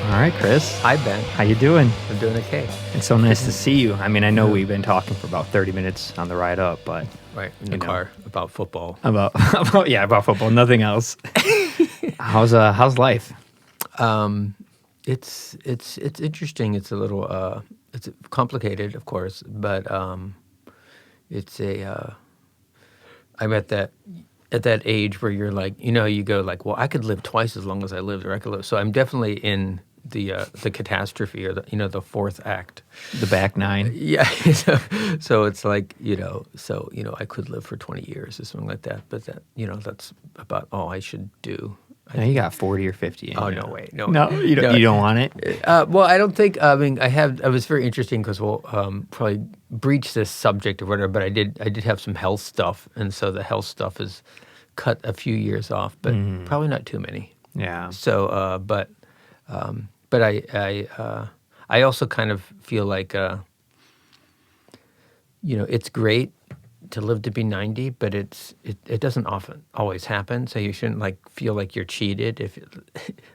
All right, Chris. Hi, Ben. How you doing? I'm doing okay. It's so nice to see you. I mean, I know we've been talking for about 30 minutes on the ride up, but Right, in the car about football. about football, nothing else. How's life? It's interesting. It's a little it's complicated, of course, but it's I'm at that age where you're like, you go like, well, I could live twice as long as I lived, or I could live. So I'm definitely in the catastrophe, or the fourth act, The back nine. Yeah. So it's like, I could live for 20 years or something like that, but that's about all I should do. Now you got 40 or 50 in Oh, you. no way. No, You don't want it? well, I don't think, I was very interesting because we'll probably breach this subject or whatever, but I did have some health stuff. And so the health stuff is cut a few years off, but probably not too many. Yeah. So, but I also kind of feel like, it's great to live to be 90, but it doesn't always happen. So you shouldn't feel like you're cheated.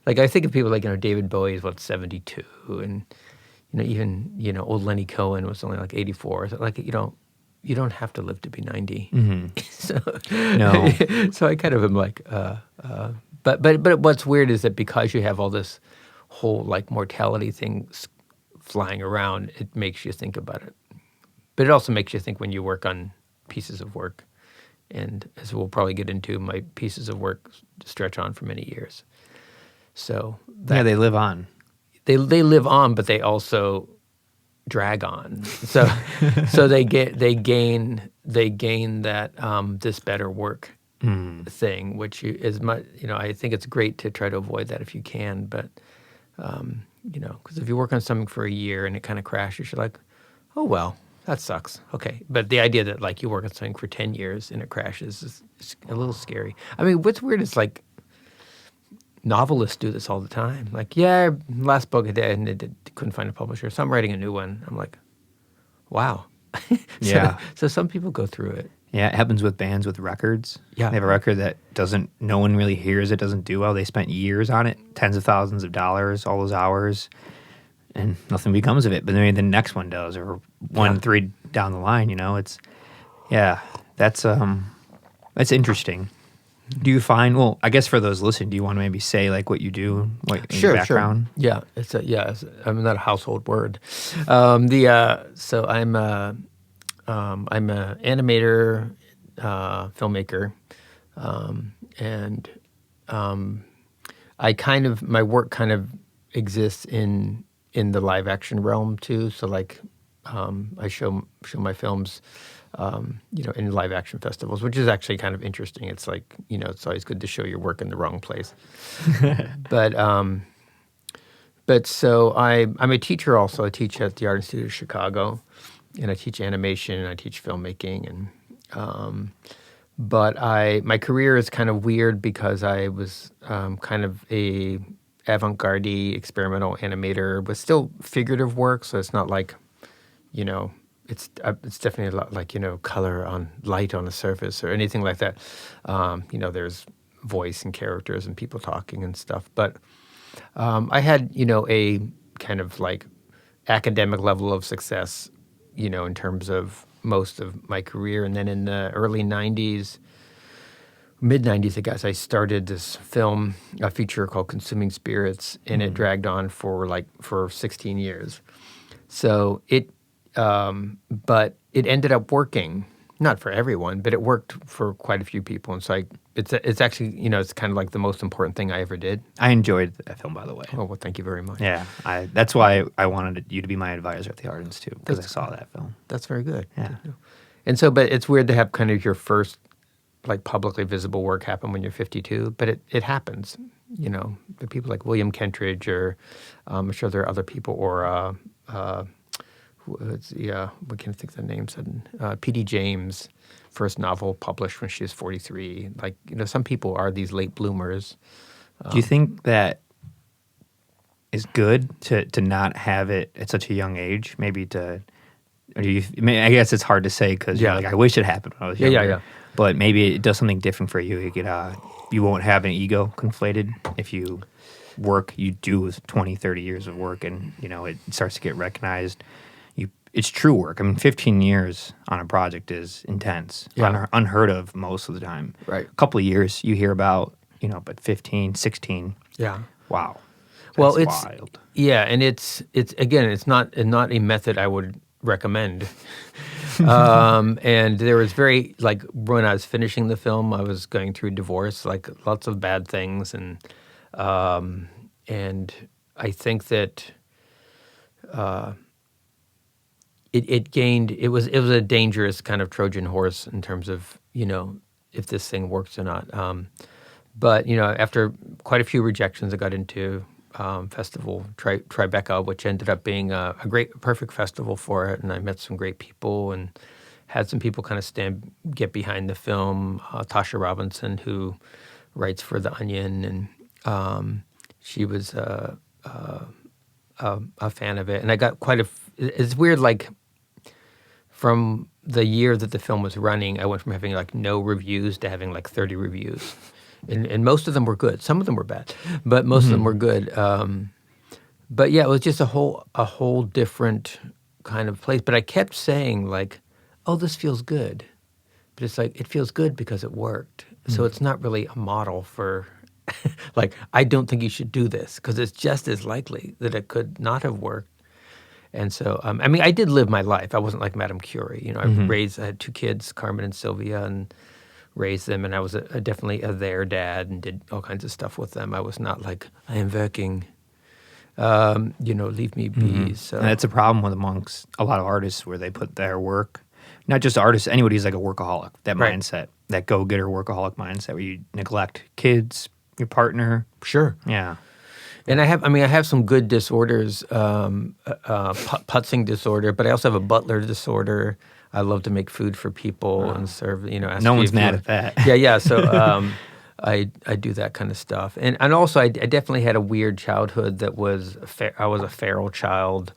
I think of people like, David Bowie is 72, and even old Lenny Cohen was only 84. So you don't have to live to be 90. Mm-hmm. So No. so I kind of am like, but what's weird is that because you have all this whole mortality thing flying around, it makes you think about it. But it also makes you think when you work on pieces of work, and as we'll probably get into, my pieces of work stretch on for many years. So They live on. They live on, but they also drag on. So they gain that this better work thing, which is much. I think it's great to try to avoid that if you can, but because if you work on something for a year and it kind of crashes, you're like, oh well. That sucks. Okay. But the idea that you work on something for 10 years and it crashes is a little scary. I mean, what's weird is novelists do this all the time. Last book I did and they couldn't find a publisher. So I'm writing a new one. I'm like, wow. Yeah. So some people go through it. Yeah, it happens with bands with records. Yeah. They have a record that no one really hears it, doesn't do well. They spent years on it, tens of thousands of dollars, all those hours, and nothing becomes of it. But maybe the next one does, or 3 down the line. That's interesting. Do you find? Well, I guess for those listening, do you want to maybe say what you do, in your background? Sure. Yeah, I'm not a household word. So I'm an animator, filmmaker, and my work kind of exists in the live action realm too. So I show my films, in live action festivals, which is actually kind of interesting. It's it's always good to show your work in the wrong place. But so I'm a teacher also. I teach at the Art Institute of Chicago, and I teach animation and I teach filmmaking. And but my career is kind of weird because I was kind of a avant-garde experimental animator with still figurative work, so it's not it's definitely a lot color on light on the surface or anything like that. There's voice and characters and people talking and stuff. But I had a kind of academic level of success, in terms of most of my career, and then in the early '90s. Mid-'90s, I guess, I started this film, a feature called Consuming Spirits, and it dragged on for 16 years. So but it ended up working, not for everyone, but it worked for quite a few people. And so it's actually, it's kind of the most important thing I ever did. I enjoyed that film, by the way. Oh, well, thank you very much. Yeah, that's why I wanted you to be my advisor at the Art Institute, because I saw that film. That's very good. Yeah. And so, but it's weird to have kind of your first publicly visible work happen when you're 52, but it happens. The people like William Kentridge, or I'm sure there are other people, or we can't think of the names. P.D. James, first novel published when she was 43. Some people are these late bloomers. Do you think that is good to not have it at such a young age? Maybe I guess it's hard to say because I wish it happened when I was younger. Yeah. But maybe it does something different for you. You won't have an ego conflated if you work you do is 20, 30 years of work, and it starts to get recognized. It's true work. I mean, 15 years on a project is intense, unheard of most of the time. Right. A couple of years you hear about, but 15, 16. Yeah. Wow. Well, That's wild. Yeah, and it's again, it's not a method I would recommend. And there was when I was finishing the film, I was going through divorce, like lots of bad things, and I think that it was a dangerous kind of Trojan horse in terms of if this thing works or not. But after quite a few rejections, I got into festival Tribeca, which ended up being a perfect festival for it, and I met some great people and had some people kind of get behind the film. Tasha Robinson, who writes for The Onion, and she was a fan of it, and I got it's weird, like from the year that the film was running, I went from having like no reviews to having like 30 reviews. And most of them were good. Some of them were bad, but most of them were good. But yeah, it was just a whole different kind of place. But I kept saying like, "Oh, this feels good," but it's like it feels good because it worked. So it's not really a model for, like, I don't think you should do this because it's just as likely that it could not have worked. And so, I mean, I did live my life. I wasn't like Madame Curie. I had 2 kids, Carmen and Sylvia, and raised them, and I was definitely their dad and did all kinds of stuff with them. I was not like, I am working, leave me be. So. And that's a problem amongst a lot of artists where they put their work, not just artists, anybody who's like a workaholic, that mindset, that go-getter workaholic mindset where you neglect kids, your partner. Sure. Yeah. And I have some good disorders, putzing disorder, but I also have a butler disorder. I love to make food for people and serve, ask no one's mad at that. Yeah. So I do that kind of stuff. And also I definitely had a weird childhood that was, I was a feral child.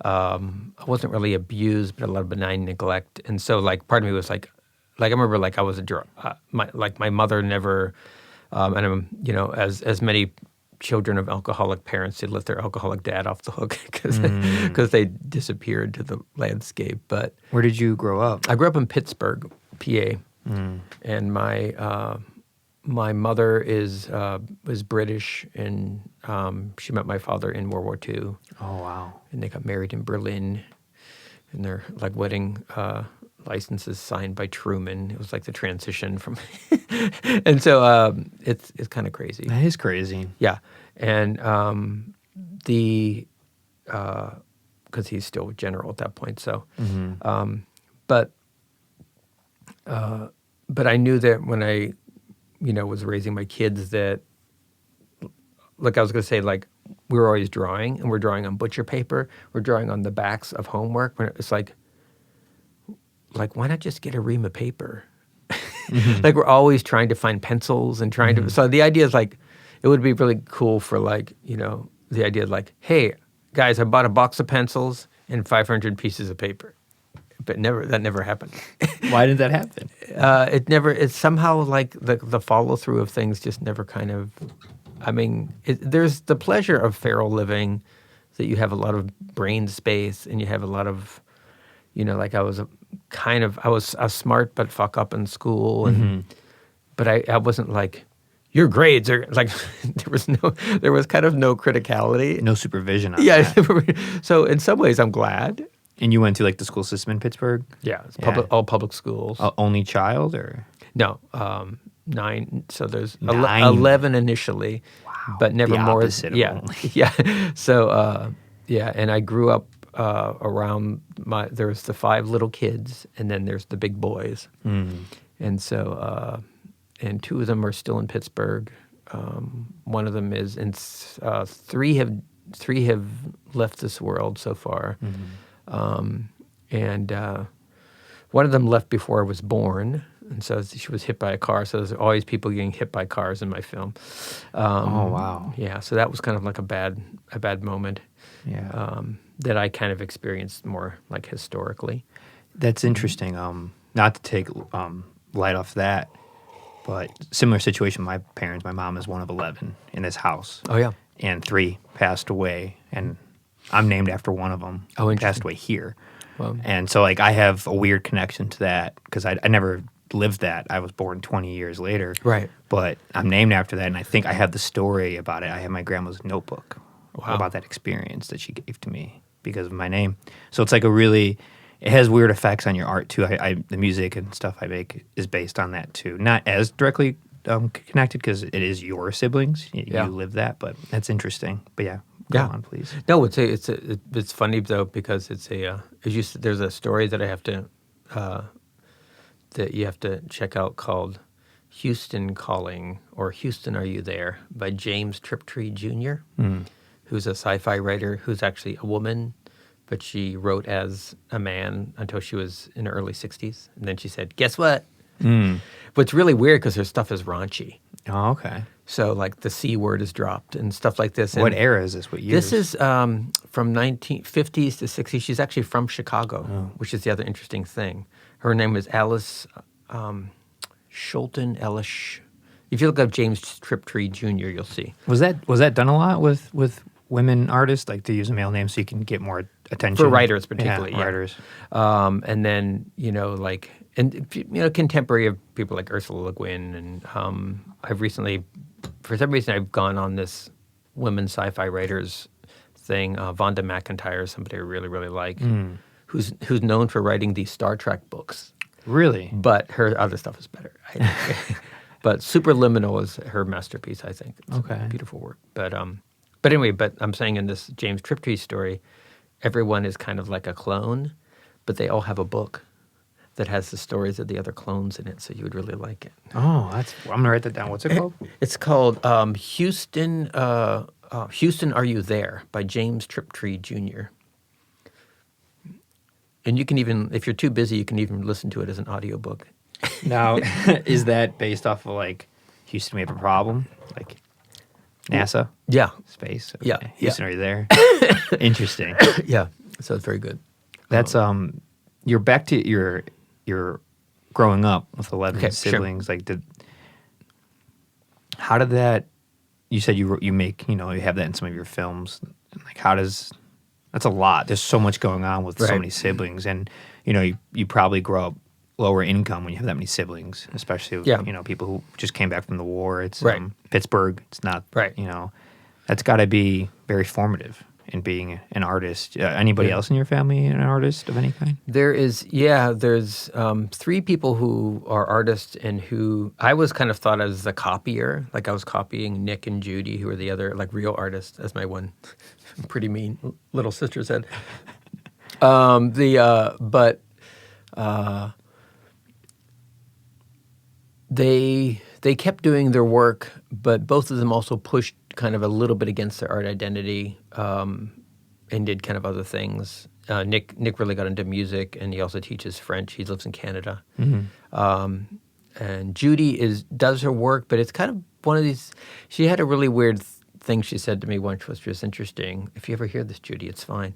I wasn't really abused, but a lot of benign neglect. And so like part of me was like I remember like I was my mother never, and I'm, as many children of alcoholic parents, they let their alcoholic dad off the hook because they disappeared to the landscape. But where did you grow up? I grew up in Pittsburgh, PA, and my mother was British, and she met my father in World War II. Oh wow! And they got married in Berlin, and their like wedding licenses signed by Truman. It was like the transition from, and so it's kind of crazy. That is crazy. Yeah, and because he's still general at that point. So, but I knew that when I, was raising my kids that, like I was going to say, like we were always drawing, and we're drawing on butcher paper. We're drawing on the backs of homework. When it's like why not just get a ream of paper? Like we're always trying to find pencils and trying to. So the idea is like, it would be really cool for like, the idea of like, hey guys, I bought a box of pencils and 500 pieces of paper, but that never happened. Why did that happen? It's somehow like the follow through of things just never kind of. I mean, there's the pleasure of feral living, that you have a lot of brain space and you have a lot of, like I was smart but fuck up in school, and but I wasn't like, your grades are like, there was kind of no criticality, no supervision on that. So in some ways I'm glad. And you went to like the school system in Pittsburgh? Yeah, it's all public schools. Only child or? No, 9. So there's 9. 11 initially, but never the more. Opposite Yeah, of only. yeah. So and I grew up around there's the 5 little kids, and then there's the big boys, and so and 2 of them are still in Pittsburgh. One of them is, and 3 have left this world so far, and one of them left before I was born. And so she was hit by a car. So there's always people getting hit by cars in my film. Oh wow! Yeah, so that was kind of like a bad moment. Yeah, that I kind of experienced more like historically. That's interesting. Not to take light off that, but similar situation. My parents. My mom is one of 11 in this house. Oh yeah, and 3 passed away, and I'm named after one of them. Oh, interesting. Passed away here. Wow. And so, like, I have a weird connection to that because I never lived that. I was born 20 years later. Right. But I'm named after that, and I think I have the story about it. I have my grandma's notebook about that experience that she gave to me because of my name. So it's like it has weird effects on your art, too. The music and stuff I make is based on that, too. Not as directly connected because it is your siblings. You live that, but that's interesting. But yeah. Go on, please. No, it's funny though because there's a story that I have to that you have to check out called "Houston Calling" or "Houston, Are You There" by James Triptree Jr., who's a sci-fi writer who's actually a woman, but she wrote as a man until she was in her early 60s, and then she said, "Guess what?" But it's really weird because her stuff is raunchy. Oh, okay. So, like, the C word is dropped and stuff like this. What And era is this? What years? this is from 1950s to 60s. She's actually from Chicago, which is the other interesting thing. Her name is Alice Schulten Ellis. If you look up James Triptree Jr., you'll see. Was that done a lot with women artists, like to use a male name so you can get more attention? For writers, particularly. Yeah. Writers. And then, contemporary of people like Ursula Le Guin. And I've recently, for some reason, I've gone on this women sci-fi writers thing. Vonda McIntyre is somebody I really, really like, who's known for writing these Star Trek books. Really? But her other stuff is better. But Superliminal is her masterpiece, I think. It's Okay. beautiful work. But anyway, I'm saying in this James Triptree story, everyone is kind of like a clone, but they all have a book that has the stories of the other clones in it, so you would really like it. Oh, I'm going to write that down. What's it called? It's called Houston, Are You There by James Triptree Jr. And you can even, if you're too busy, you can even listen to it as an audiobook. Now, is that based off of, like, Houston, we have a problem? Like, NASA? Yeah. Space? Okay. Yeah. Houston, are you there? Interesting. Yeah. So it's very good. That's, you're back to your growing up with 11 siblings. Sure. Like, how did that, you said you make, you have that in some of your films. Like, that's a lot. There's so much going on with so many siblings. And, you probably grow up lower income when you have that many siblings, especially with, people who just came back from the war. It's Pittsburgh. It's not, that's got to be very formative in being an artist. Anybody else in your family an artist of any kind? There's 3 people who are artists and who I was kind of thought as the copier. Like I was copying Nick and Judy, who are the other like real artists, as my one pretty mean little sister said. They kept doing their work, but both of them also pushed kind of a little bit against their art identity and did kind of other things. Nick really got into music, and he also teaches French. He lives in Canada. And Judy does her work, but it's kind of one of these. She had a really weird thing she said to me once, which was interesting. If you ever hear this, Judy, it's fine.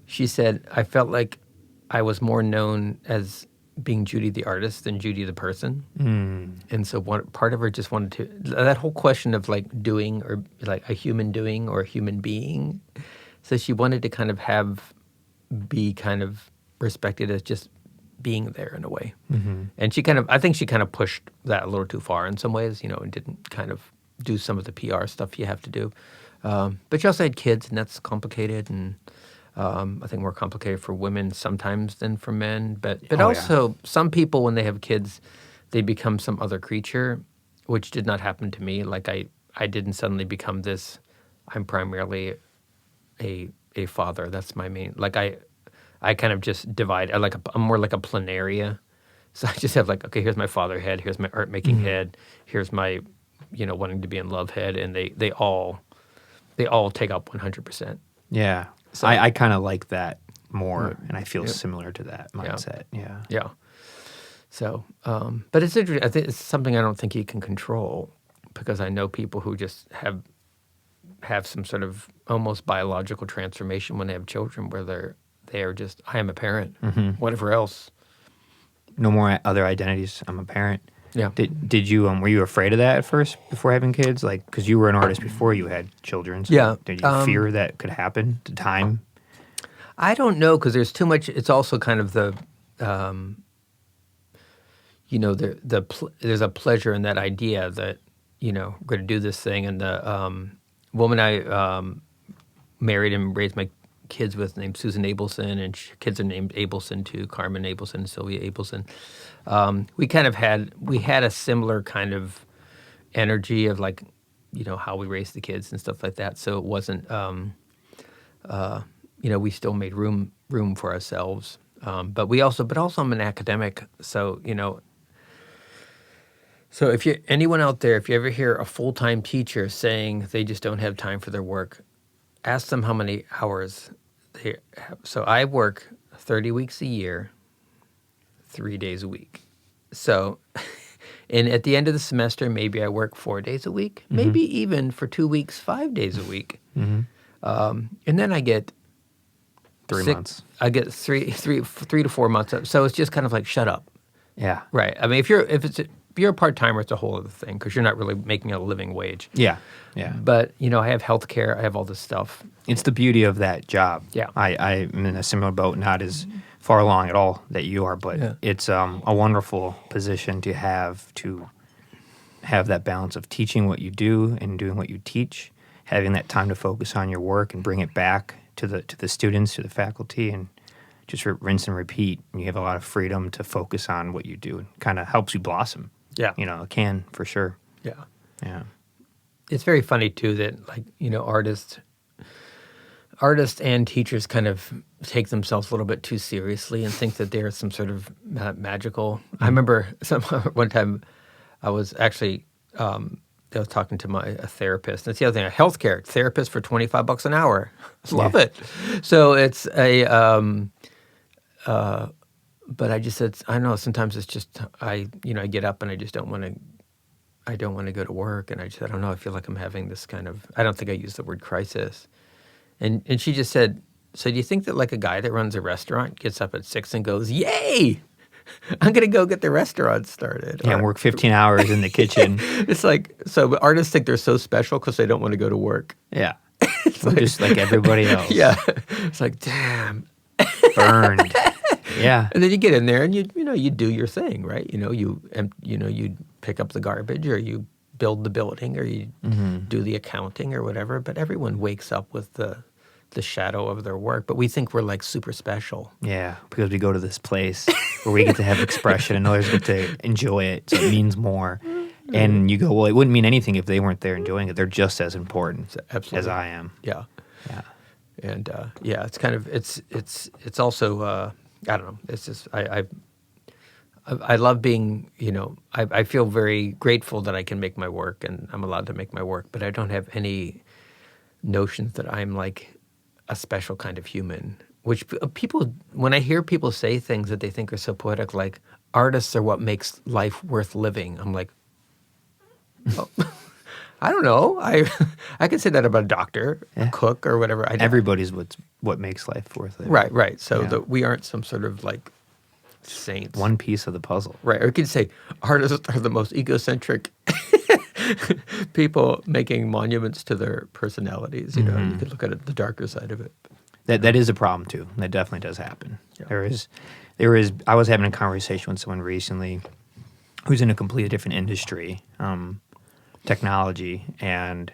She said, "I felt like I was more known as being Judy the artist than Judy the person." And so part of her just wanted to, that whole question of like doing or like a human doing or a human being. So she wanted to kind of be kind of respected as just being there in a way. And I think she kind of pushed that a little too far in some ways, and didn't kind of do some of the PR stuff you have to do. But she also had kids, and that's complicated, and I think more complicated for women sometimes than for men. But also some people, when they have kids, they become some other creature, which did not happen to me. Like I didn't suddenly become this. I'm primarily a father. That's my main. Like I kind of just divide. I'm more like a planaria. So I just have like, okay, here's my father head. Here's my art making head. Here's my, wanting to be in love head, and they all take up 100%. Yeah. So I kind of like that more, and I feel similar to that mindset. Yeah. So, but it's interesting. I think it's something I don't think you can control, because I know people who just have some sort of almost biological transformation when they have children, where they are just, I am a parent, whatever else. No more other identities. I'm a parent. Yeah. Did you were you afraid of that at first before having kids? Like, because you were an artist before you had children. So Yeah. Did you fear that could happen? The time. I don't know, because there's too much. It's also kind of the, there's a pleasure in that idea that, we're going to do this thing. And the woman I married and raised my kids with named Susan Abelson, and kids are named Abelson too, Carmen Abelson and Sylvia Abelson. We had a similar kind of energy of like, how we raised the kids and stuff like that. So it wasn't, we still made room for ourselves. But also I'm an academic. So, so if anyone out there, if you ever hear a full-time teacher saying they just don't have time for their work, ask them how many hours they have. So I work 30 weeks a year, 3 days a week. So, and at the end of the semester, maybe I work 4 days a week, maybe even for 2 weeks, 5 days a week. And then I get 3 months. I get three to 4 months. So it's just kind of like, shut up. Yeah. Right. I mean, if you're a part-timer, it's a whole other thing because you're not really making a living wage. Yeah. Yeah. But, I have health care. I have all this stuff. It's the beauty of that job. Yeah. I'm in a similar boat, not as far along at all that you are, but it's a wonderful position to have that balance of teaching what you do and doing what you teach, having that time to focus on your work and bring it back to the students, to the faculty, and just rinse and repeat. And you have a lot of freedom to focus on what you do. It kind of helps you blossom. Yeah. It can, for sure. Yeah. Yeah. It's very funny, too, that, like, artists and teachers kind of take themselves a little bit too seriously and think that they're some sort of magical. I remember one time I was actually I was talking to a therapist. That's the other thing, a healthcare therapist for $25 an hour. Love it. So it's but I just said, I don't know, sometimes it's just, I get up and I just don't want to go to work. And I just, I don't know, I feel like I'm having this kind of, I don't think I used the word crisis. And she just said, so do you think that like a guy that runs a restaurant gets up at 6 and goes, yay, I'm going to go get the restaurant started. Yeah, and work 15 hours in the kitchen. It's like, so artists think they're so special because they don't want to go to work. Yeah. Just like everybody else. Yeah. It's like, damn. Burned. Yeah. And then you get in there and you do your thing, right? You pick up the garbage, or you build the building, or you do the accounting or whatever. But everyone wakes up with the shadow of their work. But we think we're like super special. Yeah, because we go to this place where we get to have expression and others get to enjoy it, so it means more. And you go, well, it wouldn't mean anything if they weren't there enjoying it. They're just as important as I am. Yeah. Yeah. And it's kind of it's also I don't know. It's just I love being, I feel very grateful that I can make my work and I'm allowed to make my work, but I don't have any notions that I'm like a special kind of human. Which people, when I hear people say things that they think are so poetic, like artists are what makes life worth living, I'm like, oh. I don't know. I can say that about a doctor, a cook, or whatever. Everybody's what makes life worth living. Right. So we aren't some sort of like saints. One piece of the puzzle. Right. Or you could say artists are the most egocentric people making monuments to their personalities. You could look at the darker side of it. That is a problem too. That definitely does happen. Yeah. There is. I was having a conversation with someone recently who's in a completely different industry. Technology, and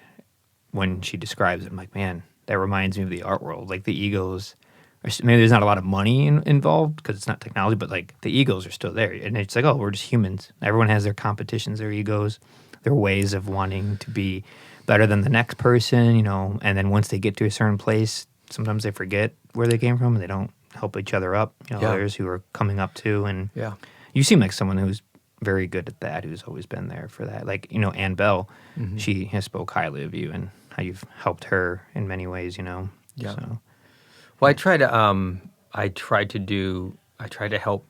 when she describes it, I'm like, man, that reminds me of the art world. Like the egos, maybe there's not a lot of money involved because it's not technology, but like the egos are still there. And it's like, oh, we're just humans. Everyone has their competitions, their egos, their ways of wanting to be better than the next person, and then once they get to a certain place, sometimes they forget where they came from and they don't help each other up, others who are coming up too. And you seem like someone who's very good at that, who's always been there for that. Like, Ann Bell, she has spoke highly of you and how you've helped her in many ways, Yeah. So. Well, I try to help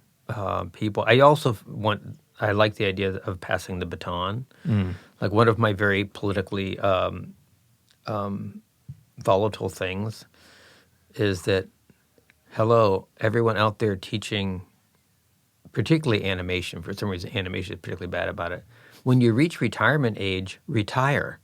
people. I like the idea of passing the baton. Like one of my very politically volatile things is that, hello, everyone out there teaching particularly animation. For some reason, animation is particularly bad about it. When you reach retirement age, retire.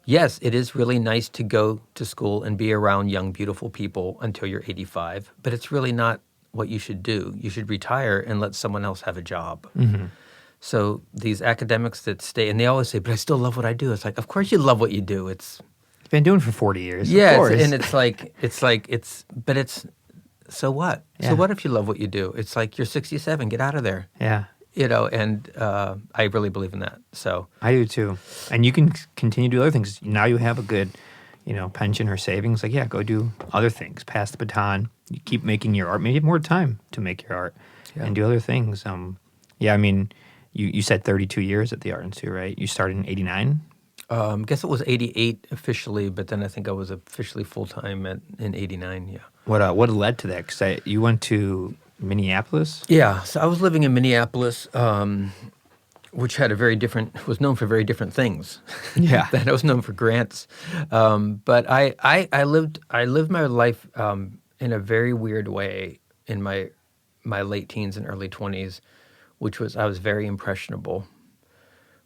Yes, it is really nice to go to school and be around young, beautiful people until you're 85, but it's really not what you should do. You should retire and let someone else have a job. So these academics that stay, and they always say, but I still love what I do. It's like, of course you love what you do. It's been doing it for 40 years. Yeah, of course. and so what? Yeah. So what if you love what you do? It's like you're 67, get out of there. Yeah. And I really believe in that. So I do too. And you can continue to do other things. Now you have a good, pension or savings. Like, yeah, go do other things. Pass the baton. You keep making your art. Maybe you have more time to make your art and do other things. Yeah, I mean, you said 32 years at the Art Institute, right? You started in 89? I guess it was 88 officially, but then I think I was officially full-time in 89, yeah. What led to that? Because you went to Minneapolis? Yeah, so I was living in Minneapolis, which was known for very different things. Yeah. That I was known for grants. But I lived my life in a very weird way in my late teens and early 20s, which was I was very impressionable,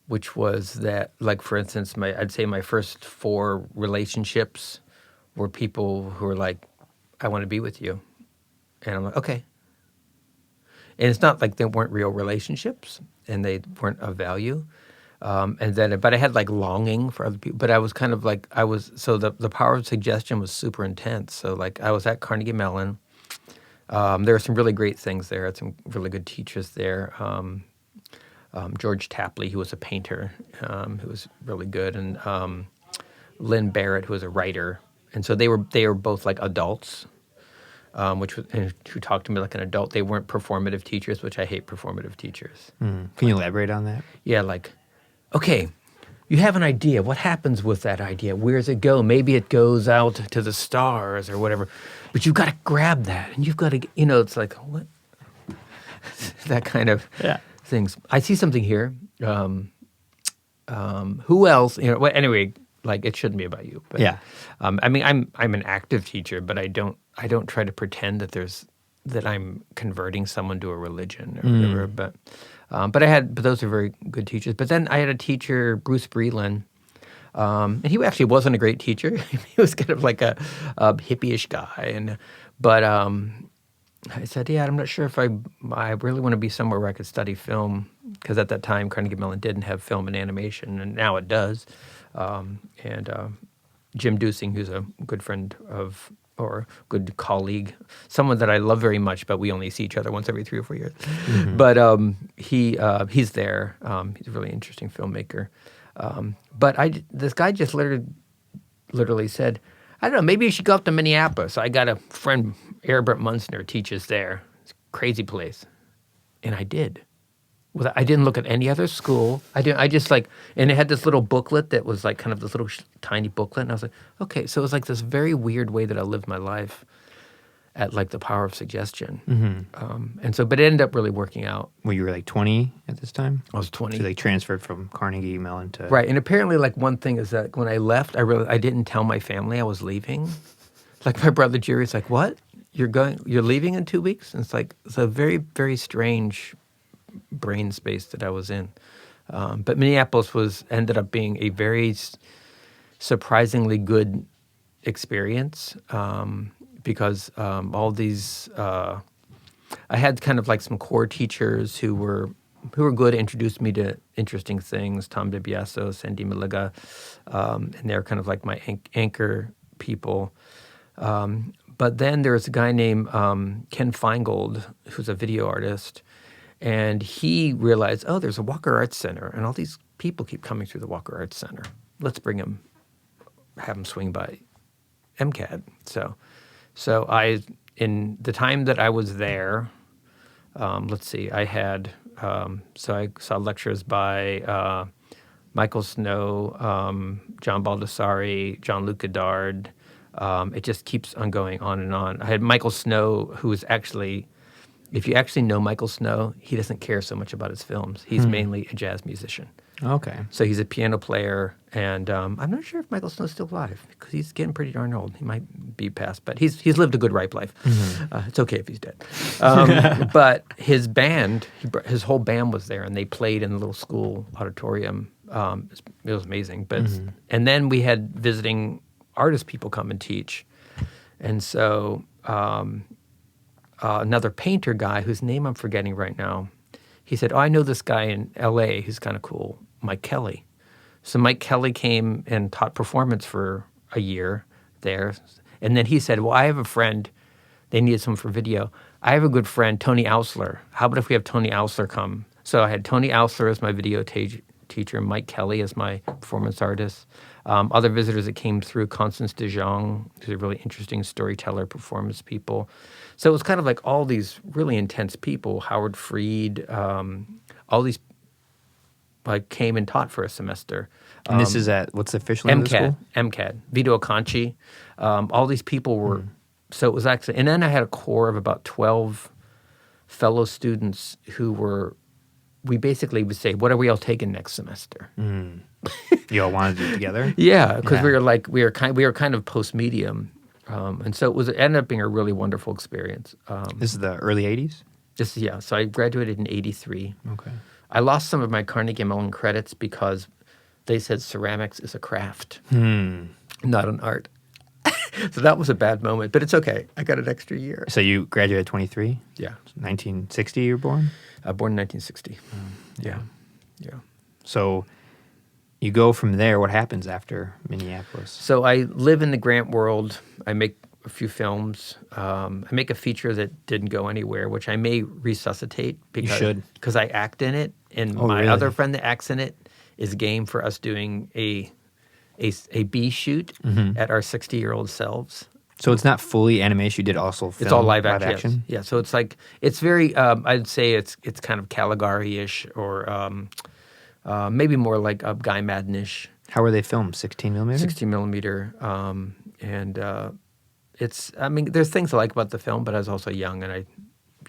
which was that, like, for instance, I'd say my first 4 relationships were people who were like, I want to be with you. And I'm like, okay. And it's not like they weren't real relationships and they weren't of value. But I had like longing for other people. But I was kind of like, so the power of suggestion was super intense. So like I was at Carnegie Mellon. There were some really great things there. I had some really good teachers there. George Tapley, who was a painter, who was really good, and Lynn Barrett, who was a writer. And so they were both like adults, who talked to me like an adult. They weren't performative teachers, which I hate performative teachers. Can you elaborate on that? Yeah, like, okay, you have an idea. What happens with that idea? Where does it go? Maybe it goes out to the stars or whatever. But you've got to grab that, and you've got to, it's like, what? That kind of things. I see something here. Who else? Well, anyway, like it shouldn't be about you. But, yeah. I mean, I'm an active teacher, but I don't try to pretend that I'm converting someone to a religion or whatever. But those are very good teachers. But then I had a teacher, Bruce Breland, and he actually wasn't a great teacher. He was kind of like a hippie-ish guy, but I said, yeah, I'm not sure if I really want to be somewhere where I could study film, because at that time Carnegie Mellon didn't have film and animation, and now it does. Jim Dusing, who's a good friend or good colleague, someone that I love very much, but we only see each other once every 3 or 4 years. Mm-hmm. But he's there. He's a really interesting filmmaker. But this guy just literally said, I don't know, maybe you should go up to Minneapolis. I got a friend, Herbert Munzner, teaches there. It's a crazy place. And I did. I didn't look at any other school. And it had this little booklet that was like kind of this little tiny booklet. And I was like, okay. So it was like this very weird way that I lived my life at like the power of suggestion. Mm-hmm. But it ended up really working out. Well, you were like 20 at this time? I was 20. So they transferred from Carnegie Mellon to... Right. And apparently like one thing is that when I left, I didn't tell my family I was leaving. Like my brother Jerry's like, what? You're leaving in 2 weeks? And it's a very, very strange brain space that I was in. But Minneapolis ended up being a very surprisingly good experience because all these I had kind of like some core teachers who were good, introduced me to interesting things. Tom DiBiaso, Sandy Miliga, and they're kind of like my anchor people. But then there was a guy named Ken Feingold, who's a video artist, and he realized, oh, there's a Walker Arts Center, and all these people keep coming through the Walker Arts Center. Let's have them swing by MCAD. So in the time that I was there, I had, I saw lectures by Michael Snow, John Baldessari, Jean-Luc Godard. It just keeps on going on and on. I had Michael Snow, who is actually, if you actually know Michael Snow, he doesn't care so much about his films. He's mainly a jazz musician. Okay. So he's a piano player, and I'm not sure if Michael Snow's still alive because he's getting pretty darn old. He might be past, but he's lived a good, ripe life. It's okay if he's dead. But his band, his whole band was there, and they played in the little school auditorium. It was amazing. But and then we had visiting artist people come and teach, and so another painter guy whose name I'm forgetting right now. He said, "Oh, I know this guy in L.A. who's kind of cool, Mike Kelly." So Mike Kelly came and taught performance for a year there. And then he said, "Well, I have a friend. They needed someone for video. I have a good friend, Tony Ausler. How about if we have Tony Ausler come?" So I had Tony Ausler as my video teacher, Mike Kelly as my performance artist. Other visitors that came through, Constance de Jong, who's a really interesting storyteller, performance people. So it was kind of like all these really intense people, Howard Freed, all these like came and taught for a semester. And this is at, what's the official name of the school? MCAD, Vito Acconci. All these people were, so it was actually, and then I had a core of about 12 fellow students who were, we basically would say, what are we all taking next semester? You all wanted to do it together? Yeah, because we were kind of post-medium. And so it ended up being a really wonderful experience. This is the early 80s? So I graduated in 83. Okay. I lost some of my Carnegie Mellon credits because they said ceramics is a craft, not an art. So that was a bad moment, but it's okay. I got an extra year. So you graduated at 23? Yeah. 1960 you were born? Born in 1960. Yeah. So you go from there. What happens after Minneapolis? So I live in the grant world. I make a few films. I make a feature that didn't go anywhere, which I may resuscitate because I act in it, and my other friend that acts in it is game for us doing a B shoot at our 60-year-old selves. So it's not fully animation. You did also film, it's all live action. Yes. Yeah. So it's like it's very. I'd say it's kind of Caligari-ish, or maybe more like Guy Madden-ish. How were they filmed? 16 millimeter. 16 millimeter, and it's. I mean, there's things I like about the film, but I was also young, and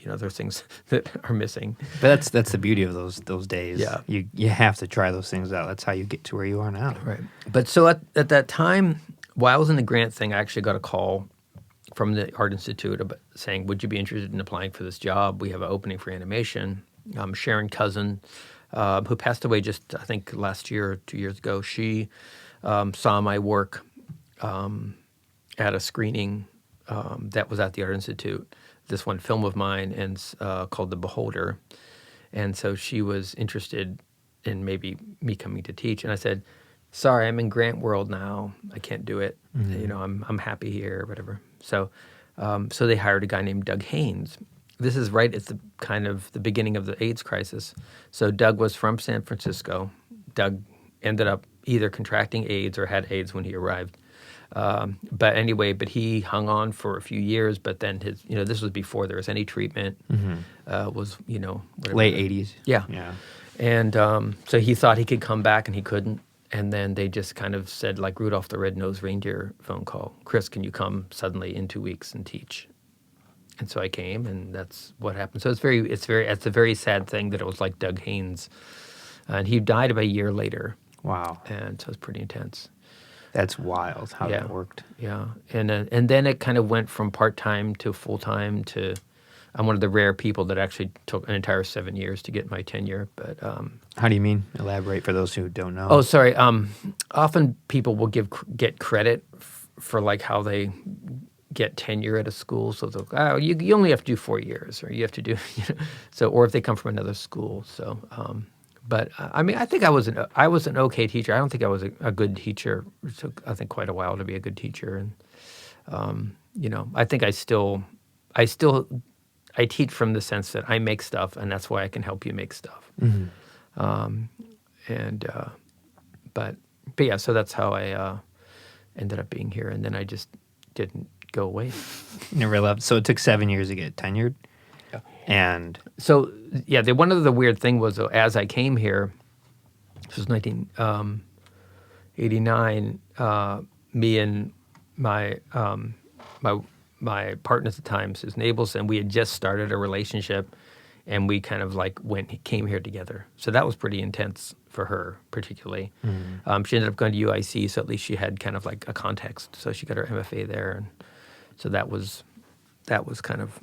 there's things that are missing. But that's the beauty of those days. Yeah. You have to try those things out. That's how you get to where you are now. Right. But so at that time, while I was in the grant thing, I actually got a call from the Art Institute saying, "Would you be interested in applying for this job? We have an opening for animation." Sharon Cousin, who passed away just, I think, last year or 2 years ago, she saw my work at a screening that was at the Art Institute. This one film of mine and called The Beholder. And so she was interested in maybe me coming to teach. And I said, "Sorry, I'm in grant world now. I can't do it. I'm happy here," or whatever. So so they hired a guy named Doug Haynes. This is right at the kind of the beginning of the AIDS crisis. So Doug was from San Francisco. Doug ended up either contracting AIDS or had AIDS when he arrived. But anyway, he hung on for a few years, but then this was before there was any treatment, was, whatever. Late 80s. Yeah. Yeah. And so he thought he could come back and he couldn't. And then they just kind of said, like Rudolph the Red-Nosed Reindeer phone call, "Chris, can you come suddenly in 2 weeks and teach?" And so I came, and that's what happened. So it's a very sad thing that it was like Doug Haynes. And he died about a year later. Wow. And so it's pretty intense. That's wild how that worked. Yeah, and then it kind of went from part-time to full-time to, I'm one of the rare people that actually took an entire 7 years to get my tenure. But how do you mean? Elaborate for those who don't know. Oh, sorry. Often people will get credit for like how they get tenure at a school. So they'll go, "Oh, you only have to do 4 years," or you have to do, so, or if they come from another school. So. But I mean, I think I was an okay teacher. I don't think I was a good teacher. It took, I think, quite a while to be a good teacher, and I think I teach from the sense that I make stuff, and that's why I can help you make stuff. But yeah, so that's how I ended up being here, and then I just didn't go away. Never left. So it took 7 years to get tenured. And so, yeah, one of the weird thing was, as I came here, this was 1989, me and my partner at the time, Susan Abelson, we had just started a relationship, and we kind of like came here together. So that was pretty intense for her, particularly. She ended up going to UIC, so at least she had kind of like a context. So she got her MFA there, and so that was kind of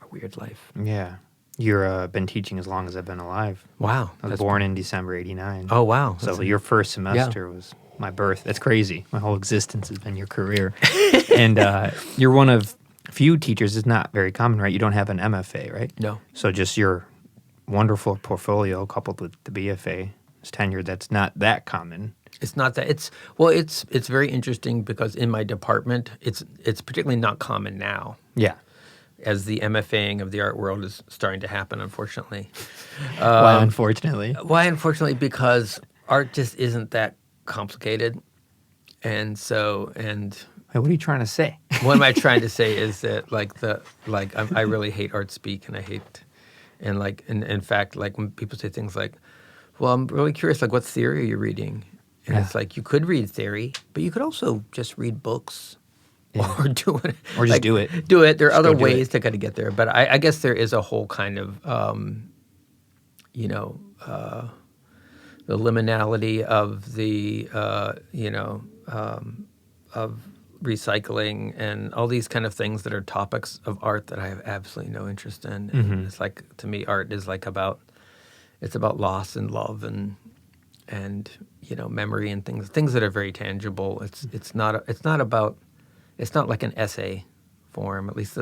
a weird life. Yeah. You've been teaching as long as I've been alive. Wow. I was born in December '89. Oh, wow. So your first semester was my birth. That's crazy. My whole existence has been your career. And you're one of few teachers. It's not very common, right? You don't have an MFA, right? No. So just your wonderful portfolio coupled with the BFA tenure, that's not that common. It's not that. It's very interesting because in my department, it's particularly not common now. Yeah. As the MFAing of the art world is starting to happen, unfortunately. Why, unfortunately? Why, unfortunately? Because art just isn't that complicated. And so, Hey, what are you trying to say? what am I trying to say is that, I really hate art speak, and I hate, in fact, like when people say things like, well, I'm really curious, like, what theory are you reading? And it's like, you could read theory, but you could also just read books. Or do it. Or just do it. Do it. There are Just other go do ways it. to kind of get there. But I guess there is a whole kind of, the liminality of the, of recycling and all these kind of things that are topics of art that I have absolutely no interest in. And it's like, to me, art is like it's about loss and love and memory and things that are very tangible. It's not like an essay form, at least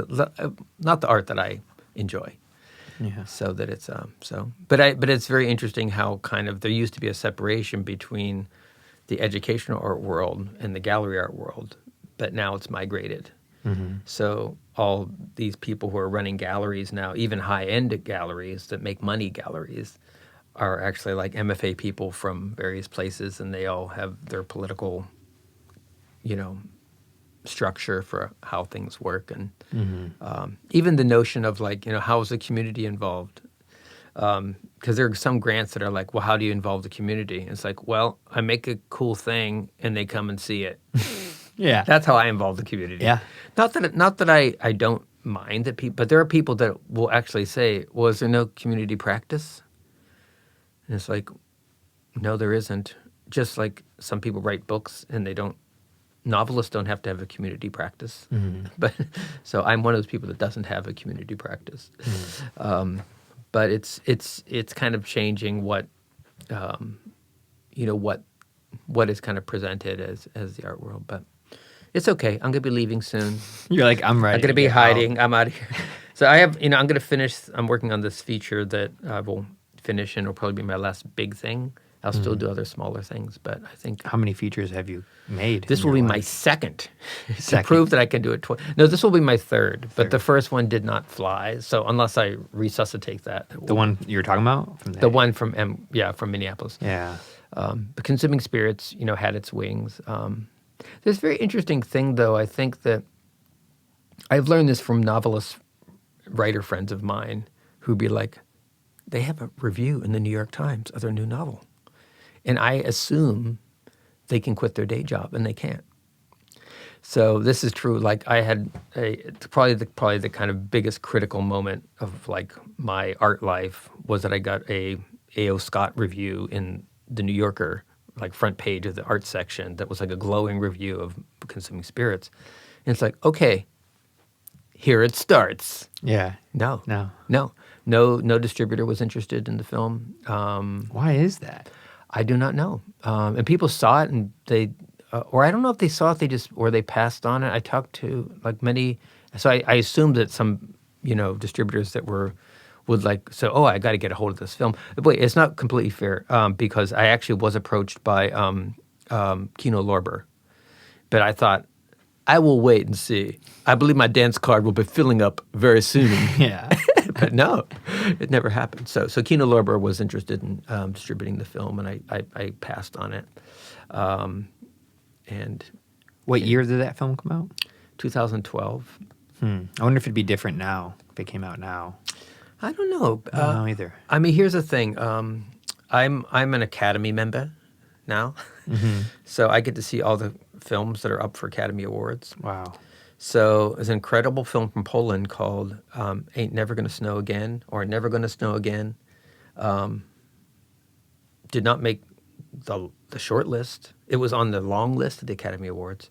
not the art that I enjoy. Yeah. So that it's but it's very interesting how kind of there used to be a separation between the educational art world and the gallery art world, but now it's migrated. So all these people who are running galleries now, even high-end galleries that make money galleries, are actually like MFA people from various places, and they all have their political, structure for how things work, and even the notion of like, how is the community involved? Because there are some grants that are like, well, how do you involve the community? And it's like, well, I make a cool thing and they come and see it. Yeah. That's how I involve the community. Yeah. Not that I don't mind that people, but there are people that will actually say, well, is there no community practice? And it's like, no, there isn't. Just like some people write books and novelists don't have to have a community practice. But so I'm one of those people that doesn't have a community practice. But it's kind of changing what what is kind of presented as the art world. But it's okay. I'm gonna be leaving soon. You're like, I'm ready. I'm gonna be hiding. I'm out of here. So I have, I'm gonna finish. I'm working on this feature that I will finish, and it'll probably be my last big thing. I'll still do other smaller things, but I think How many features have you made? this in will be your my life? second to Second. prove that I can do it twice. No, this will be my third, but the first one did not fly. So unless I resuscitate that, The one you were talking about? From the one from from Minneapolis. Yeah. The Consuming Spirits, had its wings. There's a very interesting thing, though. I think that I've learned this from novelist writer friends of mine who'd be like, they have a review in the New York Times of their new novel. And I assume they can quit their day job, and they can't. So this is true. Like I had probably the kind of biggest critical moment of like my art life was that I got a A.O. Scott review in the New Yorker, like front page of the art section, that was like a glowing review of Consuming Spirits. And it's like, okay, here it starts. Yeah. No distributor was interested in the film. Why is that? I do not know. And people saw it, and they, or I don't know if they saw it, or they passed on it. I talked to like many, so I assumed that some, distributors that would like say, oh, I got to get a hold of this film. But wait, it's not completely fair because I actually was approached by Kino Lorber, but I thought, I will wait and see. I believe my dance card will be filling up very soon. Yeah. But no, it never happened. So Kino Lorber was interested in distributing the film, and I passed on it. And What year did that film come out? 2012. I wonder if it'd be different now, if it came out now. I don't know. I don't know either. I mean, here's the thing. I'm an Academy member now, so I get to see all the films that are up for Academy Awards. Wow. So there's an incredible film from Poland called Ain't Never Gonna Snow Again or Never Gonna Snow Again. Did not make the short list. It was on the long list of the Academy Awards.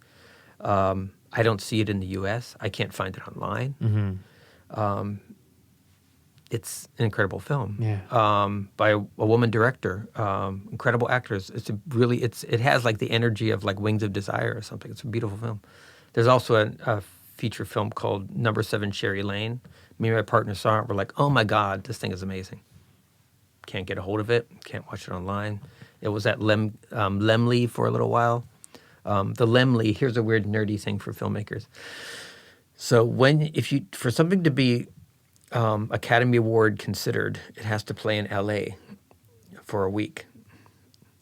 I don't see it in the U.S. I can't find it online. It's an incredible film by a woman director, incredible actors. It has like the energy of like Wings of Desire or something. It's a beautiful film. There's also a feature film called Number 7 Cherry Lane. Me and my partner saw it. We're like, oh my God, this thing is amazing. Can't get a hold of it. Can't watch it online. It was at Lemley for a little while. The Lemley, here's a weird nerdy thing for filmmakers. So for something to be Academy Award considered, it has to play in LA for a week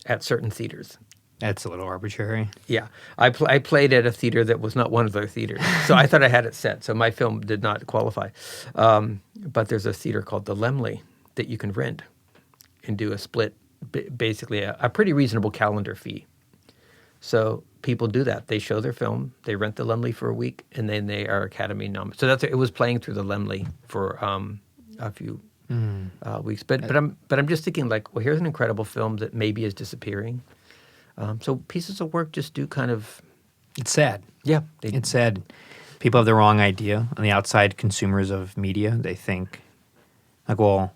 at certain theaters. That's a little arbitrary. Yeah. I played at a theater that was not one of their theaters. So I thought I had it set. So my film did not qualify. But there's a theater called the Lemley that you can rent and do a split, basically a pretty reasonable calendar fee. So people do that. They show their film, they rent the Lemley for a week, and then they are Academy nominated. So it was playing through the Lemley for a few weeks. But I'm just thinking like, well, here's an incredible film that maybe is disappearing. So pieces of work just do kind of... It's sad. Yeah. It's sad. People have the wrong idea. On the outside consumers of media, they think, like, well,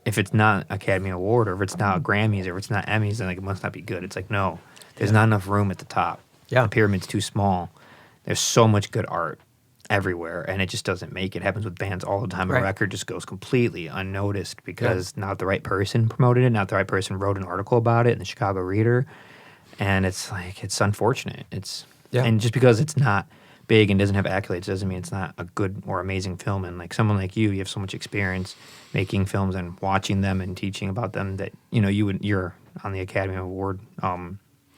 if it's not Academy Award or if it's not Grammys or if it's not Emmys, then like, it must not be good. It's like, no, there's not enough room at the top. Yeah. The pyramid's too small. There's so much good art everywhere, and it just doesn't make it. It happens with bands all the time. Right. A record just goes completely unnoticed because not the right person promoted it, not the right person wrote an article about it in the Chicago Reader, and it's like, it's unfortunate. And just because it's not big and doesn't have accolades doesn't mean it's not a good or amazing film. And like someone like you have so much experience making films and watching them and teaching about them that you're on the Academy Award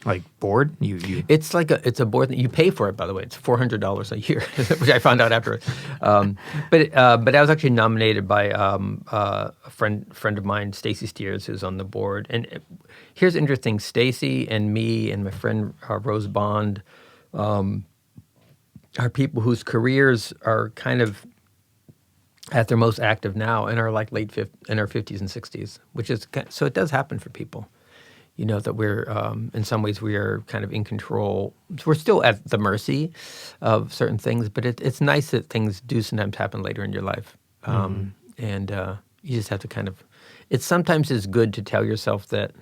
like board. It's a board that you pay for it. By the way, it's $400 a year, which I found out afterwards. But I was actually nominated by a friend of mine, Stacy Steers, who's on the board. And here's interesting: Stacy and me and my friend Rose Bond are people whose careers are kind of at their most active now and are like in our 50s and 60s, which is so it does happen for people. That we're, in some ways, we are kind of in control. We're still at the mercy of certain things, but it's nice that things do sometimes happen later in your life. And you just have to kind of, it sometimes is good to tell yourself that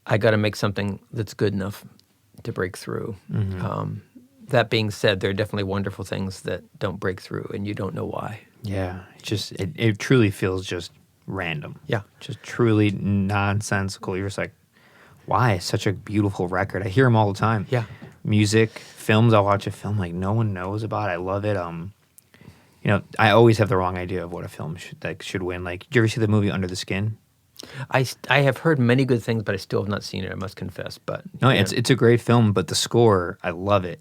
I got to make something that's good enough to break through. That being said, there are definitely wonderful things that don't break through, and you don't know why. Yeah, it truly feels just random. Yeah. Just truly nonsensical. You're just like, why? It's such a beautiful record. I hear them all the time. Yeah. Music, films. I'll watch a film like no one knows about. I love it. I always have the wrong idea of what a film should win. Like, did you ever see the movie Under the Skin? I have heard many good things, but I still have not seen it, I must confess. But no, it's a great film, but the score, I love it.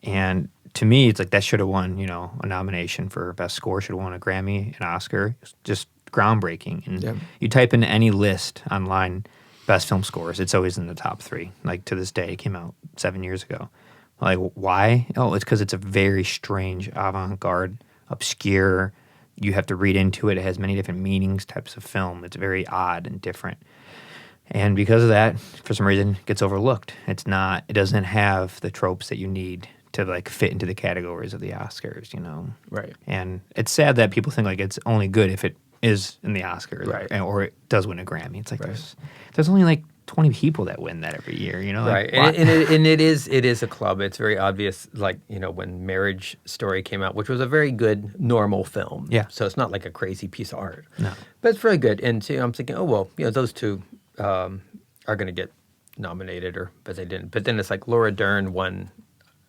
And to me, it's like that should have won, a nomination for Best Score, should have won a Grammy, an Oscar. It's just groundbreaking. And you type in any list online, Best Film Scores, it's always in the top 3. Like, to this day, it came out 7 years ago. Like, why? Oh, it's because it's a very strange, avant-garde, obscure, you have to read into it. It has many different meanings, types of film. It's very odd and different. And because of that, for some reason, it gets overlooked. It doesn't have the tropes that you need to like fit into the categories of the Oscars, Right. And it's sad that people think like it's only good if it is in the Oscars, right, or it does win a Grammy. It's like there's only like 20 people that win that every year, Right, like, and it is a club. It's very obvious, like when Marriage Story came out, which was a very good normal film. Yeah. So it's not like a crazy piece of art. No. But it's very good. And I'm thinking, oh well, those two are going to get nominated, but they didn't. But then it's like Laura Dern won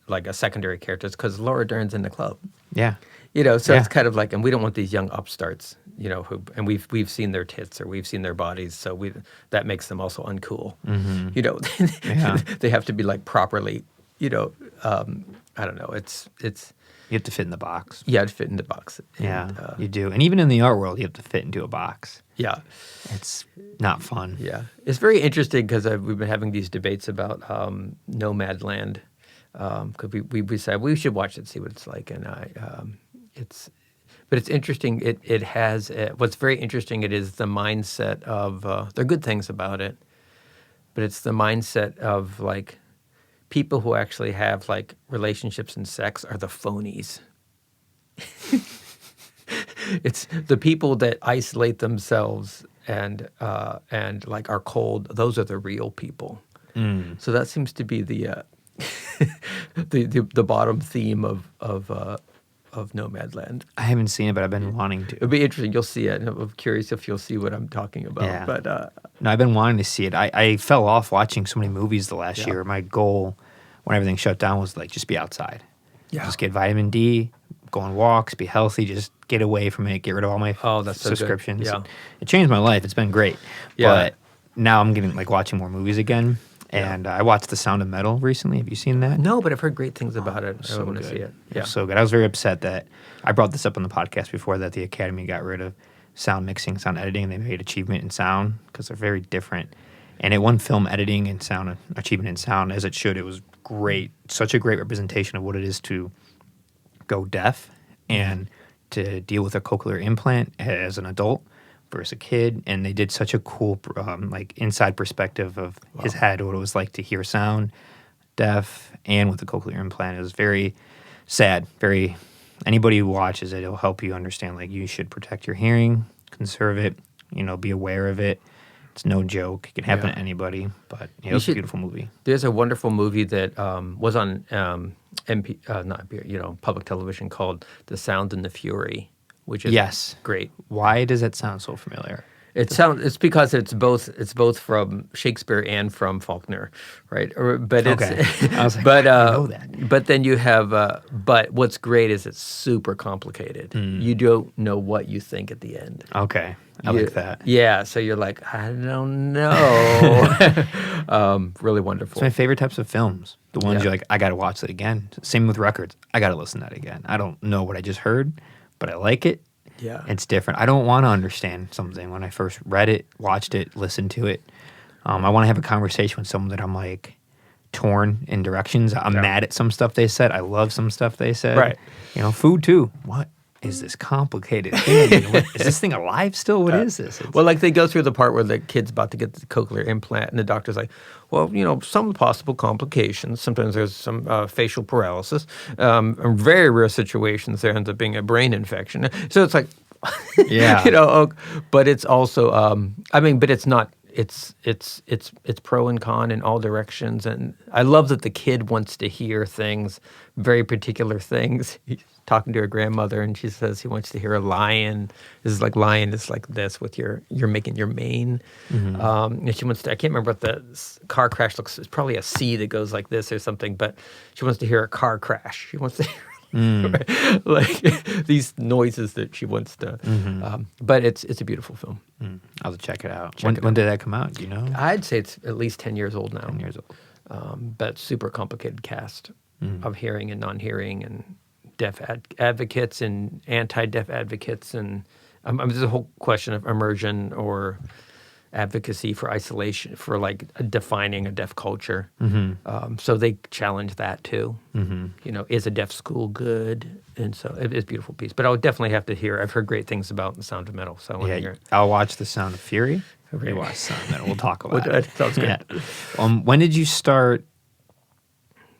like a secondary character because Laura Dern's in the club. Yeah. So it's kind of like, and we don't want these young upstarts, and we've seen their tits or we've seen their bodies, so that makes them also uncool. They have to be like properly, I don't know. It's you have to fit in the box. Yeah, to fit in the box. You do, and even in the art world, you have to fit into a box. Yeah, it's not fun. Yeah, it's very interesting because we've been having these debates about Nomadland. because we decided we should watch it, see what it's like, and but it's interesting. It has what's very interesting. It is the mindset of there are good things about it, but it's the mindset of like people who actually have like relationships and sex are the phonies. It's the people that isolate themselves and like are cold. Those are the real people. So that seems to be the the bottom theme of Nomadland. I haven't seen it, but I've been wanting to. It'll be interesting. You'll see it. I'm curious if you'll see what I'm talking about. Yeah. But No, I've been wanting to see it. I fell off watching so many movies the last year. My goal when everything shut down was like just be outside. Yeah. Just get vitamin D, go on walks, be healthy, just get away from it, get rid of all my that's so good. subscriptions. Yeah. It changed my life. It's been great. Yeah. But now I'm getting like watching more movies again. And I watched The Sound of Metal recently. Have you seen that? no, but I've heard great things about it. I So want to good. see it. Yeah, so good. I was very upset that I brought this up on the podcast before that the Academy got rid of sound mixing, sound editing, and they made achievement in sound because they're very different. And it won film editing and sound achievement in sound as it should. It was great, such a great representation of what it is to go deaf and to deal with a cochlear implant as an adult versus a kid. And they did such a cool like inside perspective of his head, what it was like to hear sound, deaf, and with the cochlear implant. It was very sad. Very anybody who watches it, it'll help you understand like you should protect your hearing, conserve it, be aware of it. It's no joke. It can happen to anybody, but it was a beautiful movie. There's a wonderful movie that was on public television called The Sound and the Fury, which is great. Why does that sound so familiar? It's because it's both from Shakespeare and from Faulkner, right? But it's I was like, I know that. But then you have but what's great is it's super complicated. You don't know what you think at the end. Okay. I like that. Yeah, so you're like, I don't know. Really wonderful. It's my favorite types of films. The ones you're like, I got to watch it again. Same with records. I got to listen to that again. I don't know what I just heard, but I like it. Yeah. It's different. I don't want to understand something when I first read it, watched it, listened to it. I want to have a conversation with someone that I'm like torn in directions. I'm mad at some stuff they said. I love some stuff they said. Right. Food too. What is this complicated thing? Is this thing alive still? What is this? Well, like they go through the part where the kid's about to get the cochlear implant, and the doctor's like, well, some possible complications. Sometimes there's some facial paralysis. In very rare situations, there ends up being a brain infection. So it's like, but it's also, but it's not. It's pro and con in all directions, and I love that the kid wants to hear things, very particular things. He's talking to her grandmother, and she says he wants to hear a lion. This is like lion is like this with you're making your mane, and she wants to. I can't remember what the car crash looks. It's probably a C that goes like this or something, but she wants to hear a car crash. She wants to hear. Right? Like these noises that she wants to, but it's a beautiful film. I'll have to check it out. When did that come out? Do you know? I'd say it's at least 10 years old now. 10 years old. But super complicated cast of hearing and non-hearing and deaf advocates and anti-deaf advocates, and there's a whole question of immersion or advocacy for isolation, for like defining a deaf culture. So they challenge that too. Is a deaf school good? And so it's a beautiful piece. But I would definitely have to hear. I've heard great things about The Sound of Metal, so I want to hear it. I'll watch The Sound of Fury. Okay. You watch The Sound of Metal. We'll talk about it. Sounds good. Yeah. When did you start?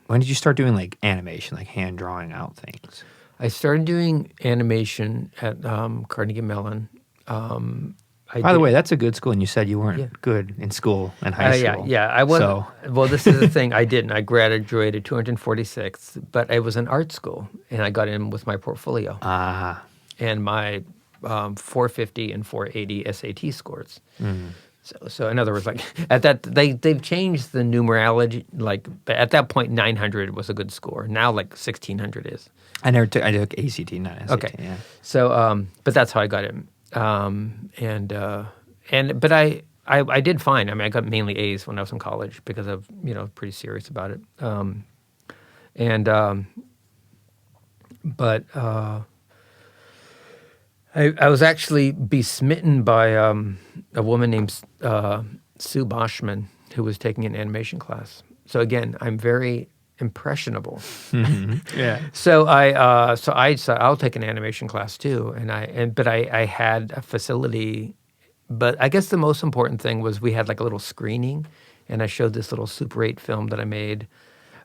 When did you start doing like animation, like hand drawing out things? I started doing animation at Carnegie Mellon. By the way, that's a good school, and you said you weren't good in school in high school. I wasn't. Well, this is the thing. I didn't. I graduated 246th, but it was an art school, and I got in with my portfolio. And my 450 and 480 SAT scores. So in other words, like at that, they've changed the numerology. Like at that point, 900 was a good score. Now, like 1600 is. I took ACT, not SAT. Okay. Yeah. So, but that's how I got in. But I did fine. I mean, I got mainly A's when I was in college because of pretty serious about it. But I was actually besmitten by a woman named Sue Boschman who was taking an animation class. So again, I'm very impressionable. Yeah. So I decided I'll take an animation class too, but I had a facility. But I guess the most important thing was we had like a little screening, and I showed this little Super 8 film that I made,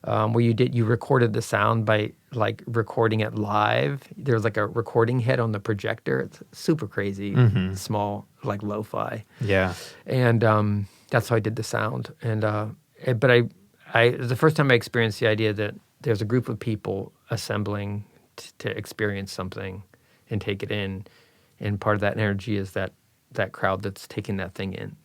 where you recorded the sound by like recording it live. There was like a recording head on the projector. It's super crazy, small, like lo-fi. Yeah. And that's how I did the sound. But it was the first time I experienced the idea that there's a group of people assembling to experience something and take it in, and part of that energy is that crowd that's taking that thing in.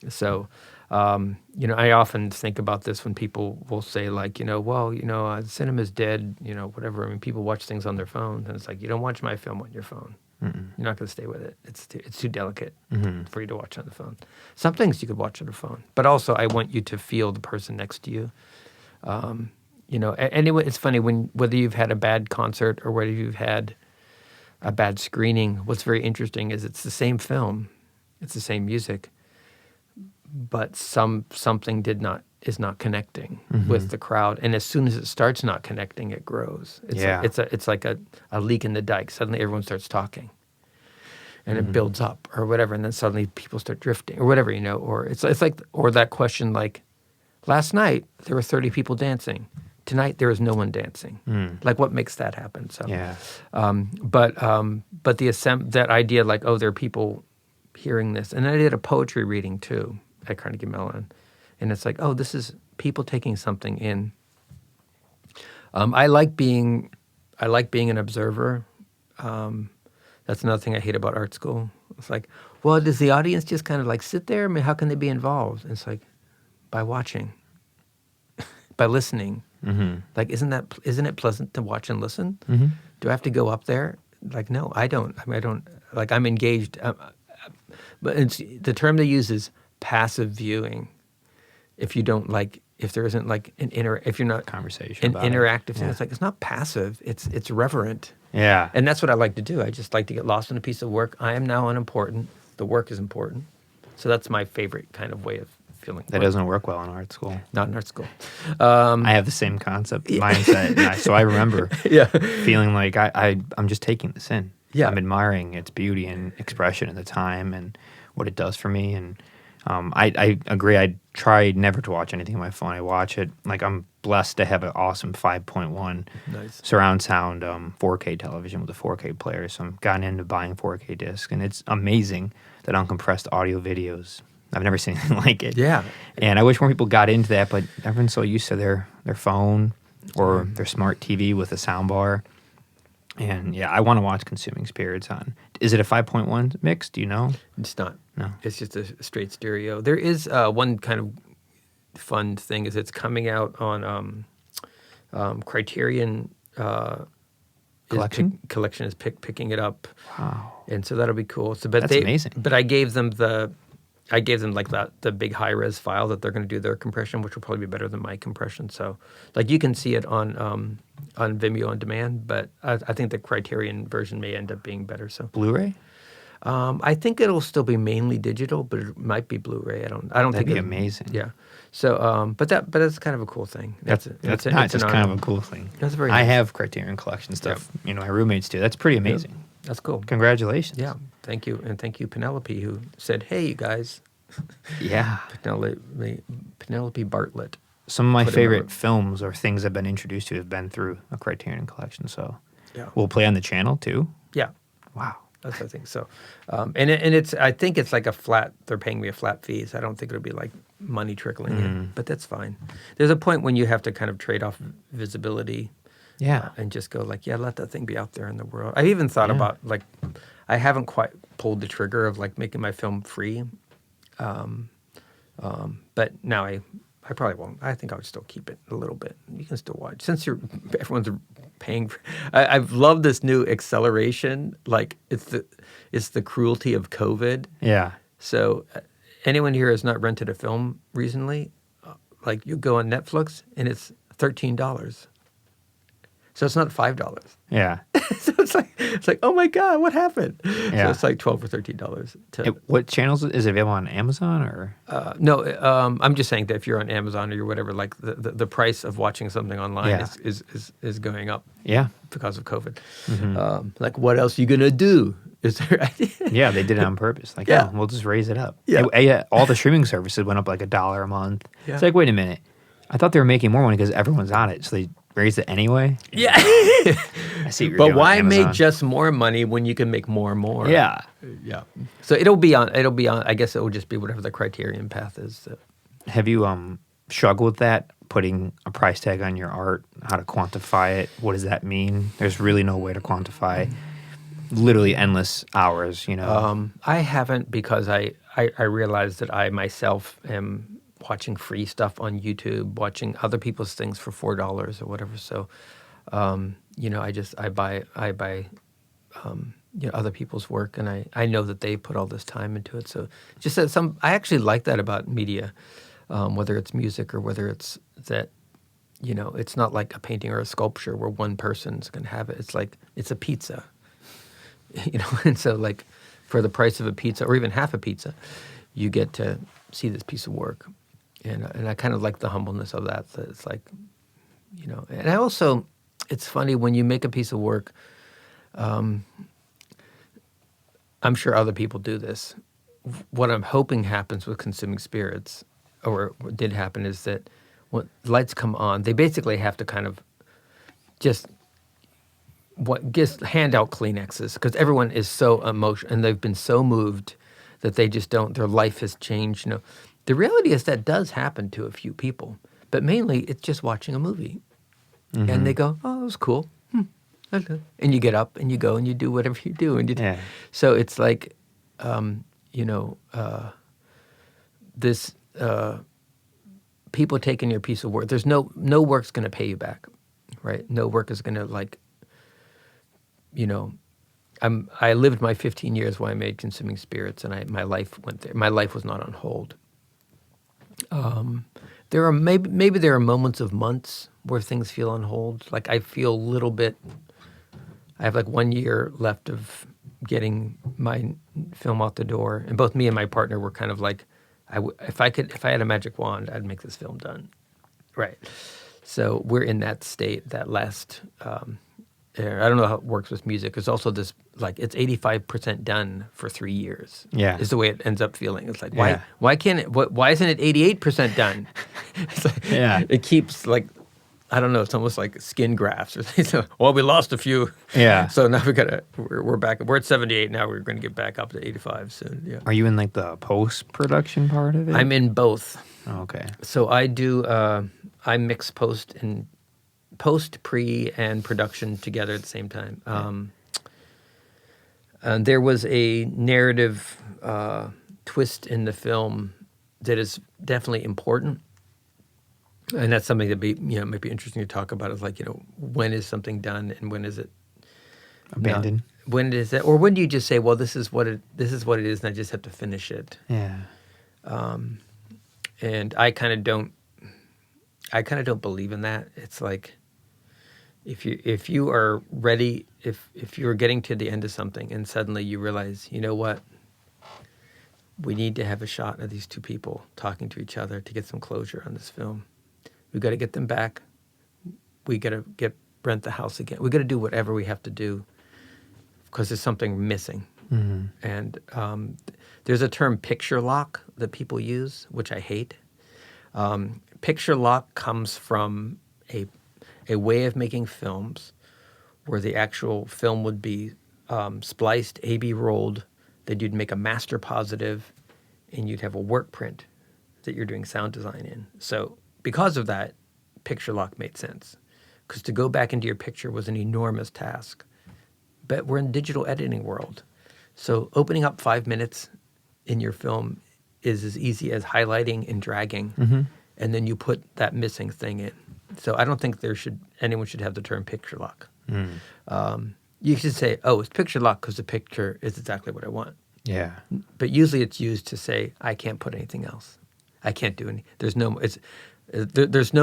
So, I often think about this when people will say like, cinema's dead, whatever. I mean, people watch things on their phone, and it's like, you don't watch my film on your phone. Mm-mm. You're not going to stay with it. It's too delicate for you to watch on the phone. Some things you could watch on the phone, but also I want you to feel the person next to you. Anyway, it's funny whether you've had a bad concert or whether you've had a bad screening. What's very interesting is it's the same film, it's the same music, but something is not connecting with the crowd. And as soon as it starts not connecting, it grows. It's like a leak in the dike. Suddenly everyone starts talking, and it builds up or whatever, and then suddenly people start drifting or whatever, or it's like, or that question like, last night there were 30 people dancing. Tonight there is no one dancing. Like, what makes that happen? So, Yeah. But that idea, like, oh, there are people hearing this, and I did a poetry reading too at Carnegie Mellon, and it's like, oh, this is people taking something in. I like being an observer. That's another thing I hate about art school. It's like, well, does the audience just kind of like sit there? I mean, how can they be involved? And it's like, by watching, by listening. Like, isn't it pleasant to watch and listen? Do I have to go up there? Like, no, I don't. I mean, I don't. Like, I'm engaged. But the term they use is passive viewing. If you don't like, if there isn't like if you're not conversation, an interactive thing, it's like, it's not passive. It's reverent. Yeah. And that's what I like to do. I just like to get lost in a piece of work. I am now unimportant. The work is important. So that's my favorite kind of way of feeling. That doesn't work well in art school. Not in art school. I have the same concept mindset, so I remember feeling like I'm just taking this in. Yeah. I'm admiring its beauty and expression at the time and what it does for me. And I agree. I try never to watch anything on my phone. I watch it. Like, I'm blessed to have an awesome 5.1 surround sound 4K television with a 4K player. So I've gotten into buying 4K discs, and it's amazing that uncompressed audio videos. I've never seen anything like it. Yeah. And I wish more people got into that, but everyone's so used to their phone or their smart TV with a sound bar. And yeah, I want to watch Consuming Spirits on. Is it a 5.1 mix? Do you know? It's not. No. It's just a straight stereo. There is one kind of fun thing is it's coming out on Criterion. Collection? Collection is picking it up. Wow. And so that'll be cool. So, That's amazing. But I gave them like the big high res file that they're going to do their compression, which will probably be better than my compression. So, like, you can see it on Vimeo on demand, but I think the Criterion version may end up being better. So Blu-ray? I think it'll still be mainly digital, but it might be Blu-ray. I don't think That'd be amazing. Yeah. So, but that's kind of a cool thing. That's not just kind of a cool thing. That's very. I nice. have Criterion Collection stuff. Yeah. My roommates do. That's pretty amazing. Yeah. That's cool. Congratulations. Yeah. Thank you, and thank you, Penelope, who said, "Hey, you guys." Yeah. Penelope Bartlett. Some of my favorite films or things I've been introduced to have been through a Criterion Collection. So we'll play on the channel too. Yeah. Wow. That's what I think. So, I think it's like a flat. They're paying me a flat fee, so I don't think it'll be like money trickling in. But that's fine. There's a point when you have to kind of trade off visibility. Yeah. And just go like, let that thing be out there in the world. I've even thought about like, I haven't quite pulled the trigger of like making my film free. But now I probably won't. I think I would still keep it a little bit. You can still watch since everyone's paying for. I've loved this new acceleration. Like it's the cruelty of COVID. Yeah. So anyone here has not rented a film recently, like you go on Netflix and it's $13. So it's not $5. Yeah. So it's like, oh my God, what happened? Yeah. So it's like $12 or $13 to. What channels is it available on Amazon or? No, I'm just saying that if you're on Amazon or whatever, like the price of watching something online Yeah. is going up. Yeah. Because of COVID. Like, what else are you gonna do? Is there? Yeah, they did it on purpose. Like, Yeah. oh, we'll just raise it up. Yeah. Yeah, all the streaming services went up like $1 a month. Yeah. It's like, wait a minute. I thought they were making more money because everyone's on it, so they raised it anyway. Yeah. I see what you're But doing, why Amazon. make just more money when you can make more and more? Yeah. Yeah. So it'll be on. I guess it will just be whatever the criterion path is. Have you struggled with that? Putting a price tag on your art, how to quantify it? What does that mean? There's really no way to quantify literally endless hours, you know. I haven't because I realized that I myself am watching free stuff on YouTube, watching other people's things for $4 or whatever. So, you know, I buy you know, other people's work, and I know that they put all this time into it. So just that I actually like that about media, whether it's music or whether it's that, you know, it's not like a painting or a sculpture where one person's going to have it. It's like, it's a pizza, you know, and so like for the price of a pizza or even half a pizza, you get to see this piece of work. And I kind of like the humbleness of that. That it's like, you know, and I also, it's funny when you make a piece of work, I'm sure other people do this. What I'm hoping happens with Consuming Spirits, or what did happen, is that when lights come on, they basically have to kind of just hand out Kleenexes because everyone is so emotional and they've been so moved that they just don't. Their life has changed. You know, the reality is that does happen to a few people, but mainly it's just watching a movie, and they go, "Oh, that was cool." Okay. And you get up and you go and you do whatever you do, and Yeah. so it's like, you know, this people taking your piece of work. There's no work's going to pay you back, right? No work is going to, like, you know. I lived my 15 years while I made Consuming Spirits, and my life went there. My life was not on hold. There are maybe there are moments of months where things feel on hold. Like I feel a little bit. I have like 1 year left of getting my film out the door, and both me and my partner were kind of like, if I had a magic wand, I'd make this film done, right? So we're in that state, that last. I don't know how it works with music. There's also this, like, it's 85% done for 3 years. Yeah. Is the way it ends up feeling. It's like, Yeah. why can't it? Why isn't it 88% done? It's like, Yeah. It keeps, like, I don't know. It's almost like skin grafts. So, well, we lost a few. Yeah. So now we're back. We're at 78 now. We're going to get back up to 85 soon. Yeah. Are you in like the post-production part of it? I'm in both. Oh, okay. So I do. I mix post, pre, and production together at the same time. And there was a narrative twist in the film that is definitely important. And that's something that might be interesting to talk about. Is like, you know, when is something done and when is it Abandoned. When is it, or when do you just say, well, this is what it is, and I just have to finish it. Yeah. And I kind of don't believe in that. It's like, if you are ready, if you're getting to the end of something and suddenly you realize, you know what, we need to have a shot of these two people talking to each other to get some closure on this film. We got to get them back. We got to rent the house again. We got to do whatever we have to do because there's something missing. Mm-hmm. And there's a term, picture lock, that people use, which I hate. Picture lock comes from a way of making films where the actual film would be spliced, A/B rolled, then you'd make a master positive, and you'd have a work print that you're doing sound design in. So because of that, picture lock made sense. Because to go back into your picture was an enormous task. But we're in digital editing world. So opening up 5 minutes in your film is as easy as highlighting and dragging, and then you put that missing thing in. So I don't think anyone should have the term picture lock. You should say, oh, it's picture lock because the picture is exactly what I want. Yeah. But usually it's used to say, I can't put anything else. I can't do any. There's no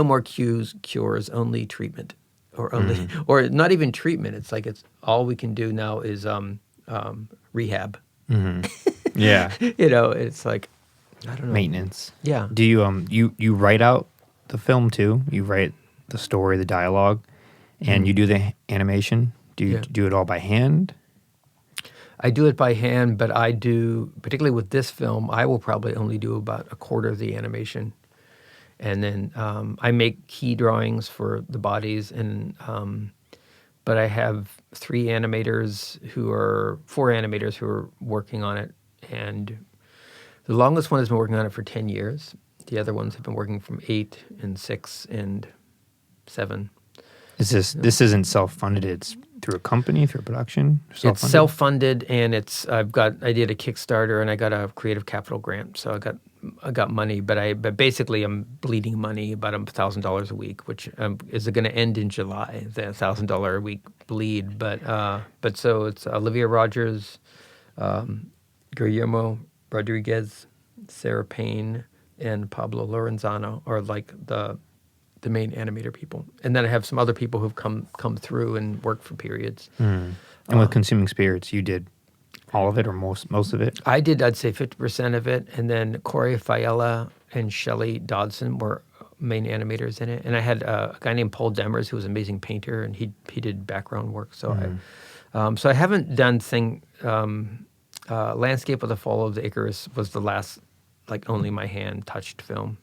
more cues, cures, only treatment. or only, or not even treatment. It's like it's all we can do now is rehab. Yeah. It's like, I don't know. Maintenance. Yeah. Do you you write out the film too? You write the story, the dialogue, and you do the animation? Do you do it all by hand? I do it by hand, but I do, particularly with this film, I will probably only do about a quarter of the animation. And then I make key drawings for the bodies, and but I have four animators who are working on it, and the longest one has been working on it for 10 years. The other ones have been working from 8 and 6 and 7. This isn't self-funded, it's through a company, through a production? It's self-funded, and I did a Kickstarter, and I got a creative capital grant, so I got money, but basically I'm bleeding money, about $1,000 a week, which is going to end in July, the $1,000 a week bleed. But so it's Olivia Rogers, Guillermo Rodriguez, Sarah Payne, and Pablo Lorenzano are like the main animator people, and then I have some other people who've come through and worked for periods. And with Consuming Spirits, you did all of it or most of it? I did, I'd say 50% of it, and then Corey Fiella and Shelley Dodson were main animators in it, and I had a guy named Paul Demers who was an amazing painter, and he did background work. So I haven't done Landscape of the Fall of the Icarus was the last, like, only my hand touched film.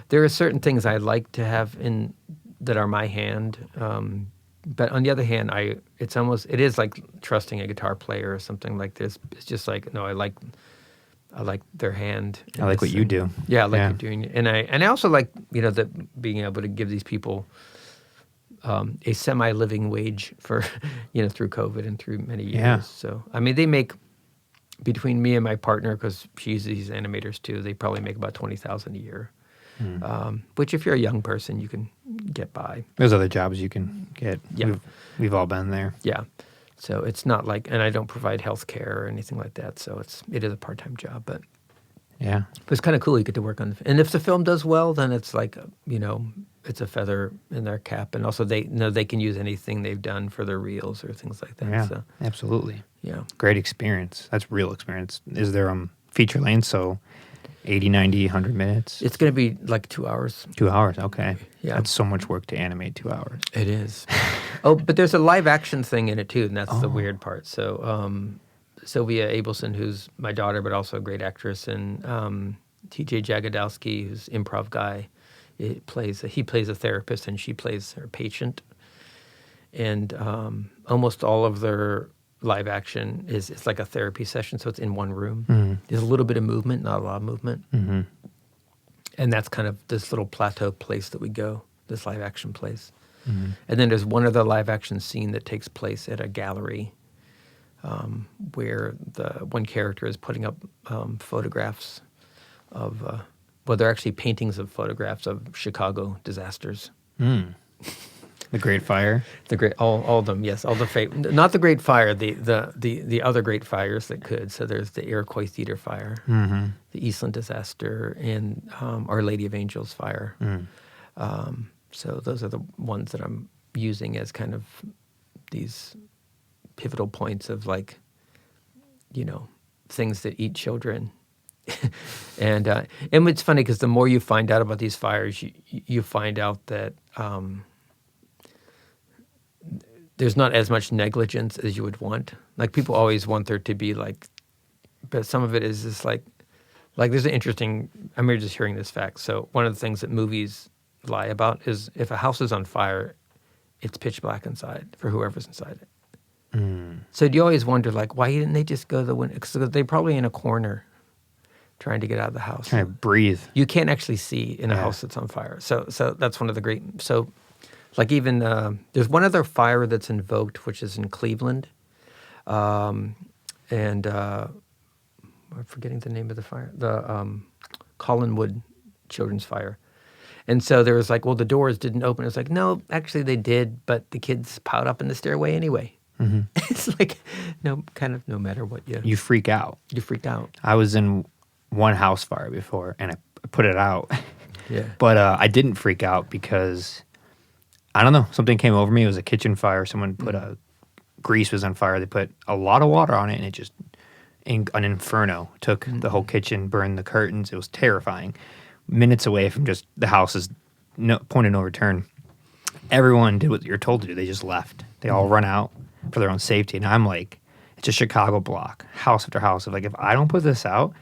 There are certain things I like to have in that are my hand, but on the other hand, it is like trusting a guitar player or something like this. It's just like, no, I like their hand. I like what you do. Yeah, I like you doing it, and I also like that being able to give these people a semi-living wage for through COVID and through many years. Yeah. So I mean, they make, between me and my partner, because she uses these animators too, they probably make about $20,000 a year. Which, if you're a young person, you can get by. There's other jobs you can get. Yeah. We've all been there. Yeah. So it's not like, and I don't provide health care or anything like that. So it is a part-time job, but yeah, it's kind of cool. You get to work on, and if the film does well, then it's like, it's a feather in their cap. And also they can use anything they've done for their reels or things like that. Yeah, so, absolutely. Yeah. Great experience. That's real experience. Is there feature length? So 80, 90, 100 minutes? It's going to be like 2 hours. 2 hours, okay. Yeah. That's so much work to animate 2 hours. It is. Oh, but there's a live action thing in it too, and that's the weird part. So Sylvia Abelson, who's my daughter, but also a great actress, and TJ Jagodowski, who's improv guy, he plays a therapist, and she plays her patient. And almost all of their live action it's like a therapy session, so it's in one room. There's a little bit of movement, not a lot of movement. And that's kind of this little plateau place that we go, this live action place. And then there's one other live action scene that takes place at a gallery where the one character is putting up photographs of, they're actually paintings of photographs of Chicago disasters. The Great Fire? All of them, yes. Not the Great Fire, the other great fires that could. So there's the Iroquois Theater Fire, the Eastland disaster, and Our Lady of Angels Fire. So those are the ones that I'm using as kind of these pivotal points of, like, things that eat children. And it's funny because the more you find out about these fires, you find out that there's not as much negligence as you would want. Like, people always want there to be, like, but some of it is just like there's an interesting, I remember just hearing this fact. So one of the things that movies lie about is if a house is on fire, it's pitch black inside for whoever's inside it. So do you always wonder, like, why didn't they just go to the window? Because they're probably in a corner trying to get out of the house. Trying to breathe. You can't actually see in a house that's on fire. So that's one of the great, like, even there's one other fire that's invoked, which is in Cleveland, and I'm forgetting the name of the fire, the Collinwood Children's Fire. And so there was like, well, the doors didn't open. It's like, no, actually they did, but the kids piled up in the stairway anyway. It's like, no matter what you freak out. You freaked out. I was in one house fire before, and I put it out. Yeah. But I didn't freak out because I don't know, something came over me. It was a kitchen fire. Someone put grease was on fire. They put a lot of water on it, and it just an inferno. Took the whole kitchen, burned the curtains. It was terrifying. Minutes away from just the house is point of no return. Everyone did what you're told to do. They just left. They all run out for their own safety. And I'm like, it's a Chicago block, house after house. Of like, if I don't put this out,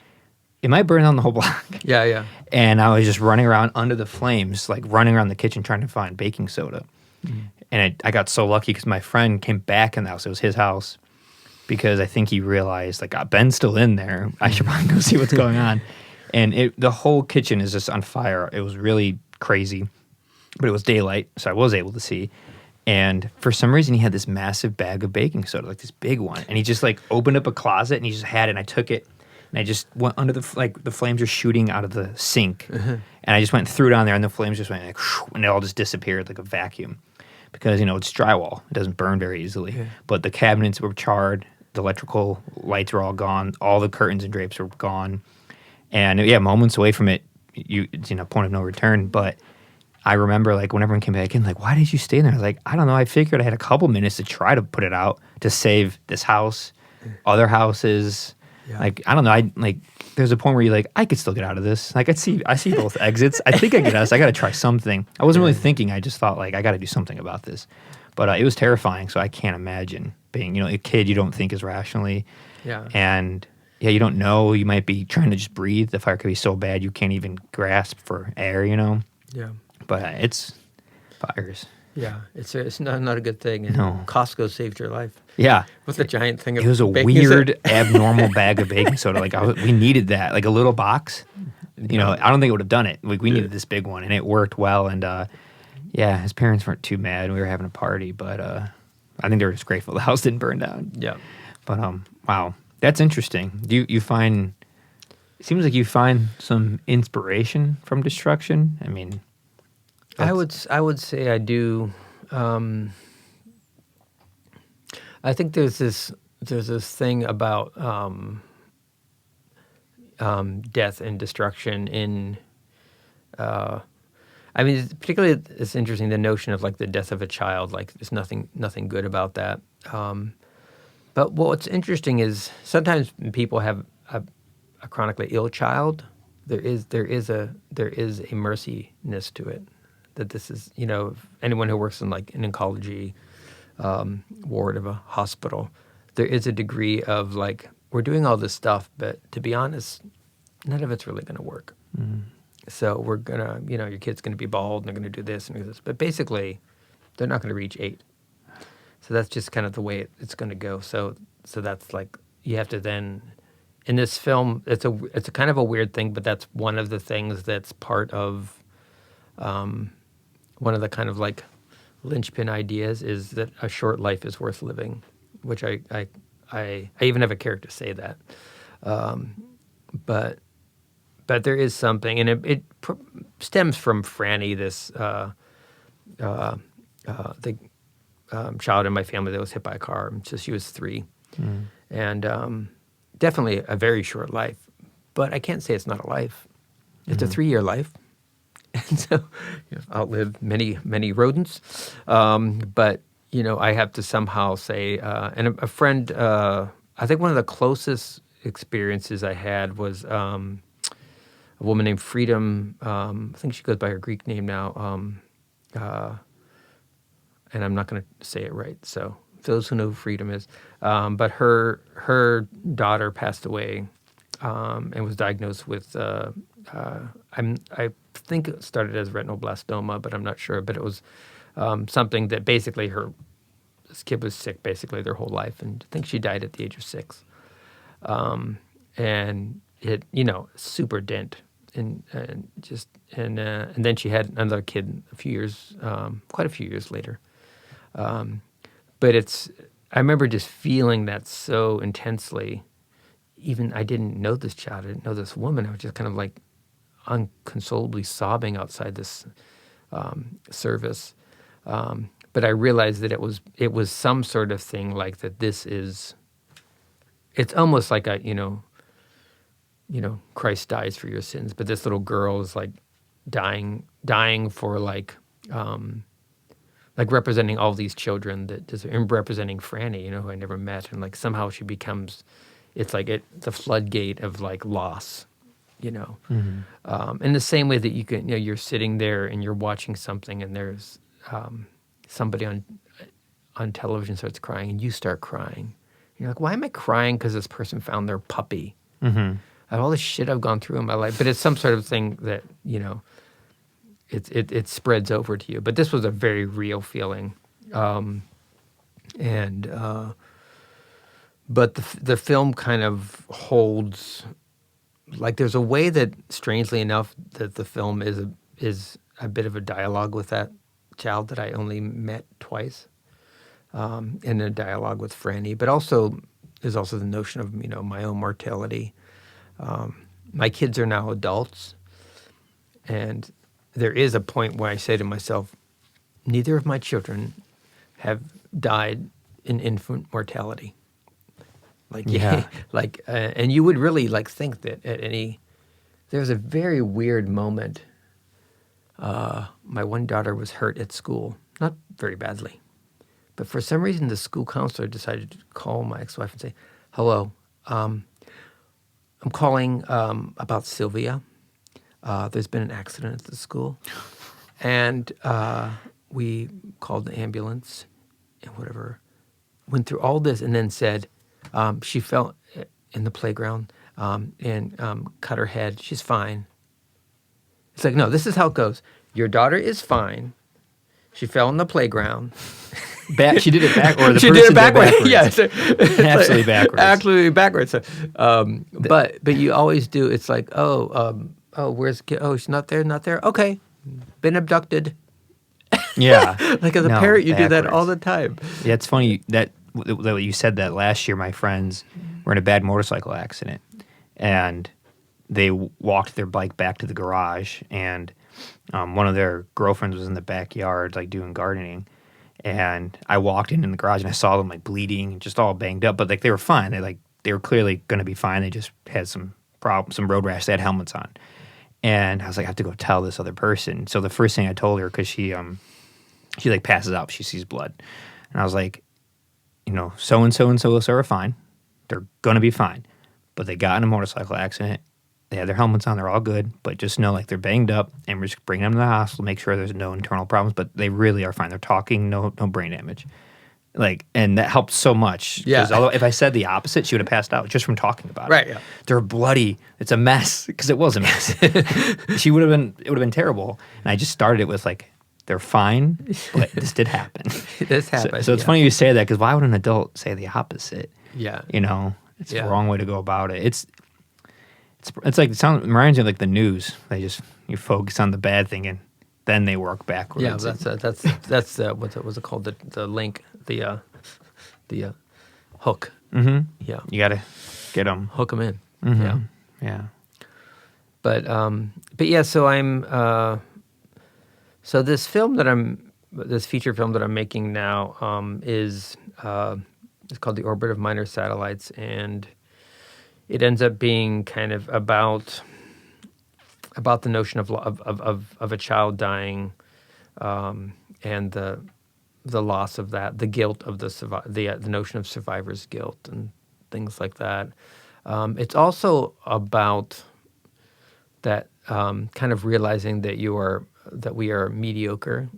it might burn down the whole block. Yeah, yeah. And I was just running around under the flames, like running around the kitchen trying to find baking soda. And I got so lucky because my friend came back in the house. It was his house because I think he realized, like, Ben's still in there. I should probably go see what's going on. And the whole kitchen is just on fire. It was really crazy. But it was daylight, so I was able to see. And for some reason, he had this massive bag of baking soda, like this big one. And he just like opened up a closet and he just had it. And I took it and I just went under the flames are shooting out of the sink. And I just went and threw it on there and the flames just went like, whoosh, and it all just disappeared like a vacuum. Because, it's drywall. It doesn't burn very easily. Yeah. But the cabinets were charred. The electrical lights were all gone. All the curtains and drapes were gone. And yeah, moments away from it, it's point of no return. But I remember, like, when everyone came back in, like, why did you stay in there? I was like, I don't know. I figured I had a couple minutes to try to put it out to save this house, other houses. Yeah. Like, I don't know. There's a point where you're like, I could still get out of this. Like, I see both exits. I think I get out. So I got to try something. I wasn't really thinking. I just thought, like, I got to do something about this. But it was terrifying. So I can't imagine being, a kid you don't think as rationally. Yeah. And yeah, you don't know. You might be trying to just breathe. The fire could be so bad you can't even grasp for air. Yeah. But it's fires. Yeah, it's not a good thing. And no. Costco saved your life. Yeah. With a giant thing of it was a baking weird, soda. abnormal bag of baking soda. Like, we needed that. Like, a little box. I don't think it would have done it. Like, we needed this big one, and it worked well. And, yeah, his parents weren't too mad. We were having a party, but I think they were just grateful the house didn't burn down. Yeah. But, wow. That's interesting. You find... It seems like you find some inspiration from destruction. I mean... I would say I do. I think there's this thing about death and destruction in. Particularly it's interesting the notion of like the death of a child. Like there's nothing good about that. But what's interesting is sometimes when people have a chronically ill child, there is a merciness to it. That this is, anyone who works in like an oncology ward of a hospital, there is a degree of like, we're doing all this stuff, but to be honest, none of it's really going to work. Mm. So we're going to, your kid's going to be bald and they're going to do this and do this. But basically, they're not going to reach 8. So that's just kind of the way it's going to go. So that's like, you have to then, in this film, it's a kind of a weird thing, but that's one of the things that's part of, one of the kind of like linchpin ideas is that a short life is worth living, which I even have a character say that. But there is something, and it stems from Franny, this the child in my family that was hit by a car. So she was 3, and definitely a very short life. But I can't say it's not a life. It's a 3-year life. And so outlived many rodents. But, I have to somehow say, and a friend, I think one of the closest experiences I had was a woman named Freedom. I think she goes by her Greek name now. And I'm not going to say it right. So those who know who Freedom is. But her daughter passed away and was diagnosed with I think it started as retinoblastoma, but I'm not sure. But it was something that basically this kid was sick basically their whole life, and I think she died at the age of 6. And it, super dent, and then she had another kid quite a few years later. But I remember just feeling that so intensely. Even I didn't know this child, I didn't know this woman. I was just kind of like unconsolably sobbing outside this service. But I realized that it was some sort of thing like that. It's almost like Christ dies for your sins, but this little girl is like dying for like like representing all these children and representing Franny, who I never met, and like somehow she becomes, it's like the floodgate of like loss, in the same way that you can, you're sitting there and you're watching something and there's somebody on television starts crying and you start crying. You're like, why am I crying? Because this person found their puppy. Of all the shit I've gone through in my life, but it's some sort of thing that it spreads over to you. But this was a very real feeling, but the film kind of holds, like there's a way that, strangely enough, that the film is a bit of a dialogue with that child that I only met twice, in a dialogue with Franny, but also there's also the notion of my own mortality. My kids are now adults, and there is a point where I say to myself, neither of my children have died in infant mortality. And you would really think that there's a very weird moment. My one daughter was hurt at school, not very badly, but for some reason the school counselor decided to call my ex-wife and say, hello, I'm calling about Sylvia. There's been an accident at the school, and we called the ambulance and whatever, went through all this, and then said she fell in the playground and cut her head. She's fine. It's like, no, this is how it goes. Your daughter is fine. She fell in the playground. She did it back, or the she person did it backwards. Yeah, absolutely backwards. Absolutely backwards. So, but you always do. It's like, where's the kid? Oh, she's not there. Not there. Okay, been abducted. Yeah, like as a parent, you do that all the time. Yeah, it's funny that you said that. Last year, my friends were in a bad motorcycle accident, and they walked their bike back to the garage, and one of their girlfriends was in the backyard, doing gardening. And I walked in the garage and I saw them bleeding, just all banged up, but they were fine. They were clearly going to be fine. They just had some road rash. They had helmets on, and I was like, I have to go tell this other person. So the first thing I told her, because she passes out, she sees blood, and I was like, so and so are fine. They're going to be fine, but they got in a motorcycle accident. They had their helmets on. They're all good, but just know they're banged up, and we're just bringing them to the hospital, make sure there's no internal problems. But they really are fine. They're talking, no brain damage, and that helped so much. Yeah. Although if I said the opposite, she would have passed out just from talking about it. Right. Yeah. They're bloody. It's a mess, because it was a mess. It would have been terrible. And I just started it with they're fine, but this did happen. This happened. So it's funny you say that, because why would an adult say the opposite? Yeah. It's the wrong way to go about it. It reminds me of the news. You focus on the bad thing and then they work backwards. Yeah, that's what was it called? The link, the hook. Mm-hmm. Yeah, you got to get them, hook them in. Mm-hmm. Yeah. But yeah. So I'm so this feature film that I'm making now is it's called The Orbit of Minor Satellites, and it ends up being kind of about the notion of a child dying, and the loss of that, the guilt of the notion of survivor's guilt and things like that. It's also about that kind of realizing that we are mediocre,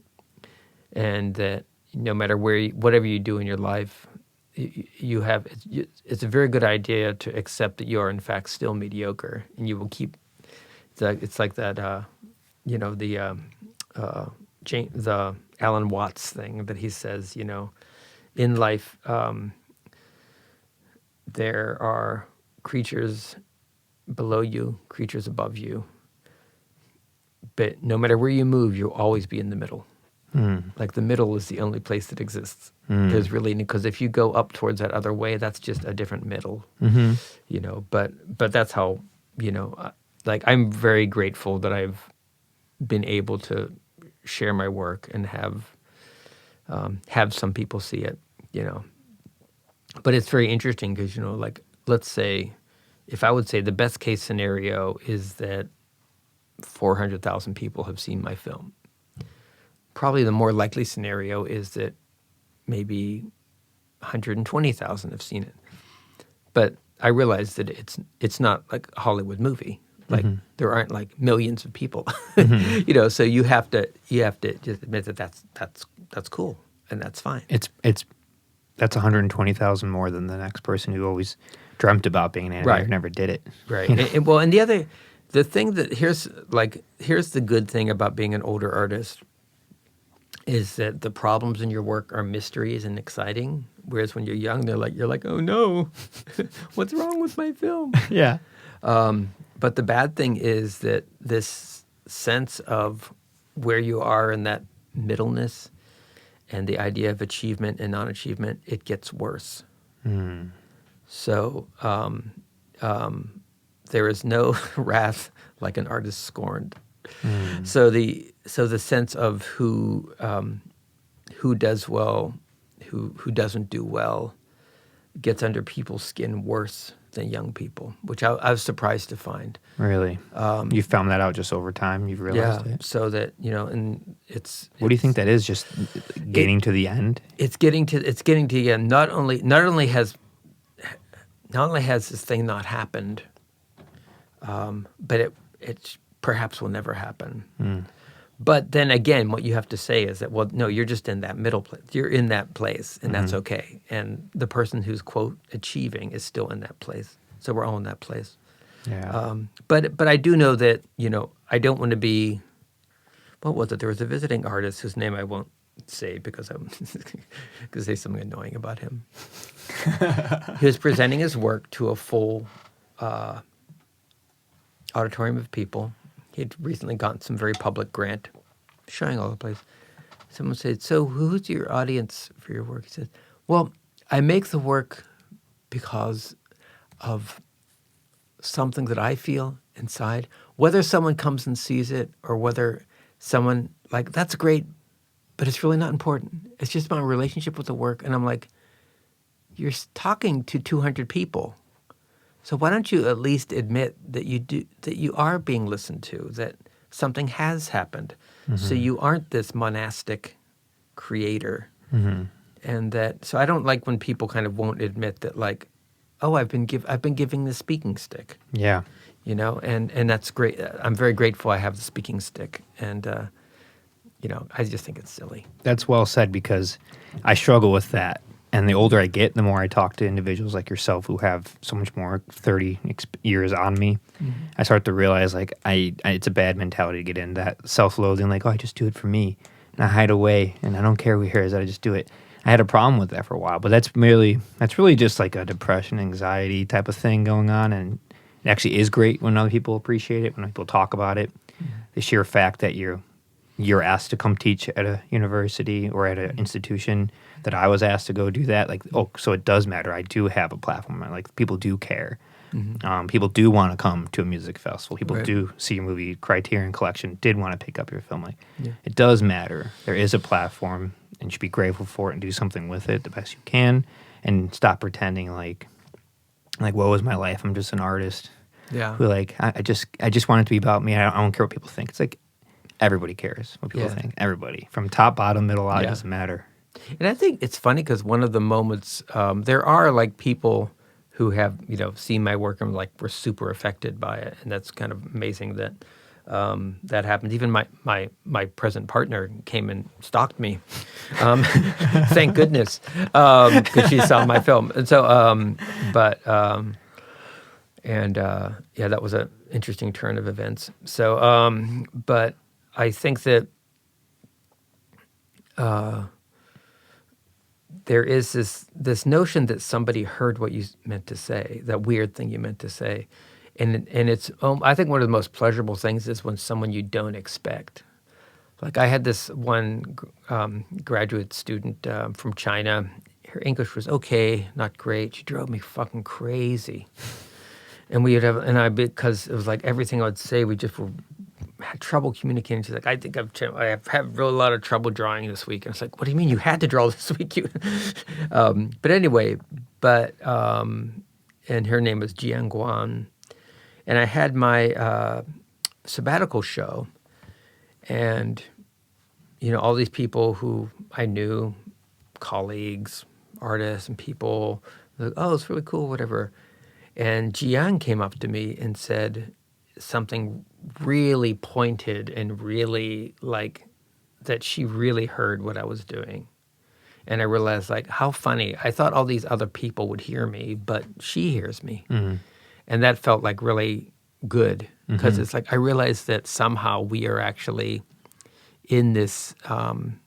and that no matter whatever you do in your life, it's a very good idea to accept that you are in fact still mediocre, and you will keep. It's like that, the Alan Watts thing that he says, in life there are creatures below you, creatures above you, but no matter where you move, you'll always be in the middle. The middle is the only place that exists. There's really, because if you go up towards that other way, that's just a different middle. Mm-hmm. But that's how, I'm very grateful that I've been able to share my work and have some people see it, But it's very interesting because, let's say, if I would say the best case scenario is that 400,000 people have seen my film. probably the more likely scenario is that maybe 120,000 have seen it. But I realized that it's not like a Hollywood movie. Like there aren't like millions of people, you know. So you have to just admit that that's cool and that's fine. That's 120,000 more than the next person who always dreamt about being an animator, never did it. Right. And the thing that here's the good thing about being an older artist is that the problems in your work are mysteries and exciting. Whereas when you're young, you're like, oh no, what's wrong with my film? Yeah. But the bad thing is that this sense of where you are in that middleness and the idea of achievement and non-achievement, it gets worse. So there is no wrath like an artist scorned. So the sense of who does well, who doesn't do well, gets under people's skin worse than young people, which I was surprised to find. Really? You found that out just over time? You've realized it? So that, you know, and it's... What do you think that is, just getting to the end? It's getting to the end. Not only has this thing not happened, but it perhaps will never happen. But then again, what you have to say is that, well, no, you're just in that middle place. You're in that place, and that's okay. And the person who's, quote, achieving is still in that place. So we're all in that place. Yeah. But I do know that, you know, I don't want to be, what was it? There was a visiting artist whose name I won't say because there's something annoying about him. He was presenting his work to a full auditorium of people. He'd recently gotten some very public grant, showing all the place. Someone said, so who's your audience for your work? He said, well, I make the work because of something that I feel inside. Whether someone comes and sees it or whether someone, like, that's great, but it's really not important. It's just my relationship with the work. And I'm like, you're talking to 200 people. So why don't you at least admit that you are being listened to, that something has happened, so you aren't this monastic creator, and that. So I don't like when people kind of won't admit that, like, oh, I've been giving the speaking stick. Yeah. You know, and that's great. I'm very grateful I have the speaking stick, and you know, I just think it's silly. That's well said, because I struggle with that. And the older I get, the more I talk to individuals like yourself who have so much more 30 years on me. I start to realize, like, it's a bad mentality to get in, that self-loathing, like, oh, I just do it for me. And I hide away, and I don't care who hears it, I just do it. I had a problem with that for a while, but that's really just like a depression, anxiety type of thing going on. And it actually is great when other people appreciate it, when people talk about it. The sheer fact that you're asked to come teach at a university or at an institution, that I was asked to go do that, like, oh, so it does matter. I do have a platform. Like, people do care. People do want to come to a music festival. People do see your movie. Criterion Collection did want to pick up your film. Like, it does matter. There is a platform, and you should be grateful for it and do something with it the best you can, and stop pretending like woe is my life. I'm just an artist. Yeah. Who, like, I just want it to be about me. I don't care what people think. It's like everybody cares what people think. Everybody, from top, bottom, middle, out, it doesn't matter. And I think it's funny because one of the moments, there are, like, people who have, you know, seen my work and, like, were super affected by it. And that's kind of amazing that that happened. Even my present partner came and stalked me. Thank goodness, because she saw my film. And so, yeah, that was an interesting turn of events. So, but I think that there is this notion that somebody heard what you meant to say, that weird thing you meant to say. And it's, I think one of the most pleasurable things is when someone you don't expect. Like, I had this one graduate student from China. Her English was okay, not great. She drove me fucking crazy. And because it was like everything I would say, we just had trouble communicating. She's like, I think I have had really a lot of trouble drawing this week. And it's like, what do you mean you had to draw this week? But anyway, and her name was Jian Guan. And I had my sabbatical show, and all these people who I knew, colleagues, artists, and people, like, oh, it's really cool, whatever. And Jiang came up to me and said something really pointed and really like that she really heard what I was doing. And I realized, like, how funny. I thought all these other people would hear me, but she hears me. Mm-hmm. And that felt like really good because it's like I realized that somehow we are actually in this, and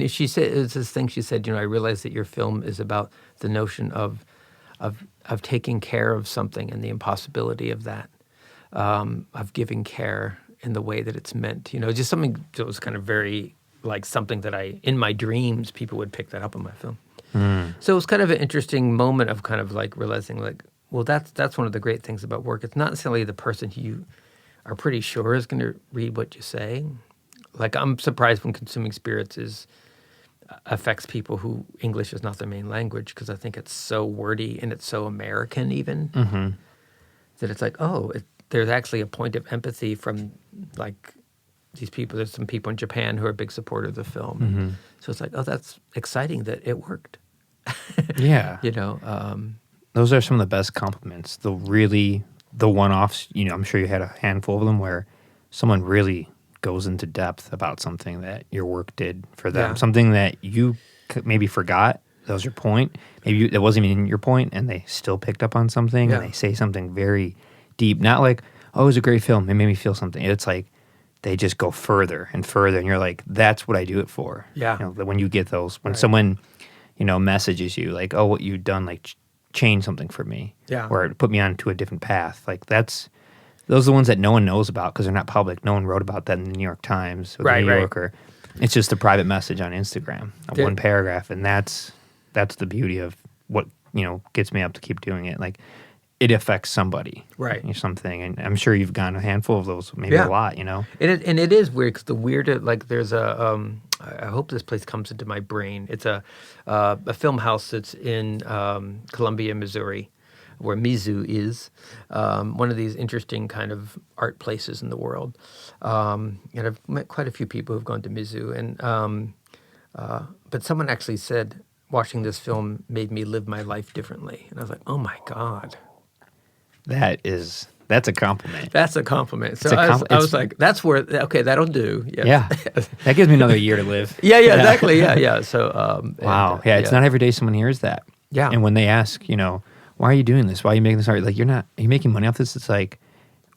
she said, it's this thing she said, I realized that your film is about the notion of taking care of something and the impossibility of that, of giving care in the way that it's meant, just something that was kind of very like something that in my dreams, people would pick that up in my film. So it was kind of an interesting moment of kind of like realizing like, well, that's one of the great things about work. It's not necessarily the person who you are pretty sure is going to read what you say. Like I'm surprised when Consuming Spirits affects people who English is not their main language because I think it's so wordy and it's so American even that it's like, there's actually a point of empathy from like these people. There's some people in Japan who are big supporters of the film. So it's like, that's exciting that it worked. Yeah. Those are some of the best compliments. The one-offs, I'm sure you had a handful of them where someone really goes into depth about something that your work did for them. Yeah. Something that you maybe forgot. That was your point. Maybe that wasn't even your point, and they still picked up on something, and they say something very deep. Not like, oh, it was a great film. It made me feel something. It's like they just go further and further, and you're like, that's what I do it for. Yeah. When you get those, when someone, messages you, like, oh, what you've done, like, change something for me. Yeah. Or put me onto a different path. Like, those are the ones that no one knows about because they're not public. No one wrote about that in the New York Times or the New Yorker. It's just a private message on Instagram, one paragraph, and that's the beauty of what gets me up to keep doing it. Like it affects somebody, right, or something. And I'm sure you've gotten a handful of those, maybe a lot. And it is weird because the weird, like there's a. I hope this place comes into my brain. It's a film house that's in Columbia, Missouri, where Mizzou is, one of these interesting kind of art places in the world. And I've met quite a few people who've gone to Mizzou. But someone actually said, watching this film made me live my life differently. And I was like, oh my God. That's a compliment. That's a compliment. So I was like, that's where, okay, that'll do. Yes. Yeah. That gives me another year to live. Yeah, exactly. Yeah. So, wow. It's not every day someone hears that. Yeah. And when they ask, why are you doing this? Why are you making this art? Like, are you making money off this? It's like,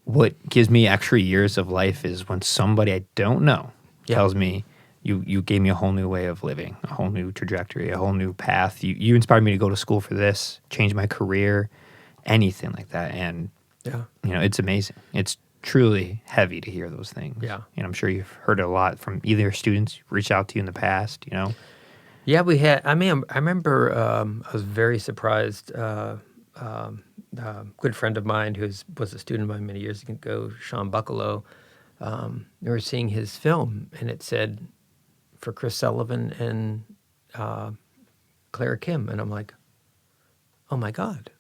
what gives me extra years of life is when somebody I don't know tells me, you gave me a whole new way of living, a whole new trajectory, a whole new path. You inspired me to go to school for this, change my career, anything like that. And, it's amazing. It's truly heavy to hear those things. Yeah. And I'm sure you've heard it a lot from either students who reached out to you in the past, Yeah, we had. I remember I was very surprised. Good friend of mine who was a student of mine many years ago, Sean Buckalow, we were seeing his film, and it said for Chris Sullivan and Clara Kim, and I'm like, oh my God.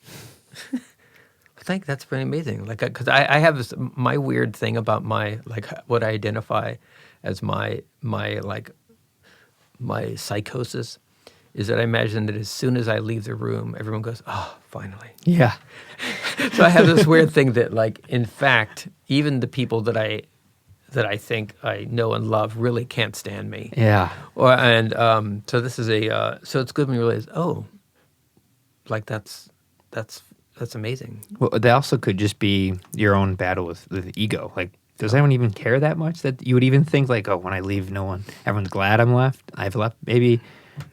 I think that's pretty amazing. Like, because I have my weird thing about my what I identify as my psychosis is that I imagine that as soon as I leave the room, everyone goes, oh, finally. Yeah. So I have this weird thing that, like, in fact, even the people that I think I know and love really can't stand me. Yeah. So this is so it's good when you realize, oh, like that's amazing. Well, they also could just be your own battle with ego. Like, does anyone even care that much that you would even think like, oh, when I leave, everyone's glad I've left. Maybe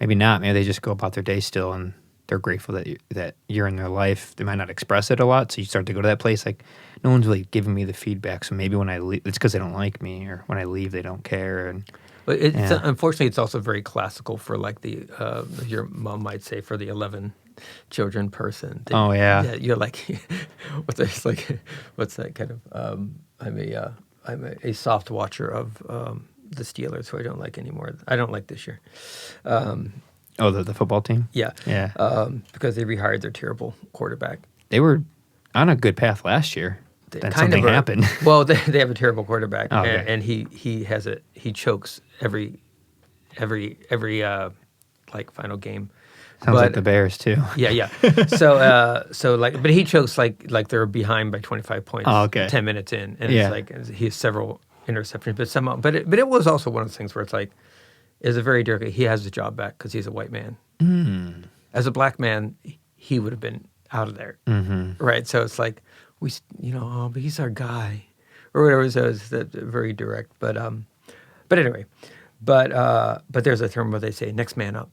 not. Maybe they just go about their day still and they're grateful that you're in their life. They might not express it a lot. So you start to go to that place like, no one's really giving me the feedback. So maybe when I leave, it's because they don't like me, or when I leave, they don't care. But unfortunately, it's also very classical for like your mom might say for the 11 children person. Yeah, you're like, what's that kind of? I'm a soft watcher of the Steelers, who I don't like anymore. I don't like this year. The football team? Yeah. Yeah. Because they rehired their terrible quarterback. They were on a good path last year. then something happened. Well, they have a terrible quarterback, Oh, okay. and he chokes every like final game. Sounds like the Bears too. Yeah. So like, but he chokes like they're behind by 25 points. Oh, okay. 10 minutes in, and Yeah. it's like he has several interceptions, but somehow, but it was also one of the things where it's like, is a very direct. He has the job back because he's a white man. Mm. As a black man, he would have been out of there, right? So it's like but he's our guy, or whatever. So it's very direct, but anyway, but there's a term where they say next man up.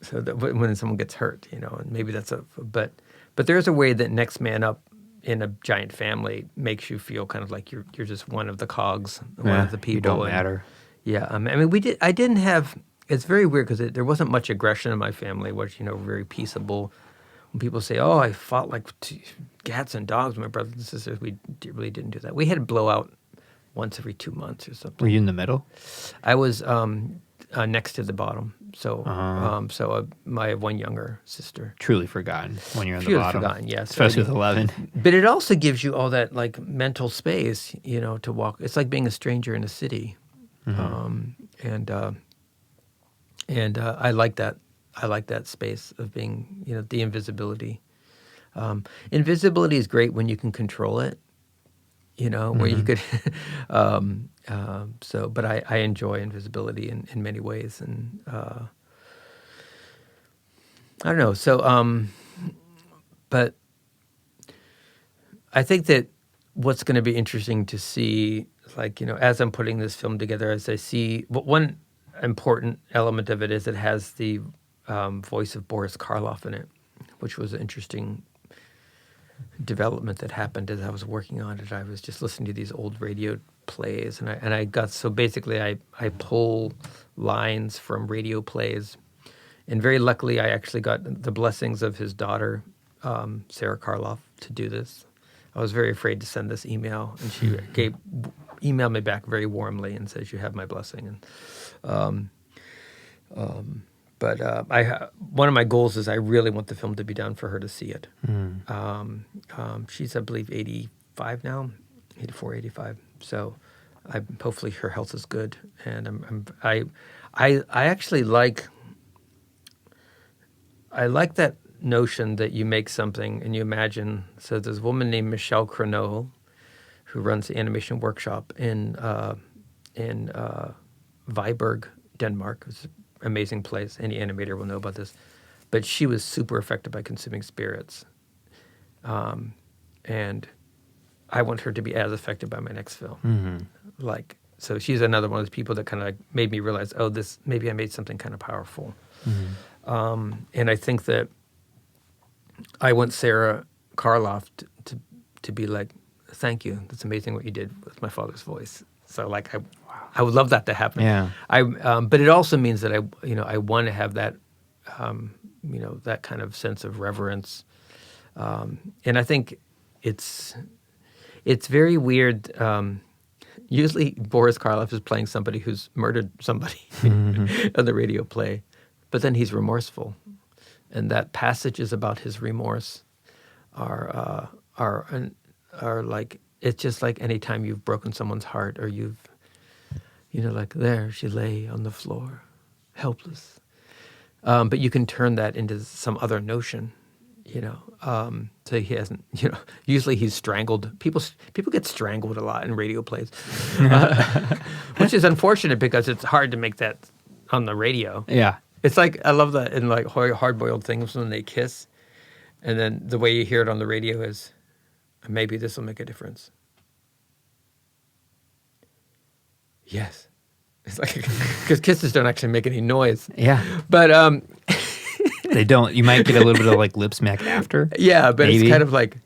So that when someone gets hurt, and maybe that's but there's a way that next man up in a giant family makes you feel kind of like you're just one of the cogs, one of the people. You don't matter. Yeah, I mean, I didn't have. It's very weird because there wasn't much aggression in my family. It was very peaceable. When people say, "Oh, I fought like cats and dogs with my brothers and sisters," we really didn't do that. We had a blowout once every 2 months or something. Were you in the middle? I was next to the bottom. So, I have one younger sister. Truly forgotten when you're in the Truly bottom. forgotten, yes. Especially with 11. But it also gives you all that like mental space, to walk. It's like being a stranger in a city, and I like that. I like that space of being, the invisibility. Invisibility is great when you can control it, where you could. But I enjoy invisibility in many ways, and I don't know. So, but I think that what's going to be interesting to see, like, as I'm putting this film together, as I see, one important element of it is it has the voice of Boris Karloff in it, which was an interesting development that happened as I was working on it. I was just listening to these old radio plays, and I got, so basically I pull lines from radio plays, and very luckily I actually got the blessings of his daughter, Sarah Karloff, to do this. I was very afraid to send this email, and she emailed me back very warmly and says, "You have my blessing." And one of my goals is I really want the film to be done for her to see it. She's, I believe, 85 now, 84, 85. So hopefully her health is good. And I actually like that notion that you make something and you imagine. So there's a woman named Michelle Crenol who runs the animation workshop in Viborg, Denmark. It's an amazing place. Any animator will know about this. But she was super affected by consuming spirits. And I want her to be as affected by my next film. So she's another one of those people that kind of like made me realize, maybe I made something kind of powerful. And I think that I want Sarah Karloff to be like, "Thank you. That's amazing what you did with my father's voice." So like I would love that to happen. Yeah. But it also means that I want to have that that kind of sense of reverence. And I think it's very weird. Usually Boris Karloff is playing somebody who's murdered somebody on the radio play, but then he's remorseful, and that passages about his remorse are like, it's just like any time you've broken someone's heart, or you've like, there she lay on the floor, helpless. But you can turn that into some other notion, so he hasn't, usually he's strangled. People get strangled a lot in radio plays, which is unfortunate because it's hard to make that on the radio. Yeah. It's like, I love that in like Hard-Boiled Things when they kiss, and then the way you hear it on the radio is, "Maybe this will make a difference." Yes. It's like, because kisses don't actually make any noise. Yeah. But They don't. You might get a little bit of like lip smack after. yeah, but maybe. It's kind of like,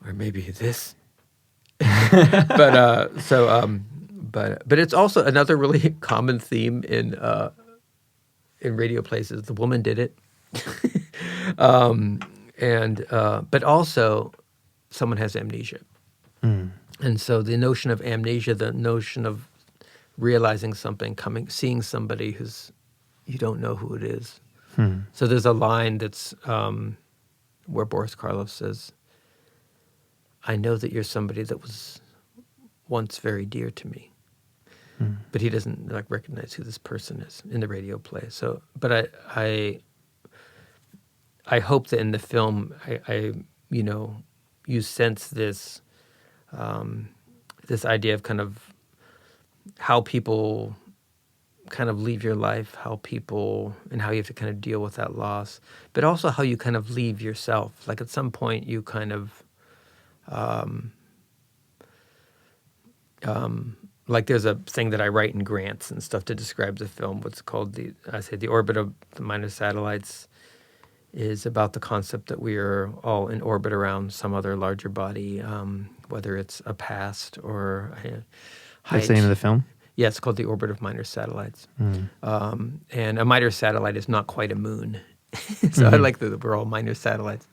or maybe this. But it's also another really common theme in radio plays is the woman did it. But also someone has amnesia. And so the notion of amnesia, the notion of realizing something, seeing somebody who's, you don't know who it is. So there's a line that's where Boris Karloff says, I know that you're somebody that was once very dear to me. But he doesn't like recognize who this person is in the radio play. So, but I hope that in the film, I you know, you sense this this idea of kind of how people kind of leave your life, how people and how you have to kind of deal with that loss, but also how you kind of leave yourself. Like at some point, you kind of like there's a thing that I write in grants and stuff to describe the film. What's called the orbit of the minor satellites is about the concept that we are all in orbit around some other larger body, whether it's a past or a height. That's the name of the film? Yeah, it's called The Orbit of Minor Satellites. And a minor satellite is not quite a moon. So I like that we're all minor satellites.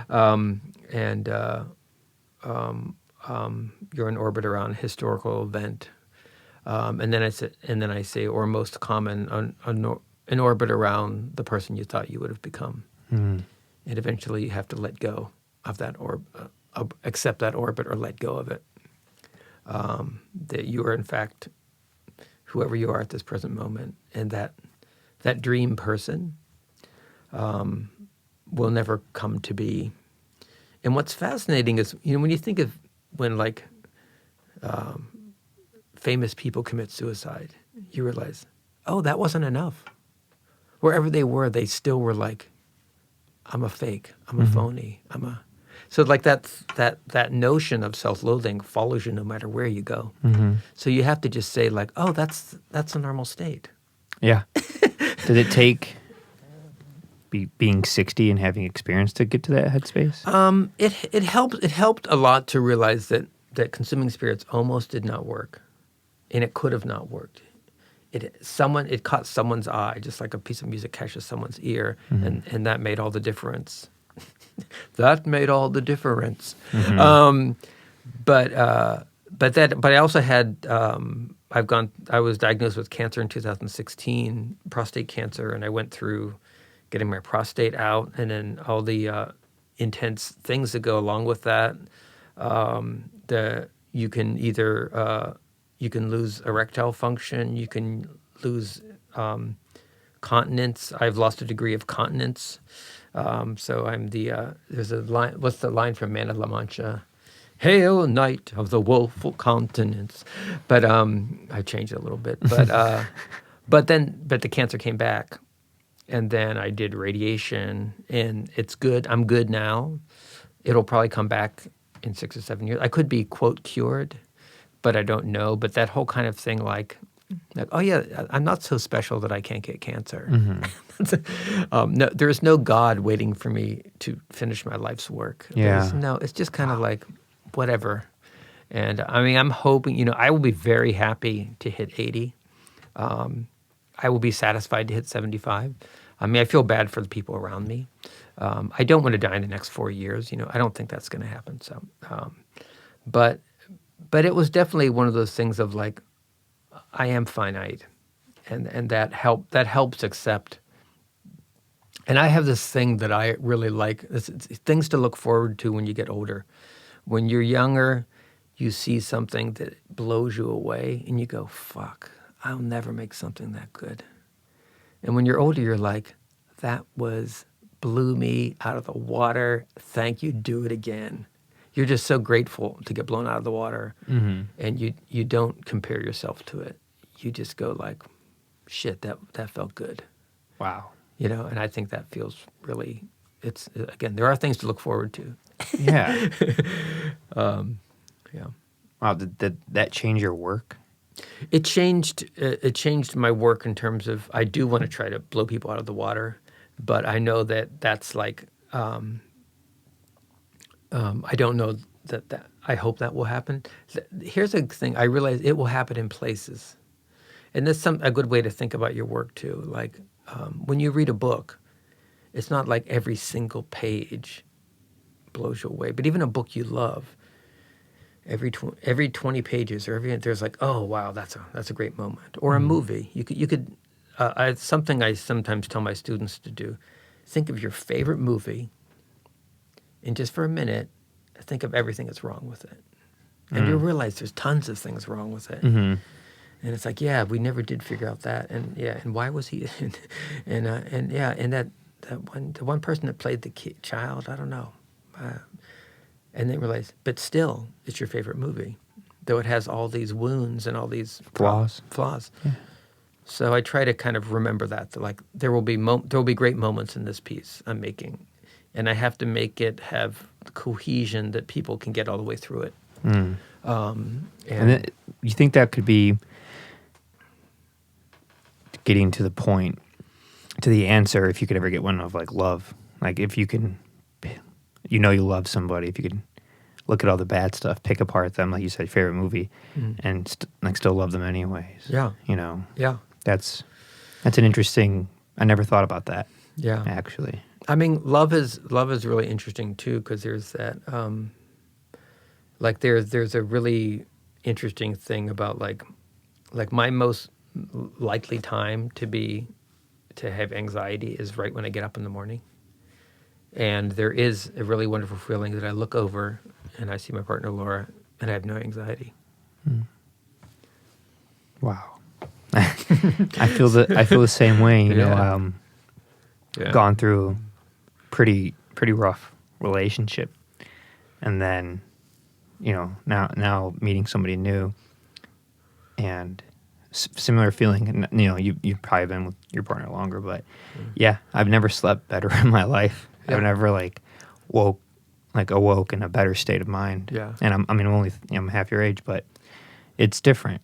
You're in orbit around a historical event. And then I say, or most common, an orbit around the person you thought you would have become. And eventually you have to let go of that accept that orbit or let go of it. That you are in fact whoever you are at this present moment, and that dream person will never come to be. And what's fascinating is, you know, when you think of when like famous people commit suicide, you realize, oh, that wasn't enough. Wherever they were, they still were like, I'm a fake, I'm a phony, So like that notion of self-loathing follows you no matter where you go. So you have to just say like, oh, that's a normal state. Yeah. Did it take being 60 and having experience to get to that headspace? It helped a lot to realize that consuming spirits almost did not work, and it could have not worked. It caught someone's eye, just like a piece of music catches someone's ear, and that made all the difference. That made all the difference. But I also had I was diagnosed with cancer in 2016, prostate cancer, and I went through getting my prostate out, and then all the intense things that go along with that. You can either you can lose erectile function, you can lose continence. I've lost a degree of continence. So I'm there's a line, what's the line from Man of La Mancha? Hail, night of the woeful countenance. But I changed it a little bit. But but the cancer came back. And then I did radiation, and it's good. I'm good now. It'll probably come back in 6 or 7 years. I could be, quote, cured, but I don't know. But that whole kind of thing like oh, yeah, I'm not so special that I can't get cancer. No, there's no God waiting for me to finish my life's work. Yeah. It's just kind of like whatever. And, I mean, I'm hoping, I will be very happy to hit 80. I will be satisfied to hit 75. I mean, I feel bad for the people around me. I don't want to die in the next 4 years. I don't think that's going to happen. So, but it was definitely one of those things of like, I am finite, and that helps accept. And I have this thing that I really like. It's things to look forward to when you get older. When you're younger, you see something that blows you away, and you go, "Fuck, I'll never make something that good." And when you're older, you're like, "That blew me out of the water. Thank you. Do it again." You're just so grateful to get blown out of the water, and you don't compare yourself to it. You just go like, "Shit, that felt good." Wow. And I think that feels really. It's again, there are things to look forward to. Yeah. Yeah. Wow. Did that change your work? It changed my work in terms of I do want to try to blow people out of the water, but I know that's like I don't know that I hope that will happen. Here's a thing: I realize it will happen in places, and that's a good way to think about your work too. Like when you read a book, it's not like every single page blows you away, but even a book you love. Every 20 pages or there's like, oh wow, that's a great moment. Or a movie, you could something I sometimes tell my students to do: think of your favorite movie, and just for a minute, think of everything that's wrong with it. And you realize there's tons of things wrong with it. Mm-hmm. And it's like, yeah, we never did figure out that. And and why was he, and that the one person that played the child, I don't know. And then realize, but still, it's your favorite movie, though it has all these wounds and all these Flaws. Yeah. So I try to kind of remember that like there will be great moments in this piece I'm making, and I have to make it have cohesion that people can get all the way through it. Mm. And then, you think that could be getting to the point, to the answer, if you could ever get one of like love, like if you can, you love somebody, if you could look at all the bad stuff, pick apart them, like you said, favorite movie, and still love them anyways. Yeah. Yeah. That's an interesting. I never thought about that. Yeah. Actually. I mean, love is really interesting too, because there's that. Like there's a really interesting thing about like my most likely time to have anxiety is right when I get up in the morning. And there is a really wonderful feeling that I look over and I see my partner Laura and I have no anxiety. Wow. I feel the same way, you know. Gone through pretty rough relationship, and then now meeting somebody new, and similar feeling. And you've probably been with your partner longer, but I've never slept better in my life. I've never awoke in a better state of mind. Yeah. And I'm half your age, but it's different.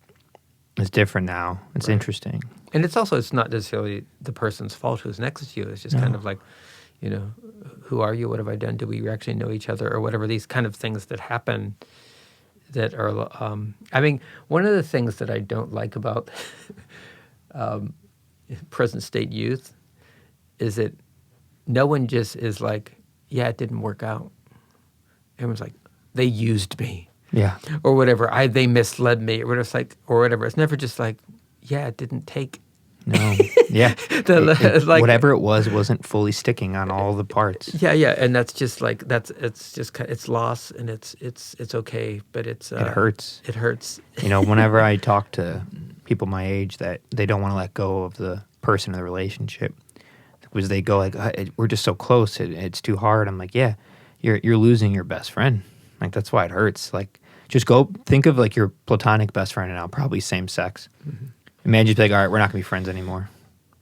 It's different now. It's interesting. And it's not necessarily the person's fault who's next to you. It's just kind of like, who are you? What have I done? Do we actually know each other? Or whatever, these kind of things that happen that are, one of the things that I don't like about present state youth is that no one just is like, yeah, it didn't work out. Everyone's like, they used me. Yeah. Or whatever. They misled me. Or whatever. It's never just like, yeah, it didn't take. No. Yeah. Whatever it wasn't fully sticking on all the parts. Yeah, and that's just like it's loss, and it's okay, but it hurts. It hurts. Whenever I talk to people my age that they don't want to let go of the person in the relationship, because they go like, we're just so close, it's too hard. I'm like, yeah, you're losing your best friend. Like, that's why it hurts. Like, just go think of like your platonic best friend now, probably same sex. Mm-hmm. Imagine just be like, all right, we're not gonna be friends anymore.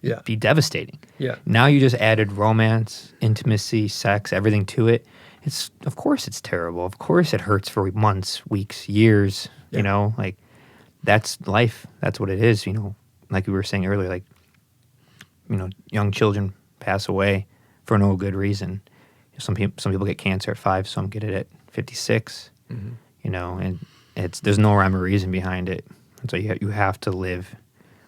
Yeah. It'd be devastating. Yeah. Now you just added romance, intimacy, sex, everything to it. Of course it's terrible. Of course it hurts for months, weeks, years. Yeah. Like, that's life. That's what it is. Like we were saying earlier, like, young children pass away for no good reason. Some people get cancer at 5, some get it at 56. Mm-hmm. And there's no rhyme or reason behind it. And so you have to live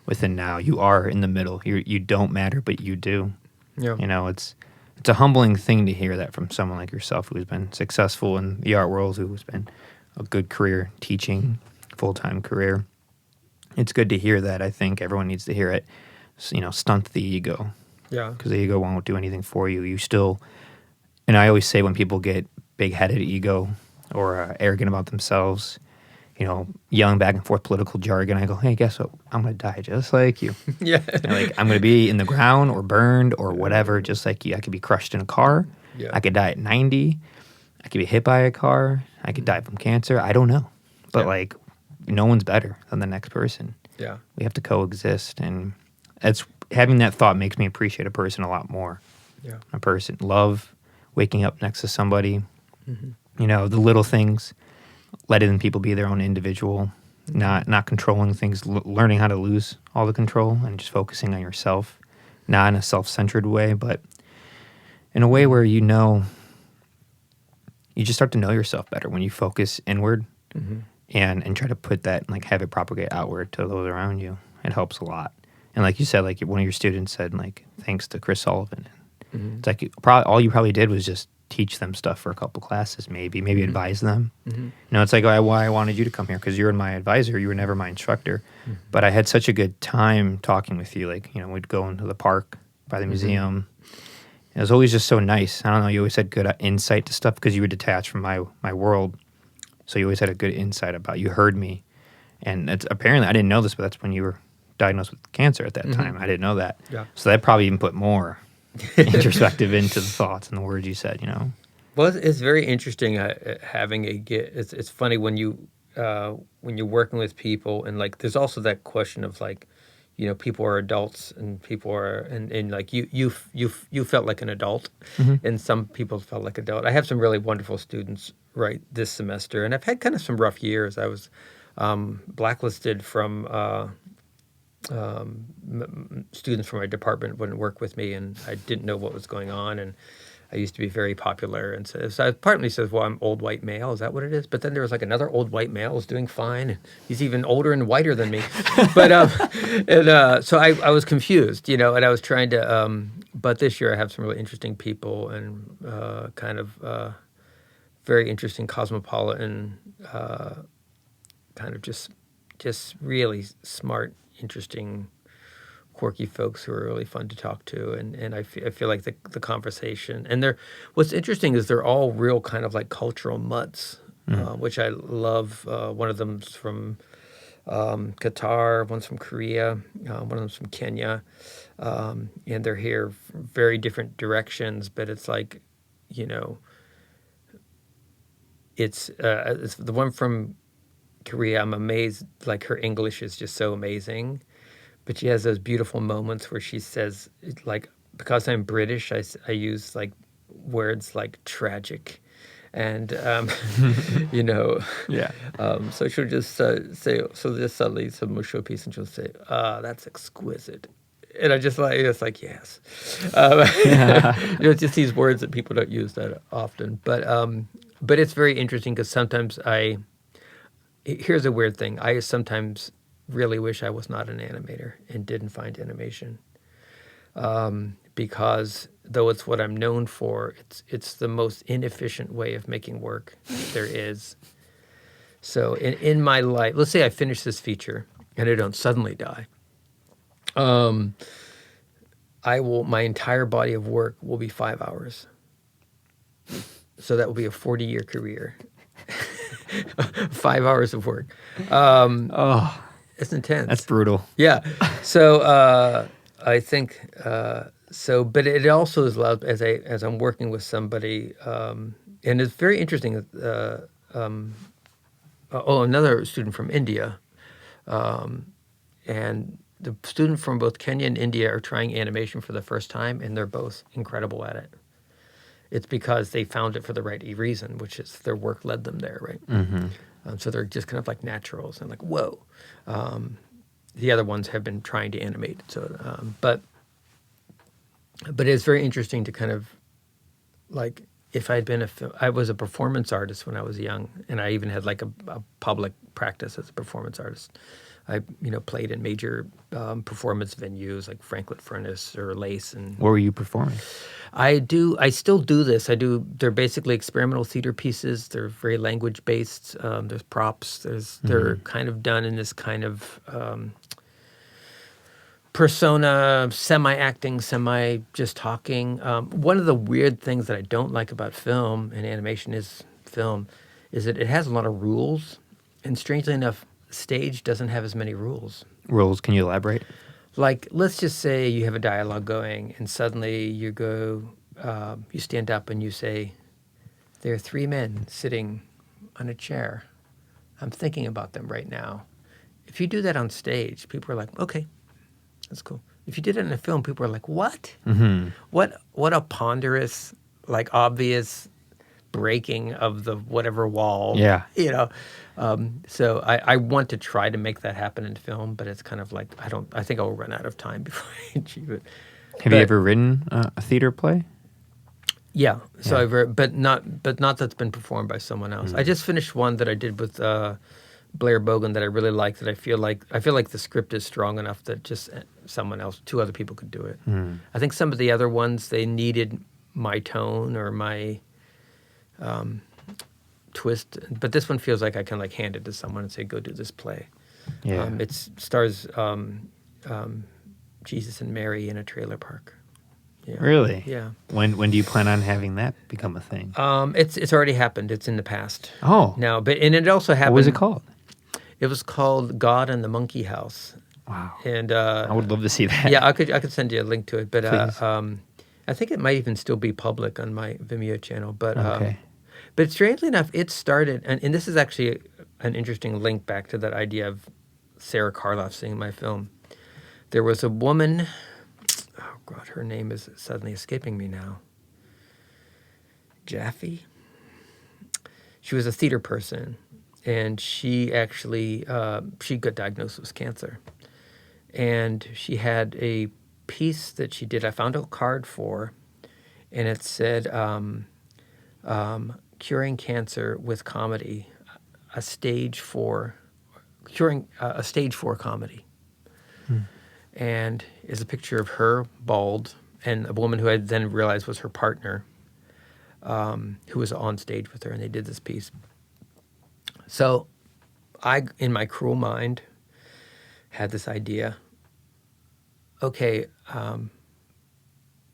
within now. You are in the middle. You don't matter, but you do. Yeah. It's a humbling thing to hear that from someone like yourself, who's been successful in the art world, who's been a good career teaching, full-time career. It's good to hear that. I think everyone needs to hear it. Stunt the ego. Yeah. Because the ego won't do anything for you. You still, and I always say when people get big-headed ego or arrogant about themselves, yelling back and forth political jargon, I go, hey, guess what? I'm going to die just like you. Yeah. I'm going to be in the ground or burned or whatever, just like you. I could be crushed in a car. Yeah. I could die at 90. I could be hit by a car. I could die from cancer. I don't know. But, no one's better than the next person. Yeah. We have to coexist. And having that thought makes me appreciate a person a lot more. Yeah. A person. Love waking up next to somebody. Mm-hmm. The little things. Letting people be their own individual, not controlling things, learning how to lose all the control and just focusing on yourself, not in a self-centered way, but in a way where you just start to know yourself better when you focus inward and try to put that, have it propagate outward to those around you. It helps a lot. And like you said, like one of your students said, thanks to Chris Sullivan. Mm-hmm. It's like all you probably did was just teach them stuff for a couple classes, maybe advise them. Mm-hmm. It's like, why I wanted you to come here, because you're my advisor. You were never my instructor. Mm-hmm. But I had such a good time talking with you. We'd go into the park by the museum, It was always just so nice. I don't know. You always had good insight to stuff because you were detached from my world. So you always had a good insight about. You heard me, and it's apparently I didn't know this, but that's when you were diagnosed with cancer at that time. I didn't know that. Yeah. So that probably even put more introspective into the thoughts and the words you said. Well, it's very interesting having it's funny when you're working with people, and like there's also that question of like, people are adults and people are and like you felt like an adult, and some people felt like adult. I have some really wonderful students right this semester, and I've had kind of some rough years. I was blacklisted from students from my department wouldn't work with me, and I didn't know what was going on, and I used to be very popular, and so I partly says, well, I'm old white male, is that what it is? But then there was like another old white male who's doing fine, and he's even older and whiter than me. But so I was confused, and I was trying to. But this year I have some really interesting people and kind of very interesting cosmopolitan, kind of just really smart, interesting, quirky folks who are really fun to talk to, and I feel like the conversation, and what's interesting is they're all real kind of like cultural mutts, which I love. One of them's from Qatar, one's from Korea, one of them's from Kenya, and they're here from very different directions, but it's like, it's the one from Korea. I'm amazed, like her English is just so amazing. But she has those beautiful moments where she says, like, because I'm British, I use like words like tragic, and Yeah. So she'll just say, so this suddenly some musho piece, and she'll say, that's exquisite, and I just like it's like yes, it's just these words that people don't use that often, but it's very interesting because sometimes here's a weird thing, I sometimes really wish I was not an animator and didn't find animation, because though it's what I'm known for, it's the most inefficient way of making work there is. So in my life, let's say I finish this feature and I don't suddenly die, my entire body of work will be 5 hours. So that will be a 40-year career. 5 hours of work. It's intense. That's brutal. Yeah. So I think so, but it also is allowed as I'm working with somebody, and it's very interesting. Another student from India, and the student from both Kenya and India are trying animation for the first time, and they're both incredible at it. It's because they found it for the right reason, which is their work led them there, right? Mm-hmm. So they're just kind of like naturals and like, whoa. The other ones have been trying to animate. So, but it's very interesting to kind of like, if I'd been I was a performance artist when I was young, and I even had like a public practice as a performance artist. I played in major performance venues like Franklin Furnace or Lace. And What were you performing? I still do this. They're basically experimental theater pieces. They're very language based. There's props. They're kind of done in this kind of persona, semi-acting, semi-just talking. One of the weird things that I don't like about film and animation is that it has a lot of rules, and strangely enough, stage doesn't have as many rules. Rules, can you elaborate? Like, let's just say you have a dialogue going, and suddenly you stand up and you say, there are 3 men sitting on a chair. I'm thinking about them right now. If you do that on stage, people are like, okay, that's cool. If you did it in a film, people are like, what? Mm-hmm. What a ponderous, like, obvious breaking of the whatever wall. Yeah. So I want to try to make that happen in film, but it's kind of like, I think I'll run out of time before I achieve it. Have you ever written a theater play? Yeah. So I've but not that's been performed by someone else. I just finished one that I did with Blair Bogan that I really liked, that I feel like the script is strong enough that just someone else, 2 other people could do it. I think some of the other ones, they needed my tone or my twist, but this one feels like I can like hand it to someone and say, go do this play. Yeah. It stars Jesus and Mary in a trailer park. Yeah. Really? Yeah. When do you plan on having that become a thing? It's already happened. It's in the past. Oh. Now, and it also happened. What was it called? It was called God and the Monkey House. Wow. And I would love to see that. yeah, I could send you a link to it, but Please. I think it might even still be public on my Vimeo channel. But Okay. but strangely enough, it started, and this is actually an interesting link back to that idea of Sarah Karloff seeing my film. There was a woman, oh God, her name is suddenly escaping me now. Jaffe? She was a theater person, and she actually, she got diagnosed with cancer. And she had a piece that she did, I found a card for, and it said, Curing Cancer with Comedy, a stage 4, curing a stage 4 comedy. And is a picture of her bald and a woman who I then realized was her partner, who was on stage with her, and they did this piece. So I, in my cruel mind, had this idea. Okay,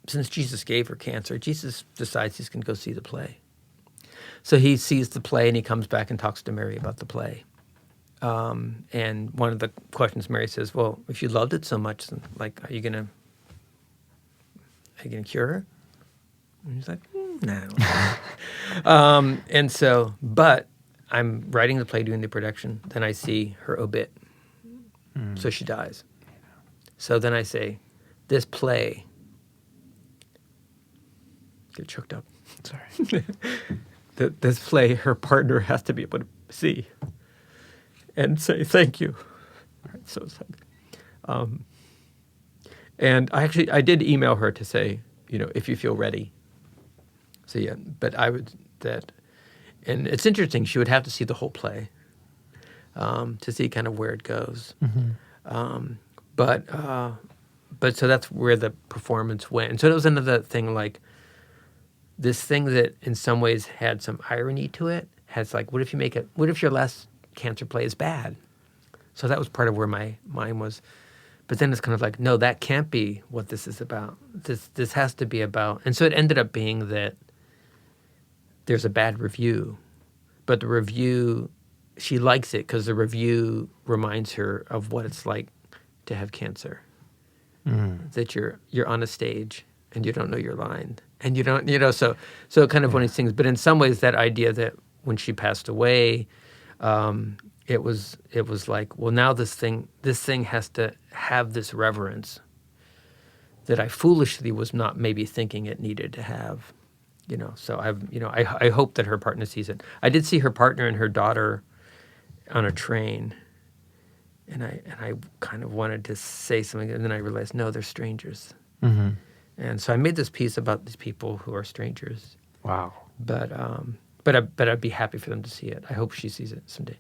since Jesus gave her cancer, Jesus decides he's going to go see the play. So he sees the play and he comes back and talks to Mary about the play. And one of the questions Mary says, well, if you loved it so much, then, like, are you gonna cure her? And he's like, nah, I don't know. And so, but I'm writing the play, doing the production. Then I see her obit. So she dies. So then I say, this play, get choked up. Sorry. This play, her partner has to be able to see and say thank you. Right, so it's like, and I did email her to say, if you feel ready. So yeah, but and it's interesting. She would have to see the whole play to see kind of where it goes. But so that's where the performance went. And so it was another thing, like this thing that in some ways had some irony to it. Has like, what if your last cancer play is bad? So that was part of where my mind was. But then it's kind of like, no, that can't be what this is about. This has to be about. And so it ended up being that there's a bad review, but the review, she likes it because the review reminds her of what it's like to have cancer. That you're on a stage and you don't know your line, and you don't, so kind of one of these things. But in some ways, that idea that when she passed away, it was like, well, now this thing has to have this reverence that I foolishly was not maybe thinking it needed to have, So I hope that her partner sees it. I did see her partner and her daughter on a train. And I kind of wanted to say something, and then I realized, no, they're strangers. And so I made this piece about these people who are strangers. Wow. But I'd be happy for them to see it. I hope she sees it someday.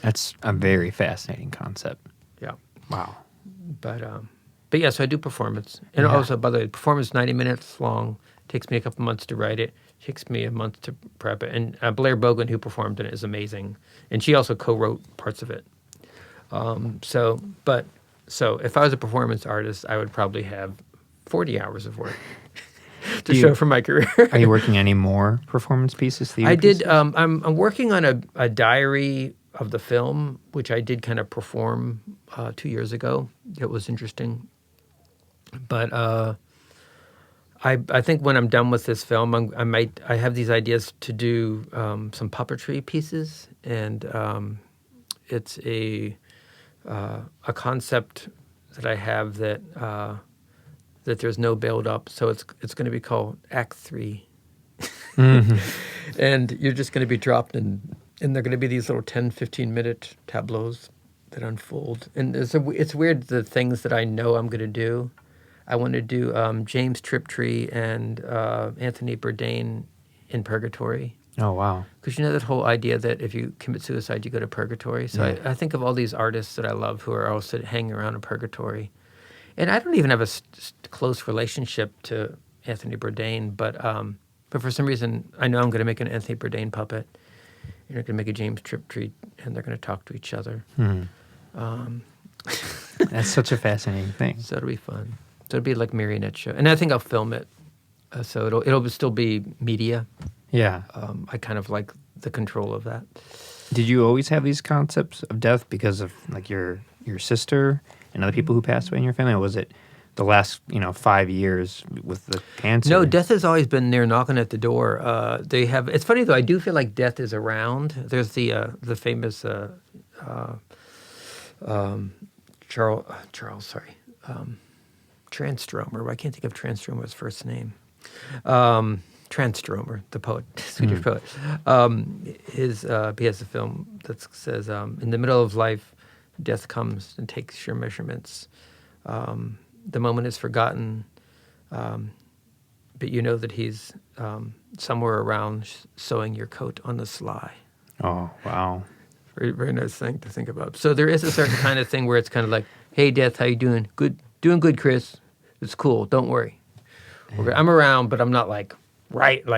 That's a very fascinating concept. Yeah. Wow. But yeah, so I do performance. And also, by the way, performance is 90 minutes long. Takes me a couple months to write it. Takes me a month to prep it. And Blair Bogan, who performed in it, is amazing. And she also co-wrote parts of it. So if I was a performance artist, I would probably have 40 hours of work to show from my career. Are you working any more performance pieces? I did. I'm working on a diary of the film, which I did kind of perform 2 years ago. It was interesting, but I think when I'm done with this film, I have these ideas to do some puppetry pieces, and it's a concept that I have that there's no build up, so it's going to be called Act 3, and you're just going to be dropped in, and they're going to be these little 10-15 minute tableaus that unfold, and it's weird, the things that I know I'm going to do. I want to do James Triptree and Anthony Bourdain in Purgatory. Oh, wow. Because that whole idea that if you commit suicide, you go to purgatory. So I think of all these artists that I love who are also hanging around in purgatory. And I don't even have a close relationship to Anthony Bourdain, but for some reason, I know I'm going to make an Anthony Bourdain puppet. And they're going to make a James Triptree, and they're going to talk to each other. That's such a fascinating thing. So it'll be fun. So it'll be like marionette show, and I think I'll film it. So it'll still be media. Yeah. I kind of like the control of that. Did you always have these concepts of death because of like your sister and other people who passed away in your family, or was it the last 5 years with the cancer? No, death has always been there knocking at the door. They have. It's funny though. I do feel like death is around. There's the famous Charles. Sorry, Transtromer. I can't think of Transtromer's first name. Transtromer, the poet, Swedish poet. He has a film that says, "In the middle of life, death comes and takes your measurements. The moment is forgotten, but you know that he's somewhere around sewing your coat on the sly." Oh, wow. Very, very nice thing to think about. So there is a certain kind of thing where it's kind of like, "Hey, death, how you doing? Good, doing good, Chris. It's cool. Don't worry. I'm around, but I'm not like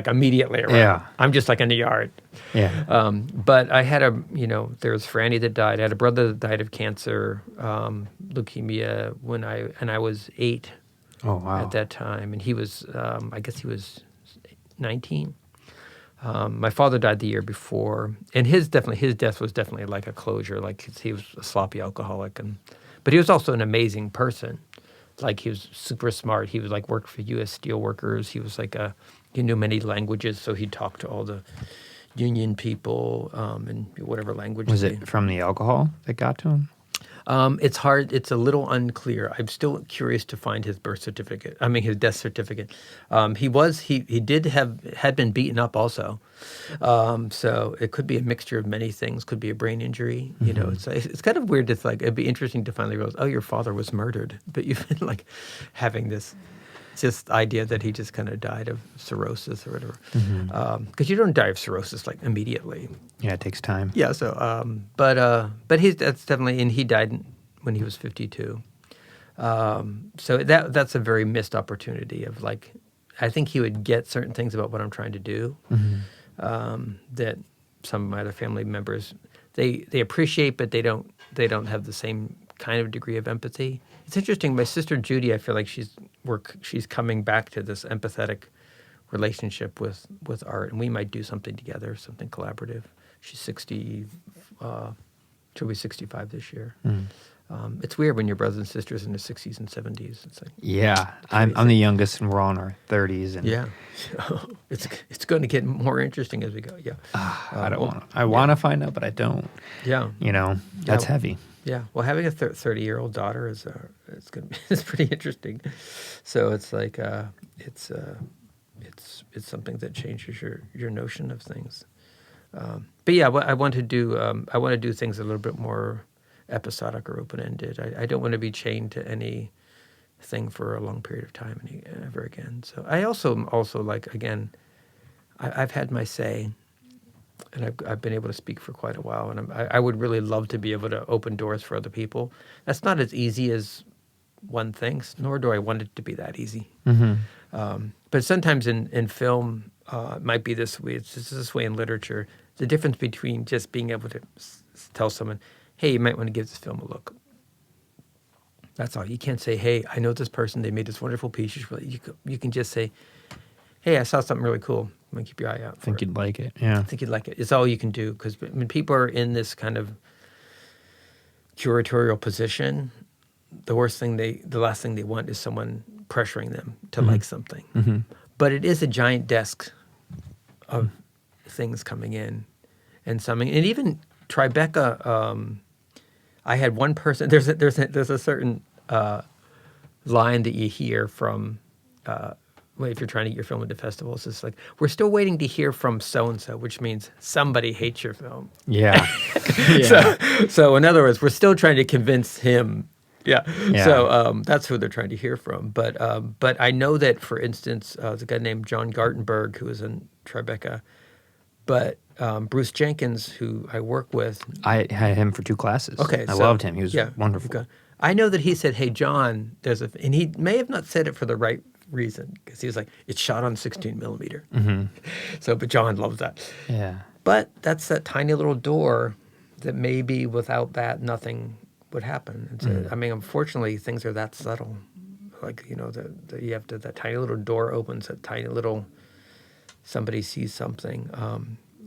immediately around. Yeah. I'm just like in the yard." Yeah. But I had there was Franny that died. I had a brother that died of cancer, leukemia, when I was 8. Oh, wow. At that time, and he was, I guess he was 19. My father died the year before, and his death was definitely like a closure. Like he was a sloppy alcoholic, but he was also an amazing person. Like he was super smart. He was like worked for U.S. Steel Workers. He was like he knew many languages, so he'd talk to all the union people in whatever language. Was it from the alcohol that got to him? It's hard. It's a little unclear. I'm still curious to find his birth certificate. I mean, his death certificate. He had been beaten up also. So it could be a mixture of many things. Could be a brain injury. It's kind of weird. It'd be interesting to finally realize, oh, your father was murdered, but you've been like having this just idea that he just kind of died of cirrhosis or whatever. Because you don't die of cirrhosis like immediately. Yeah, it takes time. Yeah. So, but that's definitely, and he died when he was 52. So that's a very missed opportunity of like, I think he would get certain things about what I'm trying to do that some of my other family members they appreciate, but they don't have the same kind of degree of empathy. It's interesting. My sister Judy, I feel like she's coming back to this empathetic relationship with art, and we might do something together, something collaborative. She's 60, she'll be 65 this year. It's weird when your brothers and sisters in their 60s and 70s. It's like I'm the youngest, and we're all in our 30s. And yeah, it's going to get more interesting as we go. Yeah, I don't want to. I want to find out, but I don't. Yeah, that's heavy. Yeah, well, having a 30-year-old daughter is it's pretty interesting. So it's like it's something that changes your notion of things. But yeah, I want to do things a little bit more episodic or open-ended. I don't want to be chained to anything for a long period of time ever again. So I also like, again, I've had my say. And I've been able to speak for quite a while, and I would really love to be able to open doors for other people. That's not as easy as one thinks, nor do I want it to be that easy. But sometimes in film, it might be this way. It's just this way in literature. The difference between just being able to tell someone, "Hey, you might want to give this film a look." That's all. You can't say, "Hey, I know this person. They made this wonderful piece." You can just say, "Hey, I saw something really cool. I'm going to keep your eye out for it. I think you'd like it. Yeah. I think you'd like it." It's all you can do, because when people are in this kind of curatorial position, the last thing they want is someone pressuring them to like something. But it is a giant desk of things coming in and even Tribeca. I had one person. There's a certain line that you hear from. If you're trying to get your film into festivals, it's like, "We're still waiting to hear from so-and-so," which means somebody hates your film. Yeah. So in other words, we're still trying to convince him. Yeah. So that's who they're trying to hear from. But I know that, for instance, there's a guy named John Gartenberg who was in Tribeca. But Bruce Jenkins, who I work with. I had him for 2 classes. Okay. I loved him. He was wonderful. Okay. I know that he said, "Hey, John, and he may have not said it for the right reason, because he was like, it's shot on 16 millimeter. So, but John loves that. Yeah. But that's that tiny little door that maybe without that, nothing would happen. And so, I mean, unfortunately, things are that subtle. like you have to, that tiny little door opens, that tiny little, somebody sees something,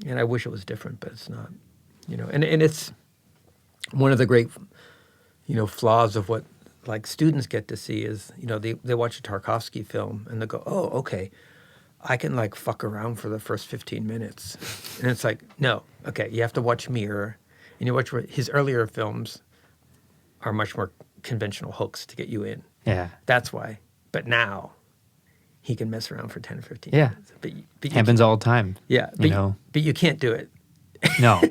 and I wish it was different, but it's not, and it's one of the great flaws of what like students get to see is they watch a Tarkovsky film and they go, oh, okay, I can like fuck around for the first 15 minutes, and it's like, no, okay, you have to watch Mirror, and you watch his earlier films are much more conventional hooks to get you in. Yeah. That's why. But now he can mess around for 10 or 15 Yeah. minutes. But Happens all the time. Yeah. But you can't do it. No.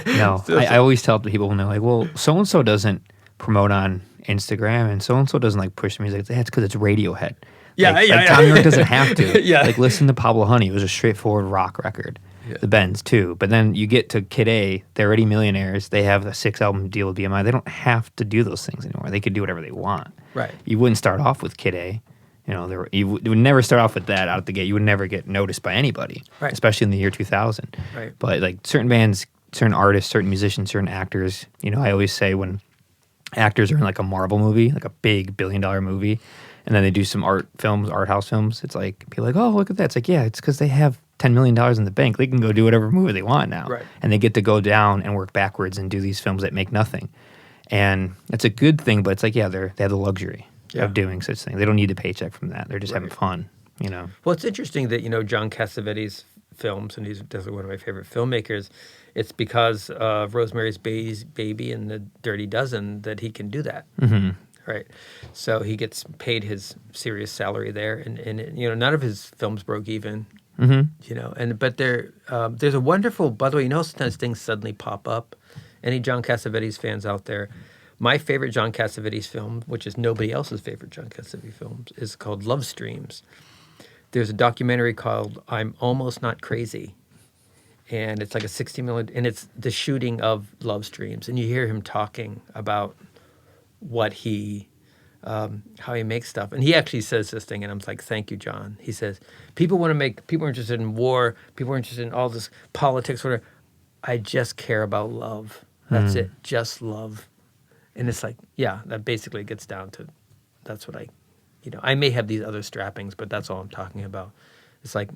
No. I always tell people when they're like, well, so-and-so doesn't promote on Instagram and so-and-so doesn't like push music. That's because it's Radiohead. Yeah, like Tom York doesn't have to. Yeah. Like listen to Pablo Honey. It was a straightforward rock record. Yeah. The Bends too. But then you get to Kid A, they're already millionaires. They have a 6-album deal with BMI. They don't have to do those things anymore. They could do whatever they want. Right. You wouldn't start off with Kid A. You would never start off with that out the gate. You would never get noticed by anybody, right. Especially in the year 2000. Right. But like certain bands, certain artists, certain musicians, certain actors, I always say when actors are in like a Marvel movie, like a big $1 billion movie, and then they do some art house films, it's like, people are like, oh, look at that. It's like, yeah, it's because they have $10 million in the bank. They can go do whatever movie they want now. Right. And they get to go down and work backwards and do these films that make nothing. And it's a good thing, but it's like, yeah, they have the luxury of doing such things. They don't need a paycheck from that. They're just having fun, Well, it's interesting that, John Cassavetes' films, and he's definitely one of my favorite filmmakers, it's because of Rosemary's Baby and The Dirty Dozen that he can do that. Mm-hmm. Right. So he gets paid his serious salary there, and none of his films broke even. Mm-hmm. But there's a wonderful, by the way, sometimes things suddenly pop up. Any John Cassavetes fans out there, my favorite John Cassavetes film, which is nobody else's favorite John Cassavetes film, is called Love Streams. There's a documentary called I'm Almost Not Crazy. And it's like a 60-minute, and it's the shooting of Love Streams. And you hear him talking about what how he makes stuff. And he actually says this thing, and I'm like, thank you, John. He says, people are interested in war, people are interested in all this politics, whatever. I just care about love. That's it, just love. And it's like, yeah, that basically gets down to, that's what I may have these other strappings, but that's all I'm talking about. It's like,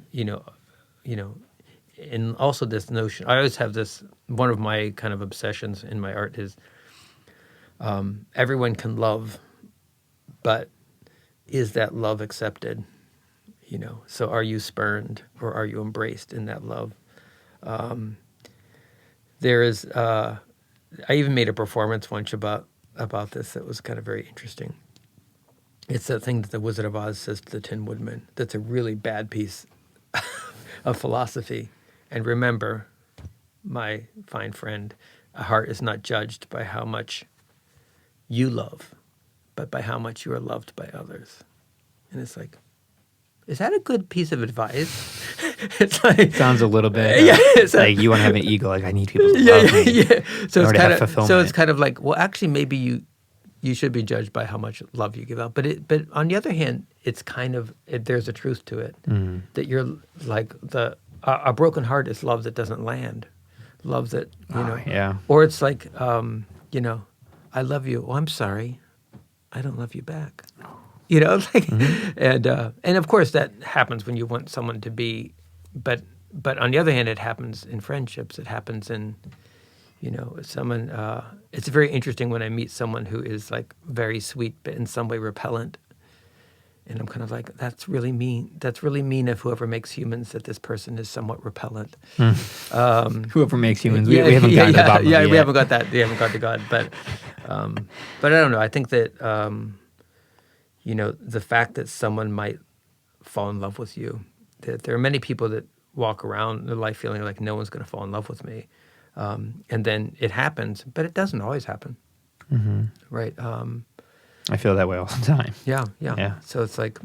and also this notion, I always have this, one of my kind of obsessions in my art is everyone can love, but is that love accepted? So are you spurned or are you embraced in that love? There is, I even made a performance once about this that was kind of very interesting. It's that thing that the Wizard of Oz says to the Tin Woodman. That's a really bad piece of philosophy. And remember, my fine friend, a heart is not judged by how much you love, but by how much you are loved by others. And it's like, is that a good piece of advice? It's like, sounds a little bit it's like you want to have an ego. Like I need people to love me. Yeah. So it's kind of like, well, actually, maybe you should be judged by how much love you give out. But on the other hand, it's kind of there's a truth to it that you're like a broken heart is love that doesn't land, love that or it's like I love you. Oh, I'm sorry, I don't love you back. And of course that happens when you want someone to be, but on the other hand, it happens in friendships. It happens in, someone. It's very interesting when I meet someone who is like very sweet but in some way repellent, and I'm kind of like, that's really mean. That's really mean of whoever makes humans that this person is somewhat repellent. Whoever makes humans, we haven't gotten to the bottom of it yet. We haven't got that. We haven't got to God, but I don't know. I think that. The fact that someone might fall in love with you, that there are many people that walk around their life feeling like no one's going to fall in love with me. And then it happens, but it doesn't always happen. Mm-hmm. Right. I feel that way all the time. Yeah. So it's like,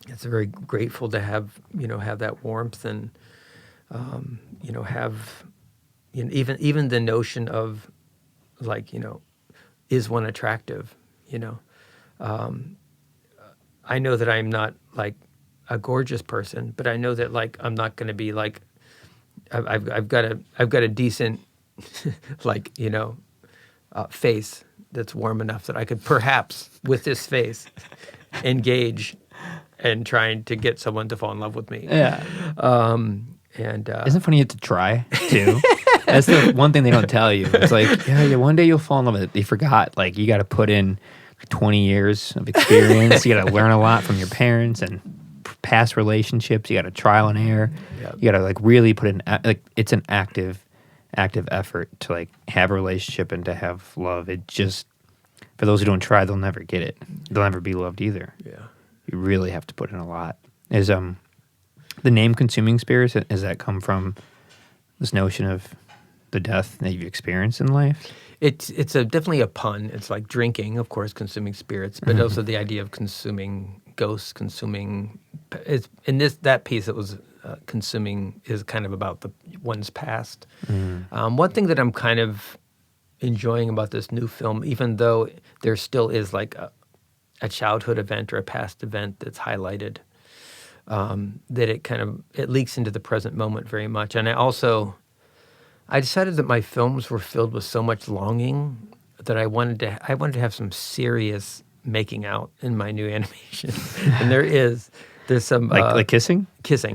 it's very grateful to have that warmth and, have, even the notion of like, is one attractive, I know that I'm not like a gorgeous person, but I know that like I'm not going to be like I've got a decent like face, that's warm enough that I could perhaps, with this face, engage in trying to get someone to fall in love with me. Yeah. And Isn't it funny you have to try too? That's the one thing they don't tell you. It's like, yeah, one day you'll fall in love with it. They forgot. Like, you got to put in 20 years of experience. You got to learn a lot from your parents and past relationships. You got to trial and error. Yep. You got to like really put in like it's an active effort to like have a relationship and to have love. It just, for those who don't try, they'll never get it. They'll never be loved either. Yeah. You really have to put in a lot. Is the name Consuming Spirits, does that come from this notion of the death that you've experienced in life? It's definitely a pun. It's like drinking, of course, consuming spirits, but also the idea of consuming ghosts, consuming. It's, in that piece, it was consuming is kind of about one's past. One thing that I'm kind of enjoying about this new film, even though there still is like a childhood event or a past event that's highlighted, that it leaks into the present moment very much. And I decided that my films were filled with so much longing that I wanted to have some serious making out in my new animation. And there's some like kissing.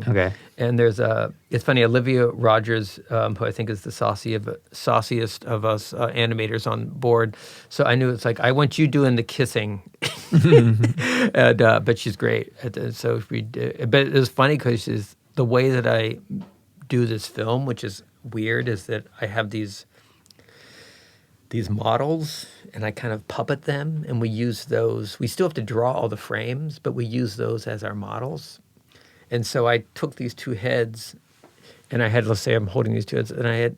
Okay. And it's funny, Olivia Rogers, who I think is the sauciest of us animators on board. So I knew it's like, I want you doing the kissing. And, but she's great. So but it was funny because the way that I do this film, which is weird, is that I have these models and I kind of puppet them, and we use those. We still have to draw all the frames, but we use those as our models. And so I took these two heads, and I had, let's say I'm holding these two heads, and I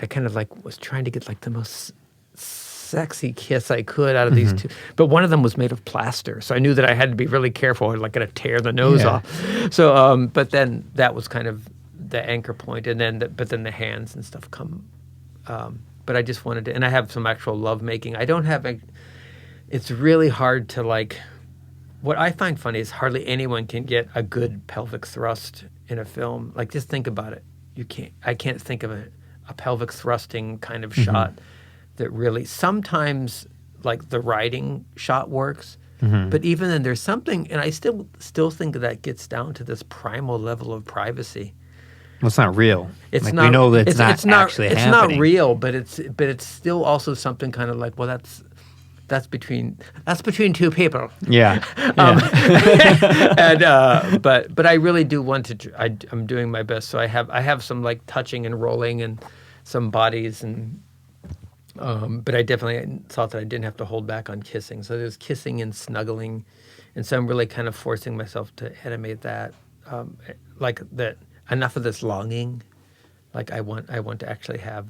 kind of like was trying to get like the most sexy kiss I could out of these two. But one of them was made of plaster, so I knew that I had to be really careful. I was like going to tear the nose off. So, but then that was kind of the anchor point, and then but then the hands and stuff come. But I just wanted to, and I have some actual love making. I don't have it's really hard to like. What I find funny is hardly anyone can get a good pelvic thrust in a film. Like, just think about it. I can't think of a pelvic thrusting kind of shot that really. Sometimes, like the riding shot works, but even then, there's something, and I still think that gets down to this primal level of privacy. Well, it's not real. It's like, not. We know that it's not actually It's happening. not real, but it's still also something kind of like, well, that's between two people. Yeah. And but I really do want to. I'm doing my best. So I have some like touching and rolling and some bodies and. But I definitely thought that I didn't have to hold back on kissing. So there's kissing and snuggling, and so I'm really kind of forcing myself to animate that, like that. Enough of this longing, like I want to actually have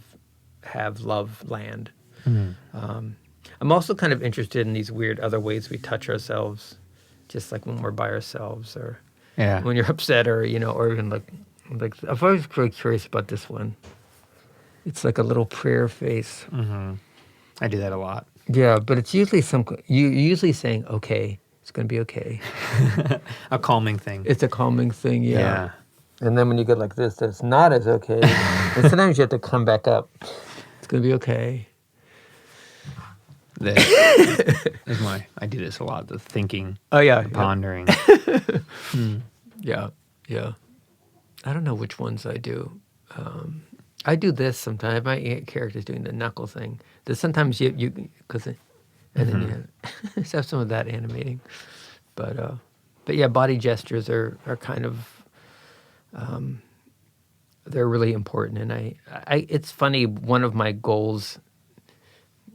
love land. I'm also kind of interested in these weird other ways we touch ourselves, just like when we're by ourselves, or when you're upset, or or even like I've always been curious about this one. It's like a little prayer face. I do that a lot. Yeah, but it's usually you're usually saying, "Okay, it's going to be okay." A calming thing. It's a calming thing. Yeah. And then when you get like this, that's not as okay. And sometimes you have to come back up. It's going to be okay. I do this a lot, the thinking, the pondering. Yeah. I don't know which ones I do. I do this sometimes. My character's doing the knuckle thing. That sometimes you and then you have some of that animating. But yeah, body gestures are kind of, they're really important. And it's funny, one of my goals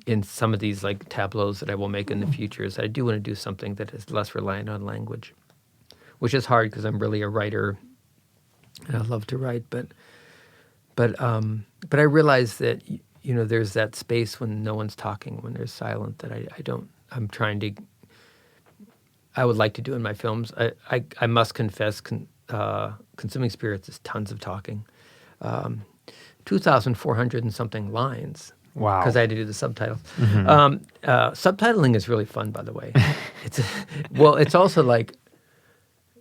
in some of these like tableaus that I will make in the future is I do want to do something that is less reliant on language, which is hard because I'm really a writer and I love to write. But I realize that, there's that space when no one's talking, when there's silence, that I would like to do in my films. I must confess, Consuming Spirits is tons of talking. 2,400 and something lines. Wow. Because I had to do the subtitles. Subtitling is really fun, by the way. It's also like,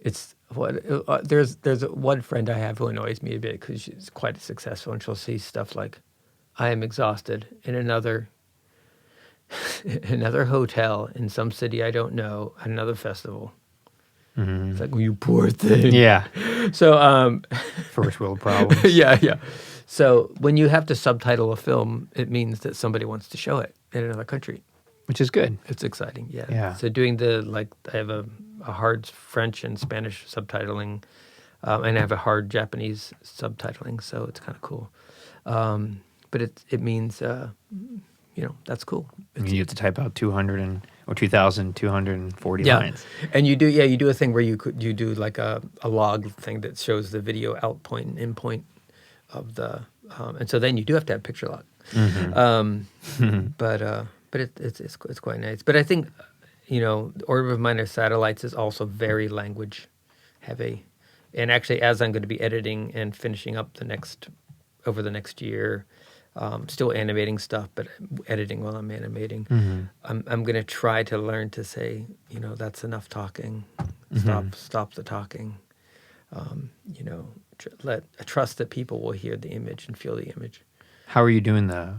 there's one friend I have who annoys me a bit because she's quite successful, and she'll see stuff like, "I am exhausted," and another, another hotel in some city I don't know at another festival. It's like, well, you poor thing. Yeah. So, First world problems. yeah. So when you have to subtitle a film, it means that somebody wants to show it in another country. Which is good. It's exciting, yeah. Yeah. So doing I have a hard French and Spanish subtitling, and I have a hard Japanese subtitling, so it's kind of cool. But it means, that's cool. You have to type out 2,240 lines. And you do a thing where you do like a log thing that shows the video out point and in point of the, and so then you do have to have picture log. But it's quite nice. But I think, Order of Minor Satellites is also very language heavy. And actually, as I'm going to be editing and finishing up over the next year, still animating stuff, but editing while I'm animating, I'm going to try to learn to say, that's enough talking. Stop the talking. Trust that people will hear the image and feel the image. How are you doing the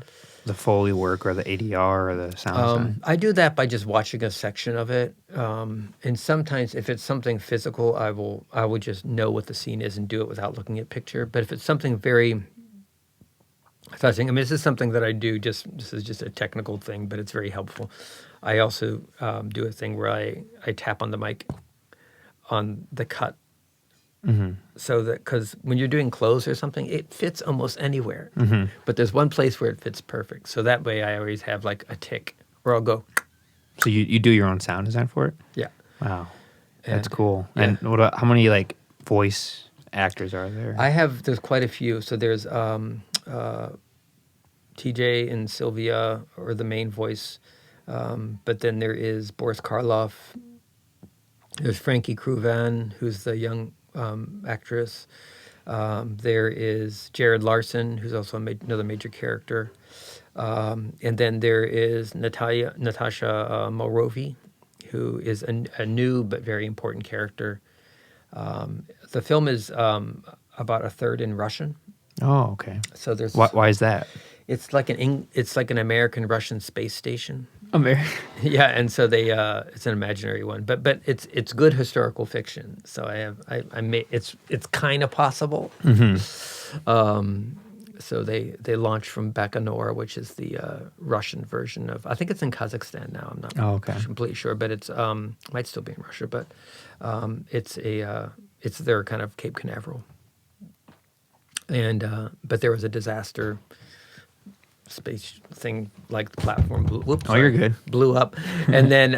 Foley work or the ADR or the sound design? I do that by just watching a section of it, and sometimes if it's something physical, I will just know what the scene is and do it without looking at picture. But if it's something very touching, this is something that I do. This is just a technical thing, but it's very helpful. I also do a thing where I tap on the mic on the cut. So that, because when you're doing clothes or something, it fits almost anywhere. But there's one place where it fits perfect. So that way I always have like a tick where I'll go. So you do your own sound design for it? Yeah. Wow. That's And, cool. yeah. And how many like voice actors are there? There's quite a few. So there's TJ and Sylvia are the main voice. But then there is Boris Karloff. There's Frankie Kruvan, who's the young actress. There is Jared Larson, who's also another major character. And then there is Natasha Morovi, who is a new but very important character. The film is about a third in Russian. Oh, okay. So there's Why is that? It's like an American-Russian space station. American. Yeah, and so it's an imaginary one, but it's good historical fiction. So it's kind of possible. So they launched from Baikonur, which is the Russian version of. I think it's in Kazakhstan now. I'm not completely sure, but it's might still be in Russia. But it's their kind of Cape Canaveral. And but there was a disaster. Space thing like the platform You're good. blew up, and then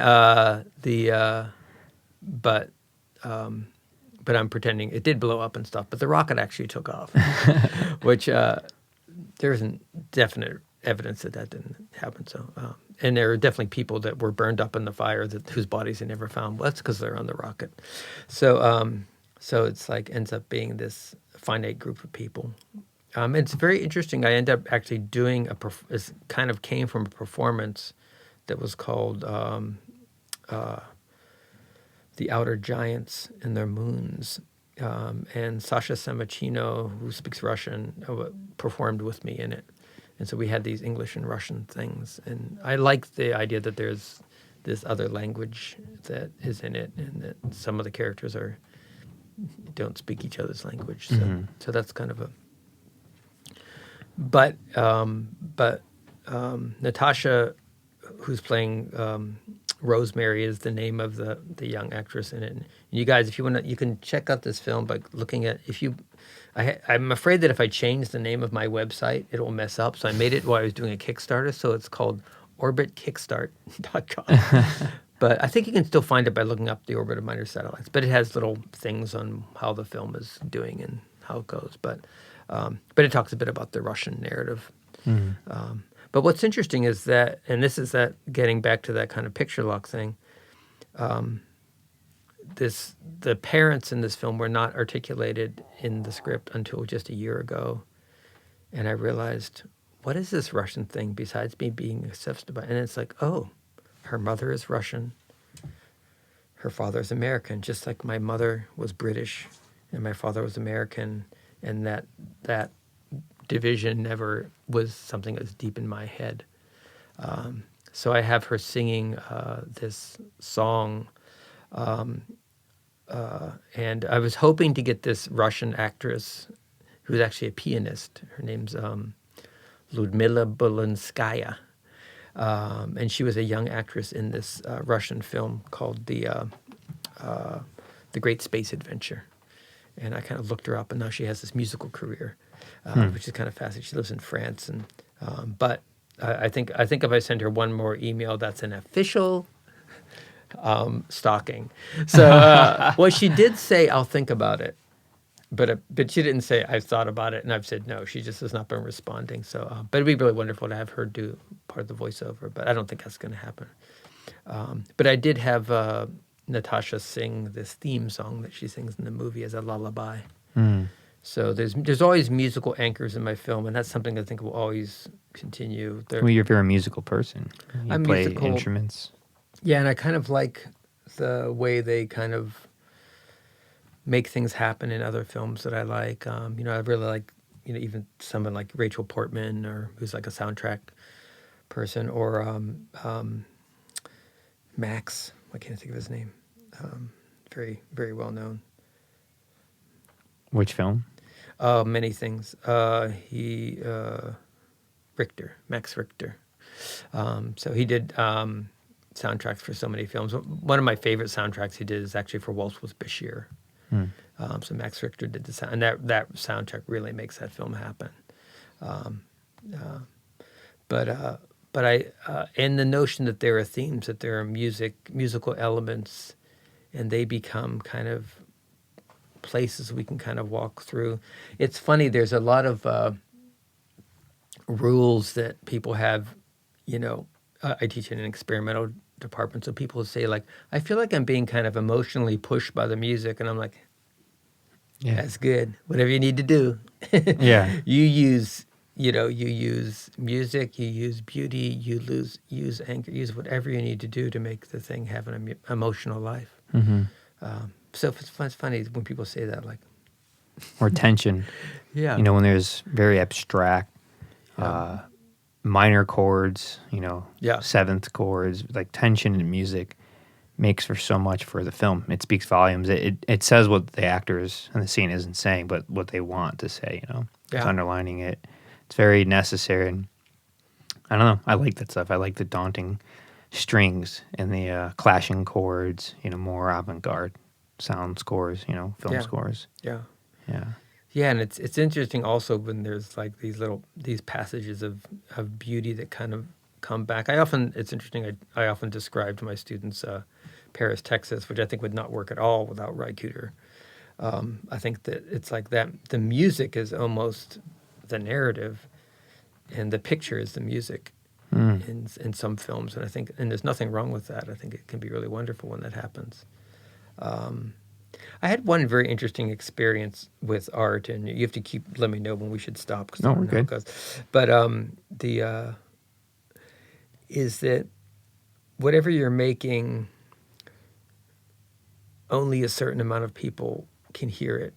but I'm pretending it did blow up and stuff, but the rocket actually took off, which there isn't definite evidence that didn't happen. So and there are definitely people that were burned up in the fire whose bodies they never found. Well, that's because they're on the rocket. So so it's like ends up being this finite group of people. It's very interesting. I ended up actually doing it kind of came from a performance that was called The Outer Giants and Their Moons. And Sasha Samachino, who speaks Russian, performed with me in it. And so we had these English and Russian things. And I like the idea that there's this other language that is in it and that some of the characters don't speak each other's language. So, so that's kind of a... But Natasha, who's playing Rosemary, is the name of the young actress in it. And you guys, if you want to, you can check out this film by looking at. I'm afraid that if I change the name of my website, it will mess up. So I made it while I was doing a Kickstarter. So it's called orbitkickstart.com. But I think you can still find it by looking up the orbit of minor satellites. But it has little things on how the film is doing and how it goes. But it talks a bit about the Russian narrative. But what's interesting is that, and this is that getting back to that kind of picture lock thing, the parents in this film were not articulated in the script until just a year ago. And I realized, what is this Russian thing besides me being accepted by? And it's like, oh, her mother is Russian. Her father is American, just like my mother was British and my father was American. And that division never was something that was deep in my head. So I have her singing this song, and I was hoping to get this Russian actress who's actually a pianist. Her name's Ludmila Bulanskaya, and she was a young actress in this Russian film called The Great Space Adventure. And I kind of looked her up, and now she has this musical career, which is kind of fascinating. She lives in France, and but I think if I send her one more email, that's an official stalking. So, well, she did say, "I'll think about it," but she didn't say, "I've thought about it," and I've said no. She just has not been responding. So, but it'd be really wonderful to have her do part of the voiceover. But I don't think that's going to happen. But I did have Natasha sing this theme song that she sings in the movie as a lullaby. So there's always musical anchors in my film, and that's something I think will always continue. Well, you're a very musical person. You play musical instruments. Yeah, and I kind of like the way they kind of make things happen in other films that I like. I really like, even someone like Rachel Portman, or who's like a soundtrack person, or Max. I can't think of his name. Very, very well known. Which film? Many things. Richter, Max Richter. So he did soundtracks for so many films. One of my favorite soundtracks he did is actually for Waltz with Bashir. So Max Richter did the sound, and that soundtrack really makes that film happen. But I and the notion that there are themes, that there are musical elements, and they become kind of places we can kind of walk through. It's funny, there's a lot of rules that people have, I teach in an experimental department, so people say, like, I feel like I'm being kind of emotionally pushed by the music, and I'm like, yeah, that's good. Whatever you need to do. Yeah. You use music, you use beauty, use anger, use whatever you need to do to make the thing have an emotional life. So it's funny when people say that, like, or tension. Yeah. When there's very abstract minor chords, seventh chords, like tension in music makes for so much for the film. It speaks volumes. It says what the actors in the scene isn't saying, but what they want to say, It's underlining it. It's very necessary. And I don't know. I like that stuff. I like the daunting strings and the clashing chords, more avant-garde sound scores, film scores. Yeah. Yeah. Yeah, and it's interesting also when there's like these passages of beauty that kind of come back. It's interesting, I often describe to my students Paris, Texas, which I think would not work at all without Ry Cooder. I think that it's like that the music is almost the narrative, and the picture is the music in some films. And there's nothing wrong with that. I think it can be really wonderful when that happens. I had one very interesting experience with art, and you have to let me know when we should stop. No, we're good. But is that whatever you're making, only a certain amount of people can hear it,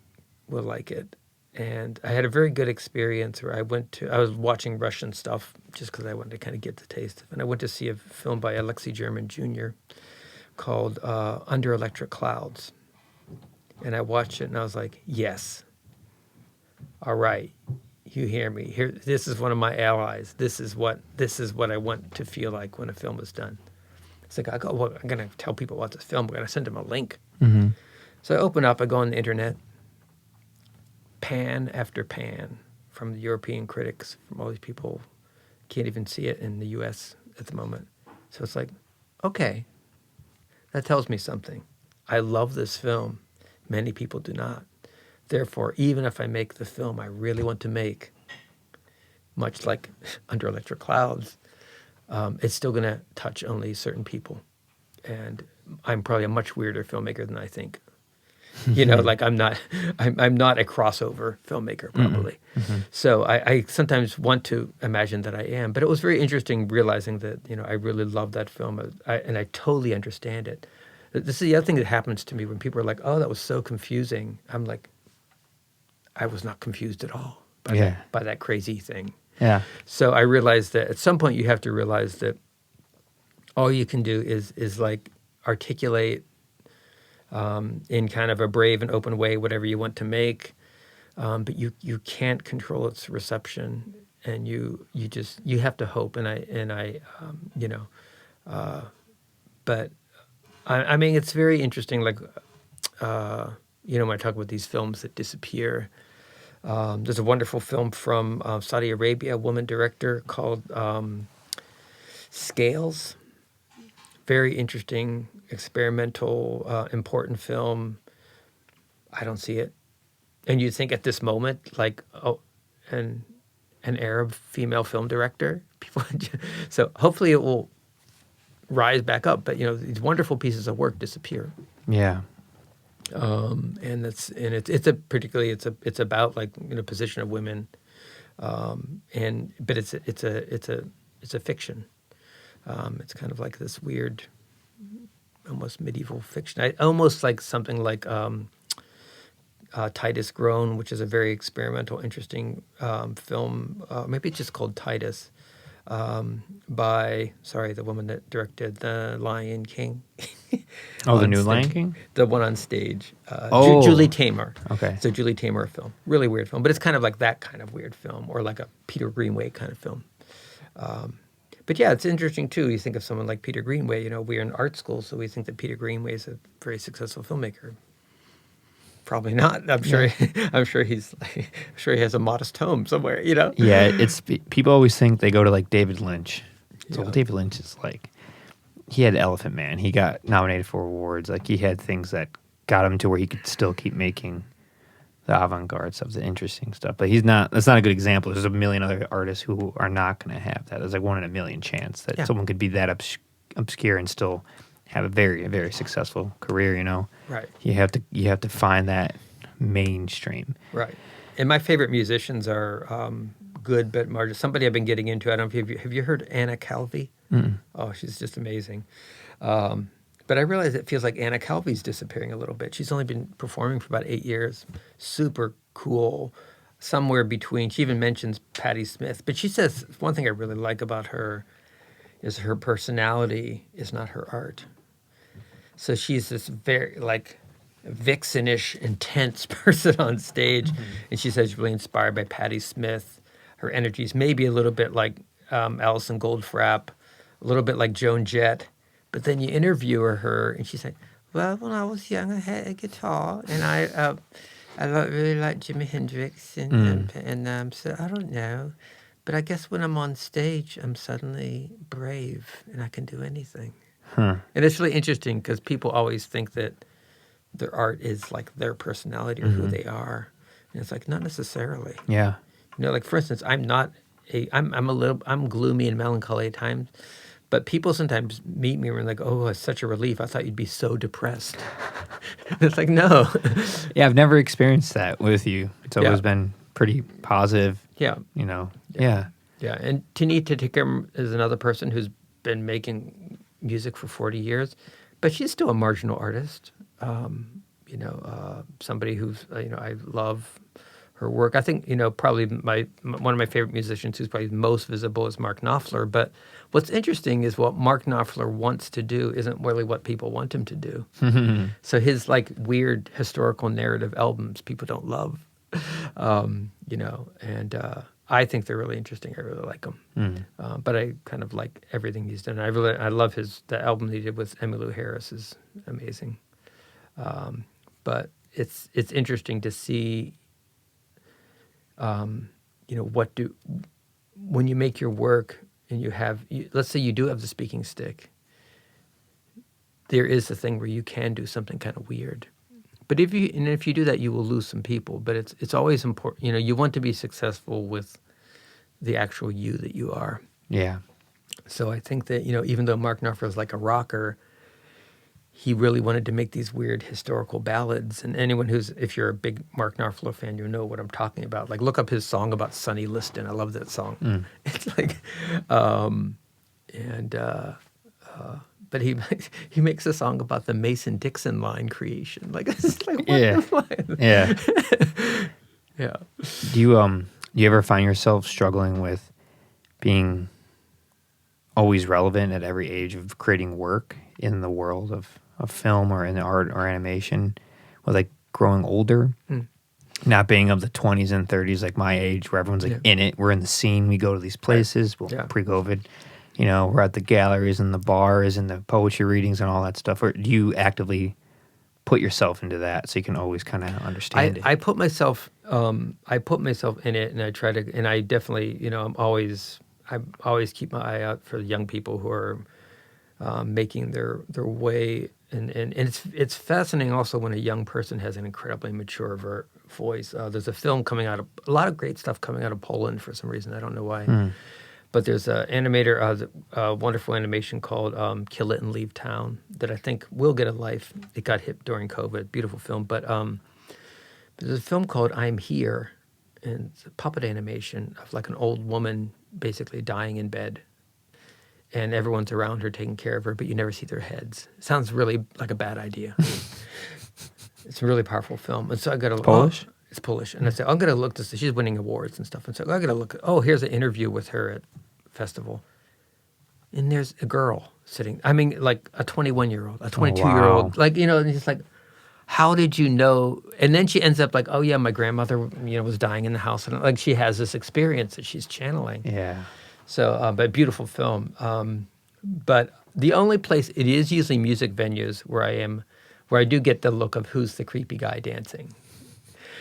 will like it. And I had a very good experience where I was watching Russian stuff just because I wanted to kind of get the taste of it. And I went to see a film by Alexei German Jr. called Under Electric Clouds. And I watched it and I was like, yes, all right, you hear me. Here, this is one of my allies. This is what I want to feel like when a film is done. It's like, I'm going to tell people about this film. I'm going to send them a link. Mm-hmm. So I open up, I go on the internet, pan after pan from the European critics, from all these people. Can't even see it in the U.S. at the moment. So it's like, okay, that tells me something. I love this film. Many people do not. Therefore, even if I make the film I really want to make, much like Under Electric Clouds, it's still going to touch only certain people. And I'm probably a much weirder filmmaker than I think. Like I'm not a crossover filmmaker, probably. Mm-hmm. So I sometimes want to imagine that I am. But it was very interesting realizing that, I really love that film, and I totally understand it. This is the other thing that happens to me when people are like, oh, that was so confusing. I'm like, I was not confused at all by that crazy thing. Yeah. So I realized that at some point you have to realize that all you can do is like articulate in kind of a brave and open way whatever you want to make, but you can't control its reception, and you have to hope. And I you know, but I mean it's very interesting. Like you know, when I talk about these films that disappear, there's a wonderful film from Saudi Arabia, a woman director called Scales. Very interesting, experimental, important film. I don't see it. And you'd think at this moment, like, oh, an Arab female film director. People, so hopefully it will rise back up. But you know, these wonderful pieces of work disappear. Yeah. And it's about like, you know, position of women, but it's a fiction. It's kind of like this weird, almost medieval fiction. Almost like something like Titus Grown, which is a very experimental, interesting film. Maybe it's just called Titus, by the woman that directed The Lion King. Oh, the new Lion King? The one on stage. Julie Taymor. Okay. It's a Julie Taymor film. Really weird film, but it's kind of like that kind of weird film, or like a Peter Greenway kind of film. But yeah, it's interesting too. You think of someone like Peter Greenway. You know, we're in art school, so we think that Peter Greenway is a very successful filmmaker. Probably not. I'm sure. I'm sure he has a modest home somewhere. You know. Yeah, it's people always think they go to like David Lynch. So David Lynch is like, he had Elephant Man. He got nominated for awards. Like he had things that got him to where he could still keep making the avant-garde stuff, the interesting stuff. But he's not. That's not a good example. There's a million other artists who are not going to have that. There's like 1 in a million chance that someone could be that obscure and still have a very, very successful career. You know, right? You have to find that mainstream, right? And my favorite musicians are good but marginal. Somebody I've been getting into. I don't know if have you heard Anna Calvi? Mm-mm. Oh, she's just amazing. But I realize it feels like Anna Calvi's disappearing a little bit. She's only been performing for about 8 years. Super cool. Somewhere between, she even mentions Patti Smith. But she says, one thing I really like about her is her personality is not her art. So she's this very, like, vixenish, intense person on stage. Mm-hmm. And she says she's really inspired by Patti Smith. Her energy's maybe a little bit like Alison Goldfrapp, a little bit like Joan Jett. But then you interview her, and she's like, well, when I was young, I had a guitar, and I really like Jimi Hendrix, and so I don't know. But I guess when I'm on stage, I'm suddenly brave, and I can do anything. Huh. And it's really interesting, because people always think that their art is like their personality or who they are. And it's like, not necessarily. Yeah. You know, like, for instance, I'm gloomy and melancholy at times. But people sometimes meet me and are like, oh, it's such a relief. I thought you'd be so depressed. It's like, no. Yeah, I've never experienced that with you. It's always been pretty positive. Yeah. You know, yeah. Yeah, and Tini Titikum is another person who's been making music for 40 years. But she's still a marginal artist. You know, somebody who's, you know, I love her work. I think, you know, probably one of my favorite musicians who's probably most visible is Mark Knopfler. But what's interesting is what Mark Knopfler wants to do isn't really what people want him to do. So his like weird historical narrative albums people don't love, you know, and I think they're really interesting. I really like them. But I kind of like everything he's done. I love the album he did with Emmylou Harris is amazing. But it's interesting to see, you know, when you make your work and let's say you do have the speaking stick, there is a thing where you can do something kind of weird. But if you do that, you will lose some people. But it's always important, you know, you want to be successful with the actual you that you are. Yeah. So I think that, you know, even though Mark Knopfler is like a rocker, he really wanted to make these weird historical ballads. And anyone if you're a big Mark Knopfler fan, you know what I'm talking about. Like, look up his song about Sonny Liston. I love that song. It's like, but he makes a song about the Mason-Dixon line creation. Like, it's like, what the line? Yeah. Yeah. Do you ever find yourself struggling with being always relevant at every age of creating work in the world of film or in art or animation, with like growing older, not being of the 20s and 30s like my age where everyone's like in it. We're in the scene. We go to these places. Well, pre-COVID, you know, we're at the galleries and the bars and the poetry readings and all that stuff. Or do you actively put yourself into that so you can always kind of understand it? I put myself in it, and I try to, and I definitely, you know, I always keep my eye out for the young people who are making their way, and it's fascinating also when a young person has an incredibly mature voice. There's a film coming out of, a lot of great stuff coming out of Poland for some reason. I don't know why. But there's an animator, a wonderful animation called Kill It and Leave Town that I think will get a life. It got hit during COVID. Beautiful film. But there's a film called I'm Here, and it's a puppet animation of like an old woman basically dying in bed. And everyone's around her taking care of her, but you never see their heads. It sounds really like a bad idea. It's a really powerful film. And so I got to... Polish? It's Polish. And I said, I'm going to look this. She's winning awards and stuff. And so I got to look. Here's an interview with her at Festival. And there's a girl sitting. I mean, like a 21-year-old, a 22-year-old. Like, you know, and it's like, how did you know? And then she ends up like, oh, yeah, my grandmother, you know, was dying in the house. And like she has this experience that she's channeling. Yeah. So, but beautiful film. But the only place, it is usually music venues where I do get the look of who's the creepy guy dancing.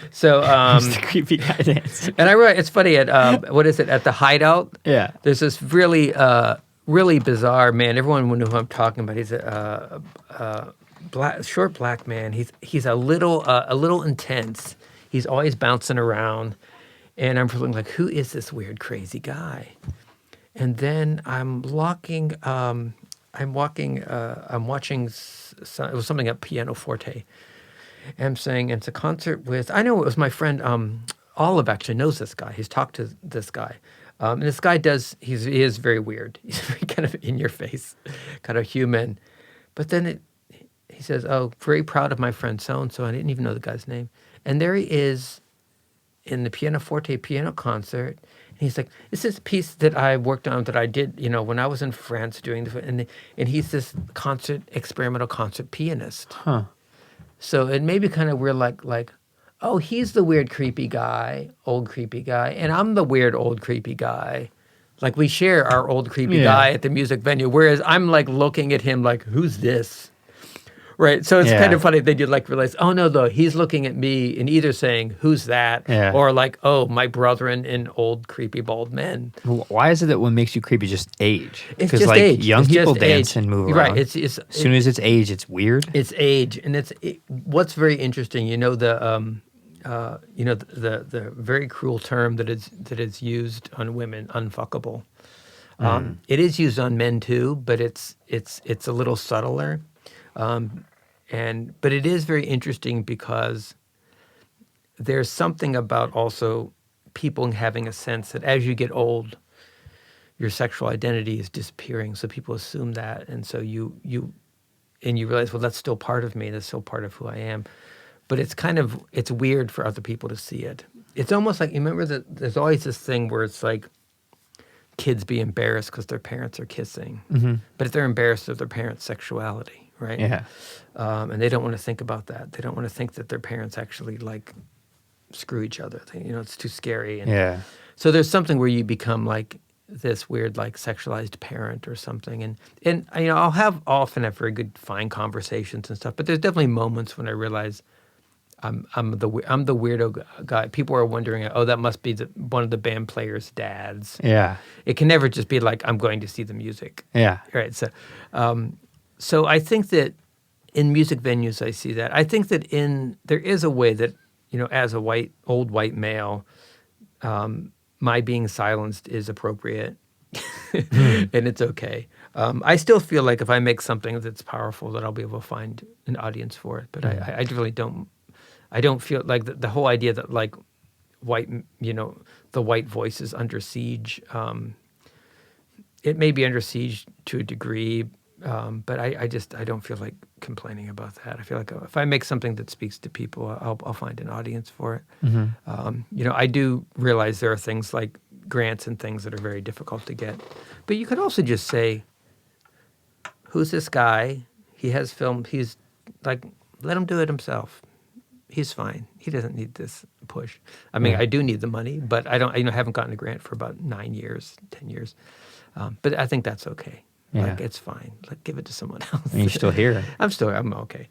So Who's the creepy guy dancing? And I realized it's funny at what is it, at the Hideout? Yeah. There's this really really bizarre man. Everyone will know who I'm talking about. He's a short black man. He's a little intense. He's always bouncing around, and I'm feeling like, who is this weird crazy guy? And then I'm watching. It was something at Pianoforte. And I'm saying it's a concert with, I know it was my friend Olive actually knows this guy. He's talked to this guy. And this guy he is very weird. He's very kind of in your face, kind of human. But then he says, oh, very proud of my friend so-and-so. I didn't even know the guy's name. And there he is in the Pianoforte piano concert. And he's like, this is a piece that I worked on that I did, you know, when I was in France doing and he's this experimental concert pianist. Huh. So it made me kind of weird, like, oh, he's the weird, creepy guy, old creepy guy, and I'm the weird, old creepy guy. Like we share our old creepy guy at the music venue, whereas I'm like looking at him like, who's this? Right. So it's kind of funny that you like realize, oh no, though, he's looking at me and either saying, who's that? Yeah. Or like, oh, my brethren in old creepy bald men. Why is it that what makes you creepy just age? It's Because just like age. young It's people just dance age. and move Right. around. It's as soon as it's age, it's weird. It's age, and what's very interesting. You know the very cruel term that is used on women, unfuckable. It is used on men too, but it's a little subtler. But it is very interesting because there's something about also people having a sense that as you get old, your sexual identity is disappearing. So people assume that, and so you realize, well, that's still part of me. That's still part of who I am. But it's weird for other people to see it. It's almost like, you remember that there's always this thing where it's like kids be embarrassed because their parents are kissing, but if they're embarrassed of their parents' sexuality, right? Yeah. And they don't want to think about that. They don't want to think that their parents actually like screw each other. It's too scary. And so there's something where you become like this weird, like sexualized parent or something. And I'll often have very good, fine conversations and stuff. But there's definitely moments when I realize I'm the weirdo guy. People are wondering, oh, that must be one of the band players' dads. Yeah. It can never just be like, I'm going to see the music. Yeah. Right. So I think that in music venues, I see that. I think that there is a way that, as a old white male, my being silenced is appropriate, and it's okay. I still feel like if I make something that's powerful, that I'll be able to find an audience for it. But I really don't. I don't feel like the whole idea that like the white voice is under siege. It may be under siege to a degree. But I don't feel like complaining about that. I feel like if I make something that speaks to people, I'll find an audience for it. I do realize there are things like grants and things that are very difficult to get. But you could also just say, who's this guy? He has film. He's like, let him do it himself. He's fine. He doesn't need this push. I mean, I do need the money, but I don't. Haven't gotten a grant for about 9 years, 10 years. But I think that's okay. Yeah. Like, it's fine. Like, give it to someone else. And you're still here. I'm okay.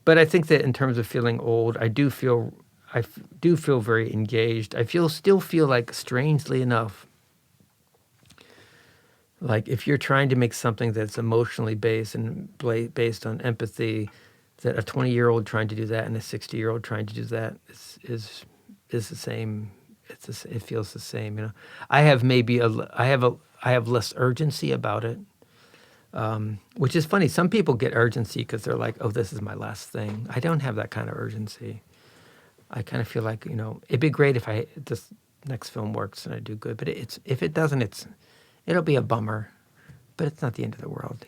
But I think that in terms of feeling old, I do feel very engaged. I still feel like, strangely enough, like if you're trying to make something that's emotionally based and based on empathy, that a 20-year-old trying to do that and a 60-year-old trying to do that is the same. It feels the same. You know, I have less urgency about it, which is funny. Some people get urgency because they're like, oh, this is my last thing. I don't have that kind of urgency. I kind of feel like, it'd be great if this next film works and I do good. But if it doesn't, it'll be a bummer. But it's not the end of the world.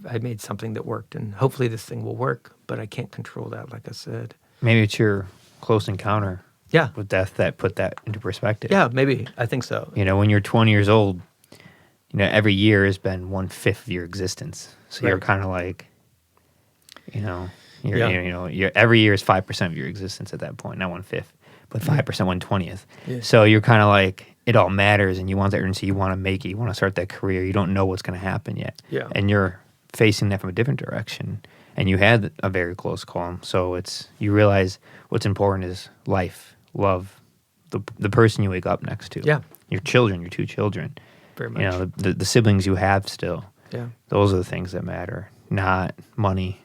I made something that worked, and hopefully this thing will work. But I can't control that, like I said. Maybe it's your close encounter with death that put that into perspective. Yeah, maybe. I think so. When you're 20 years old, every year has been 1/5 of your existence. So you're kind of like, every year is 5% of your existence at that point, not 1/5, but 5%, 1/20th. Yeah. So you're kind of like, it all matters, and you want that urgency. You want to make it. You want to start that career. You don't know what's going to happen yet. Yeah. And you're facing that from a different direction. And you had a very close call. So you realize what's important is life, love, the person you wake up next to. Yeah. Your children, your 2 children. Very much. The siblings you have still. Yeah. Those are the things that matter, not money.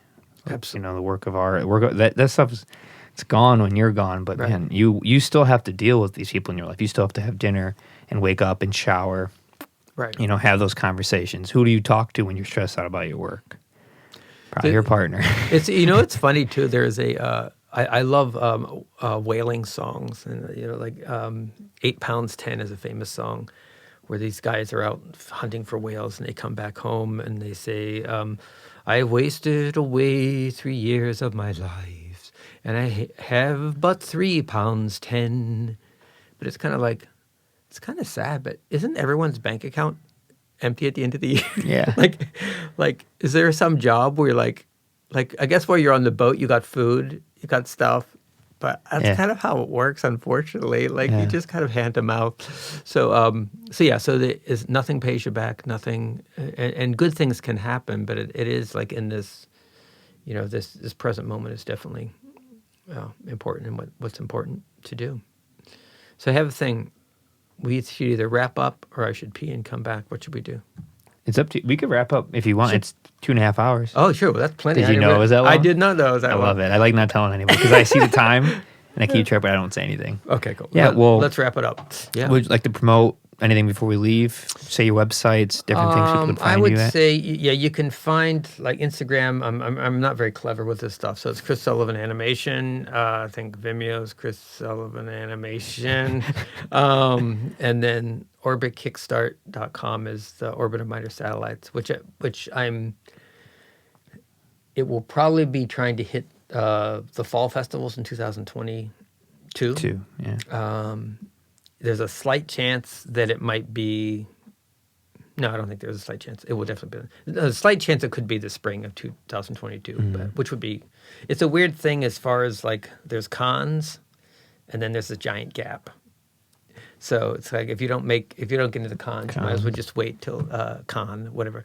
Absolutely. The work of art. That stuff it's gone when you're gone, but man, you still have to deal with these people in your life. You still have to have dinner and wake up and shower. Right. Have those conversations. Who do you talk to when you're stressed out about your work? Probably your partner. It's funny too. There's I love whaling songs, and like 8 Pounds 10 is a famous song where these guys are out hunting for whales and they come back home and they say, I wasted away 3 years of my life and I have but 3 pounds 10. But it's kind of like, it's kind of sad, but isn't everyone's bank account empty at the end of the year? Yeah. like, is there some job where you're like, I guess while you're on the boat, you got food, you got stuff, but that's kind of how it works, unfortunately. You just kind of hand them out. So there is nothing pays you back, nothing, and good things can happen, but it is like in this, this present moment is definitely important and what's important to do. So I have a thing. We should either wrap up or I should pee and come back. What should we do? It's up to you. We could wrap up if you want. It's 2.5 hours. Oh, sure. Well, that's plenty. Did you know it was that long? I did not know it was that long. I love it. I like not telling anybody because I see the time and I keep track, but I don't say anything. Okay, cool. Yeah, let's wrap it up. Yeah. Would you like to promote anything before we leave? Say your websites, different things people can find I would you at? say, you can find like Instagram. I'm not very clever with this stuff, so it's Chris Sullivan Animation. I think Vimeo's Chris Sullivan Animation, and then orbitkickstart.com is the orbit of minor satellites, which it will probably be trying to hit the fall festivals in 2022. Yeah. There's a slight chance that it might be. No, I don't think there's a slight chance. It will definitely be a slight chance. It could be the spring of 2022, but, which would be. It's a weird thing as far as like there's cons, and then there's a giant gap. So it's like if you don't get into the cons, you might as well just wait till whatever.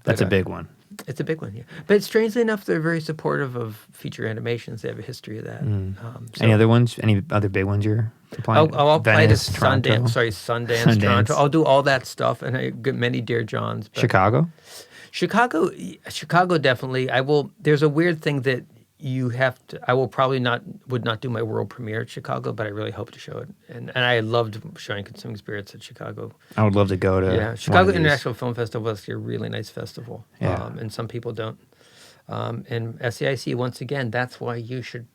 That's a big one. It's a big one, yeah. But strangely enough, they're very supportive of feature animations. They have a history of that. Any other ones? Any other big ones you're applying? I'll apply to Sundance, Toronto. I'll do all that stuff, and I get many Dear Johns. Chicago, definitely. I will. There's a weird thing that you have to. I will probably would not do my world premiere at Chicago, but I really hope to show it. And I loved showing Consuming Spirits at Chicago. I would love to go to. Chicago International Film Festival is a really nice festival. Yeah. And some people don't. And SAIC, once again, that's why you should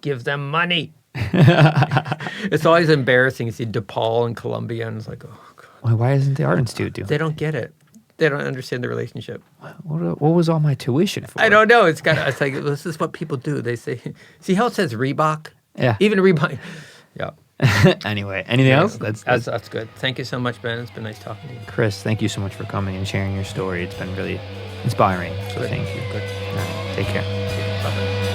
give them money. It's always embarrassing. You see DePaul and Columbia, and it's like, oh God. Why isn't the Art Institute doing? They don't get it. They don't understand the relationship. What was all my tuition for? I don't know. It's like this is what people do. They say, see how it says Reebok? Yeah. Even Reebok. Yeah. Anyway, anything else? That's good. Thank you so much, Ben. It's been nice talking to you. Chris, thank you so much for coming and sharing your story. It's been really inspiring. So Good. thank you. Good. All right, take care. Bye-bye.